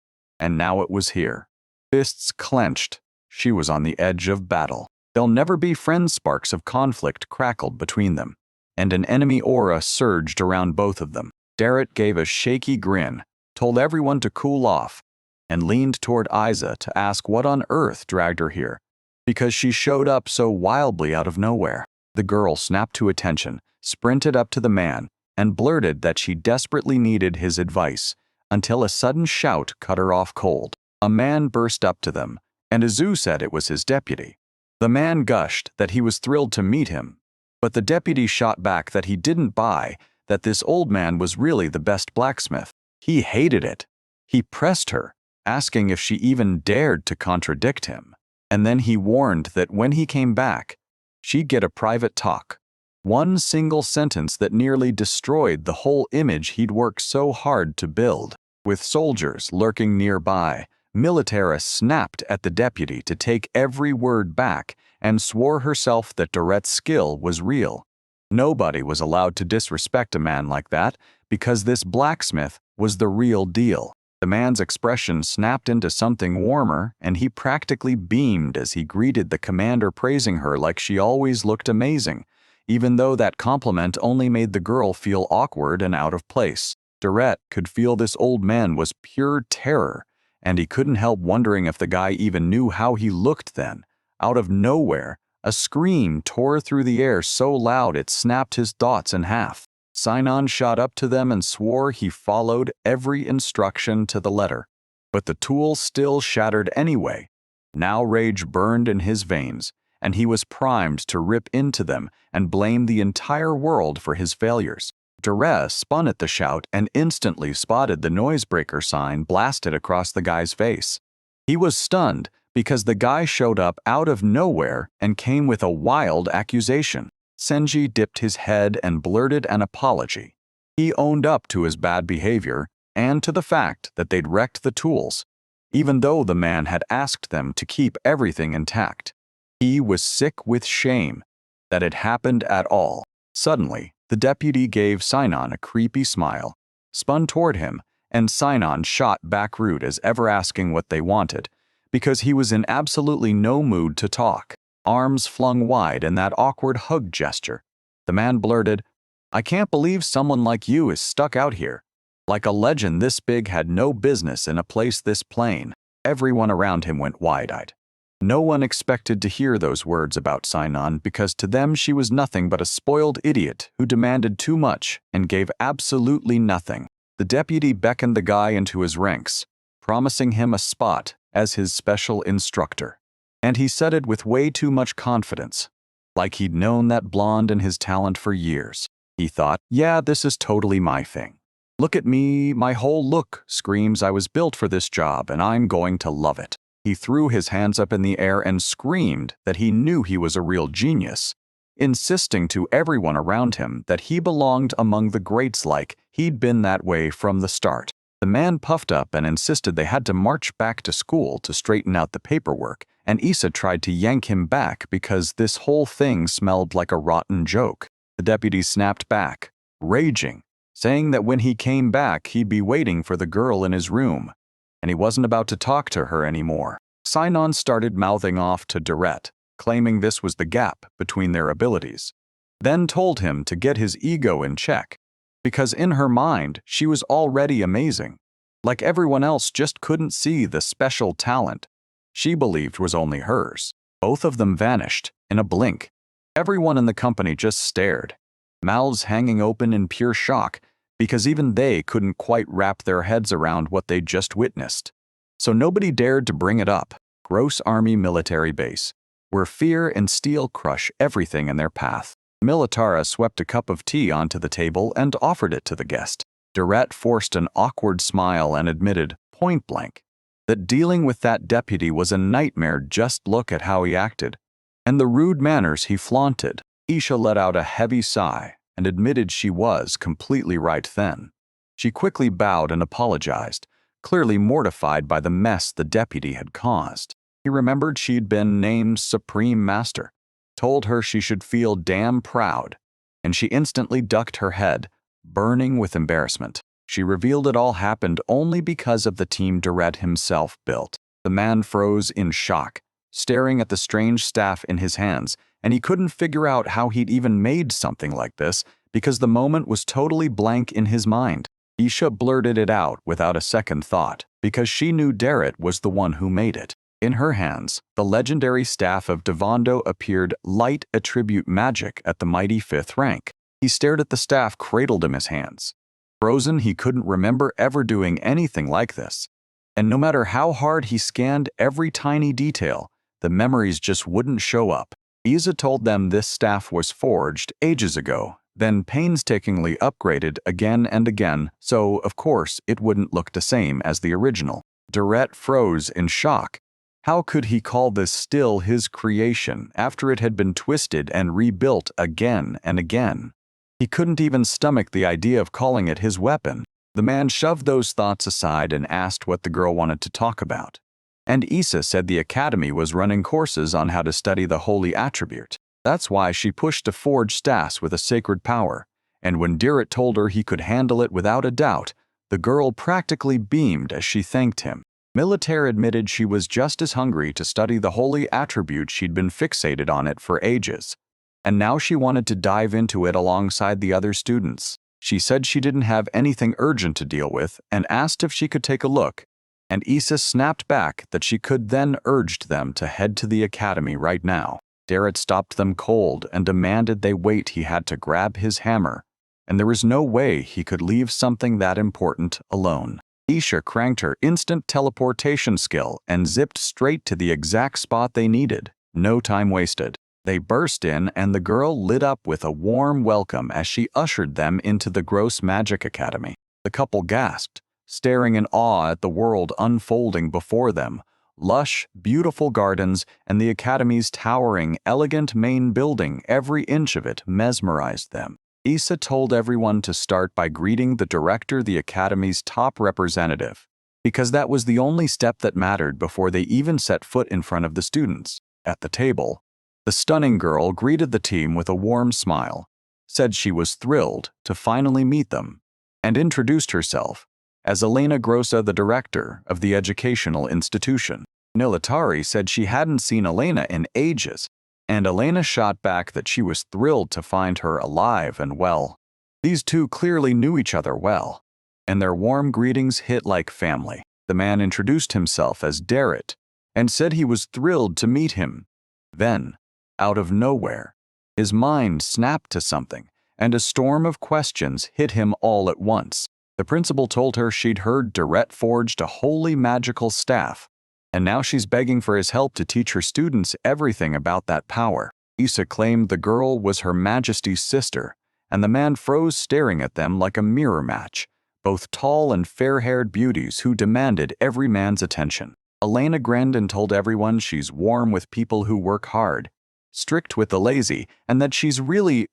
and now it was here. Fists clenched, she was on the edge of battle. They'll never be friends. Sparks of conflict crackled between them, and an enemy aura surged around both of them. Derek gave a shaky grin, told everyone to cool off, and leaned toward Isa to ask what on earth dragged her here, because she showed up so wildly out of nowhere. The girl snapped to attention, sprinted up to the man, and blurted that she desperately needed his advice, until a sudden shout cut her off cold. A man burst up to them, and Izu said it was his deputy. The man gushed that he was thrilled to meet him, but the deputy shot back that he didn't buy that this old man was really the best blacksmith. He hated it. He pressed her, asking if she even dared to contradict him, and then he warned that when he came back, she'd get a private talk. One single sentence that nearly destroyed the whole image he'd worked so hard to build. With soldiers lurking nearby, Militara snapped at the deputy to take every word back and swore herself that Dorette's skill was real. Nobody was allowed to disrespect a man like that, because this blacksmith was the real deal. The man's expression snapped into something warmer, and he practically beamed as he greeted the commander, praising her like she always looked amazing, even though that compliment only made the girl feel awkward and out of place. Dorette could feel this old man was pure terror, and he couldn't help wondering if the guy even knew how he looked then. Out of nowhere, a scream tore through the air so loud it snapped his thoughts in half. Sinon shot up to them and swore he followed every instruction to the letter. But the tool still shattered anyway. Now rage burned in his veins, and he was primed to rip into them and blame the entire world for his failures. Dorette spun at the shout and instantly spotted the noisebreaker sign blasted across the guy's face. He was stunned because the guy showed up out of nowhere and came with a wild accusation. Senji dipped his head and blurted an apology. He owned up to his bad behavior and to the fact that they'd wrecked the tools, even though the man had asked them to keep everything intact. He was sick with shame that it happened at all. Suddenly, the deputy gave Sinon a creepy smile, spun toward him, and Sinon shot back rude as ever, asking what they wanted, because he was in absolutely no mood to talk. Arms flung wide in that awkward hug gesture, the man blurted, "I can't believe someone like you is stuck out here. Like a legend this big had no business in a place this plain." Everyone around him went wide-eyed. No one expected to hear those words about Sinon, because to them she was nothing but a spoiled idiot who demanded too much and gave absolutely nothing. The deputy beckoned the guy into his ranks, promising him a spot as his special instructor. And he said it with way too much confidence, like he'd known that blonde and his talent for years. He thought, yeah, this is totally my thing. Look at me, my whole look screams I was built for this job and I'm going to love it. He threw his hands up in the air and screamed that he knew he was a real genius, insisting to everyone around him that he belonged among the greats like he'd been that way from the start. The man puffed up and insisted they had to march back to school to straighten out the paperwork, and Issa tried to yank him back because this whole thing smelled like a rotten joke. The deputy snapped back, raging, saying that when he came back he'd be waiting for the girl in his room, and he wasn't about to talk to her anymore. Sinon started mouthing off to Dorette, claiming this was the gap between their abilities, then told him to get his ego in check, because in her mind she was already amazing. Like everyone else just couldn't see the special talent she believed was only hers. Both of them vanished in a blink. Everyone in the company just stared, mouths hanging open in pure shock, because even they couldn't quite wrap their heads around what they'd just witnessed. So nobody dared to bring it up. Gross Army military base, where fear and steel crush everything in their path. Militara swept a cup of tea onto the table and offered it to the guest. Dorette forced an awkward smile and admitted, point blank, that dealing with that deputy was a nightmare. Just look at how he acted, and the rude manners he flaunted. Isha let out a heavy sigh and admitted she was completely right then. She quickly bowed and apologized, clearly mortified by the mess the deputy had caused. He remembered she'd been named Supreme Master, told her she should feel damn proud, and she instantly ducked her head, burning with embarrassment. She revealed it all happened only because of the team Direct himself built. The man froze in shock, staring at the strange staff in his hands, and he couldn't figure out how he'd even made something like this because the moment was totally blank in his mind. Isha blurted it out without a second thought because she knew Darrett was the one who made it. In her hands, the legendary staff of Devando appeared light attribute magic at the mighty 5th rank. He stared at the staff cradled in his hands. Frozen, he couldn't remember ever doing anything like this. And no matter how hard he scanned every tiny detail, the memories just wouldn't show up. Isa told them this staff was forged ages ago, then painstakingly upgraded again and again, so of course it wouldn't look the same as the original. Direct froze in shock. How could he call this still his creation after it had been twisted and rebuilt again and again? He couldn't even stomach the idea of calling it his weapon. The man shoved those thoughts aside and asked what the girl wanted to talk about. And Isa said the academy was running courses on how to study the holy attribute. That's why she pushed to forge staffs with a sacred power. And when Direct told her he could handle it without a doubt, the girl practically beamed as she thanked him. Militaire admitted she was just as hungry to study the holy attribute. She'd been fixated on it for ages. And now she wanted to dive into it alongside the other students. She said she didn't have anything urgent to deal with and asked if she could take a look. And Isa snapped back that she could, then urged them to head to the academy right now. Darrett stopped them cold and demanded they wait. He had to grab his hammer, and there was no way he could leave something that important alone. Isha cranked her instant teleportation skill and zipped straight to the exact spot they needed. No time wasted. They burst in, and the girl lit up with a warm welcome as she ushered them into the Gross Magic Academy. The couple gasped, staring in awe at the world unfolding before them. Lush, beautiful gardens and the academy's towering, elegant main building, every inch of it mesmerized them. Isa told everyone to start by greeting the director, the academy's top representative, because that was the only step that mattered before they even set foot in front of the students. At the table, the stunning girl greeted the team with a warm smile, said she was thrilled to finally meet them, and introduced herself as Elena Grossa, the director of the educational institution. Nilitari said she hadn't seen Elena in ages, and Elena shot back that she was thrilled to find her alive and well. These two clearly knew each other well, and their warm greetings hit like family. The man introduced himself as Darrett and said he was thrilled to meet him. Then, out of nowhere, his mind snapped to something, and a storm of questions hit him all at once. The principal told her she'd heard Direct forged a holy magical staff, and now she's begging for his help to teach her students everything about that power. Isa claimed the girl was Her Majesty's sister, and the man froze, staring at them like a mirror match, both tall and fair-haired beauties who demanded every man's attention. Elena grinned and told everyone she's warm with people who work hard, strict with the lazy, and that she's really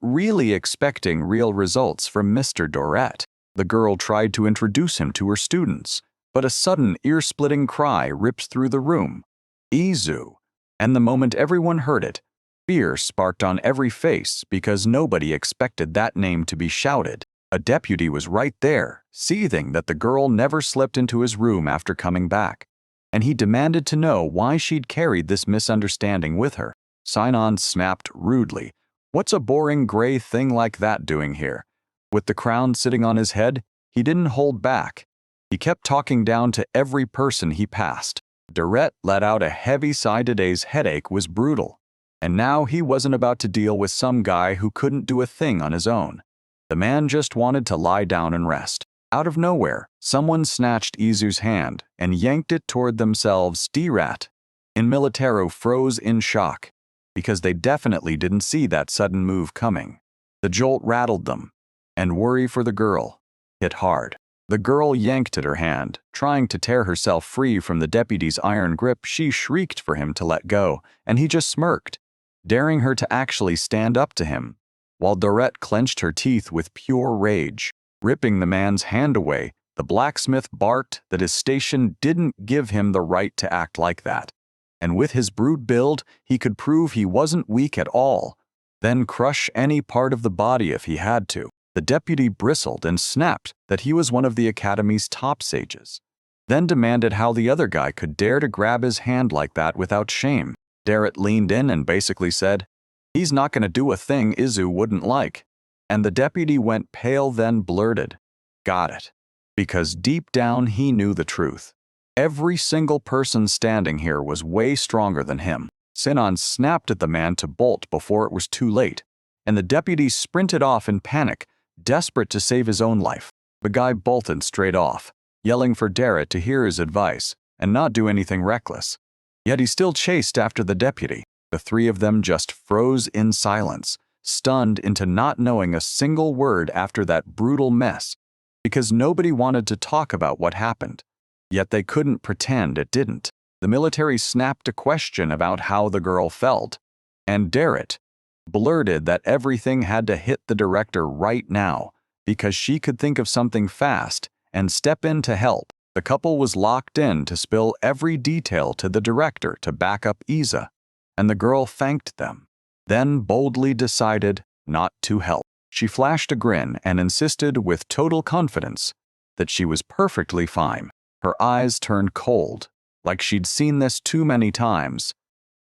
expecting real results from Mr. Direct. The girl tried to introduce him to her students, but a sudden ear-splitting cry ripped through the room. Izu! And the moment everyone heard it, fear sparked on every face because nobody expected that name to be shouted. A deputy was right there, seething that the girl never slipped into his room after coming back, and he demanded to know why she'd carried this misunderstanding with her. Sinon snapped rudely, "What's a boring gray thing like that doing here?" With the crown sitting on his head, he didn't hold back. He kept talking down to every person he passed. Direct let out a heavy sigh. Today's headache was brutal, and now he wasn't about to deal with some guy who couldn't do a thing on his own. The man just wanted to lie down and rest. Out of nowhere, someone snatched Izu's hand and yanked it toward themselves. Direct and Militaro froze in shock, because they definitely didn't see that sudden move coming. The jolt rattled them, and worry for the girl hit hard. The girl yanked at her hand, trying to tear herself free from the deputy's iron grip. She shrieked for him to let go, and he just smirked, daring her to actually stand up to him, while Dorette clenched her teeth with pure rage. Ripping the man's hand away, the blacksmith barked that his station didn't give him the right to act like that, and with his brute build, he could prove he wasn't weak at all, then crush any part of the body if he had to. The deputy bristled and snapped that he was one of the academy's top sages, then demanded how the other guy could dare to grab his hand like that without shame. Darrett leaned in and basically said, "He's not going to do a thing Izu wouldn't like." And the deputy went pale, then blurted, "Got it." Because deep down he knew the truth. Every single person standing here was way stronger than him. Sinon snapped at the man to bolt before it was too late, and the deputy sprinted off in panic, desperate to save his own life. The guy bolted straight off, yelling for Darrett to hear his advice and not do anything reckless. Yet he still chased after the deputy. The three of them just froze in silence, stunned into not knowing a single word after that brutal mess, because nobody wanted to talk about what happened. Yet they couldn't pretend it didn't. The military snapped a question about how the girl felt, and Darrett blurted that everything had to hit the director right now because she could think of something fast and step in to help. The couple was locked in to spill every detail to the director to back up Isa, and the girl thanked them, then boldly decided not to help. She flashed a grin and insisted with total confidence that she was perfectly fine. Her eyes turned cold, like she'd seen this too many times,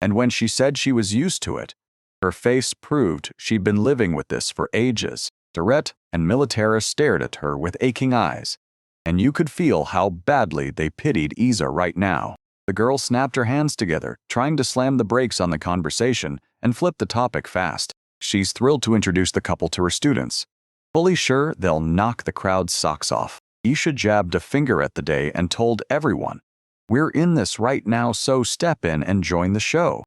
and when she said she was used to it, her face proved she'd been living with this for ages. Dorette and Militara stared at her with aching eyes, and you could feel how badly they pitied Isa right now. The girl snapped her hands together, trying to slam the brakes on the conversation and flip the topic fast. She's thrilled to introduce the couple to her students, fully sure they'll knock the crowd's socks off. Isha jabbed a finger at the day and told everyone, "We're in this right now, so step in and join the show."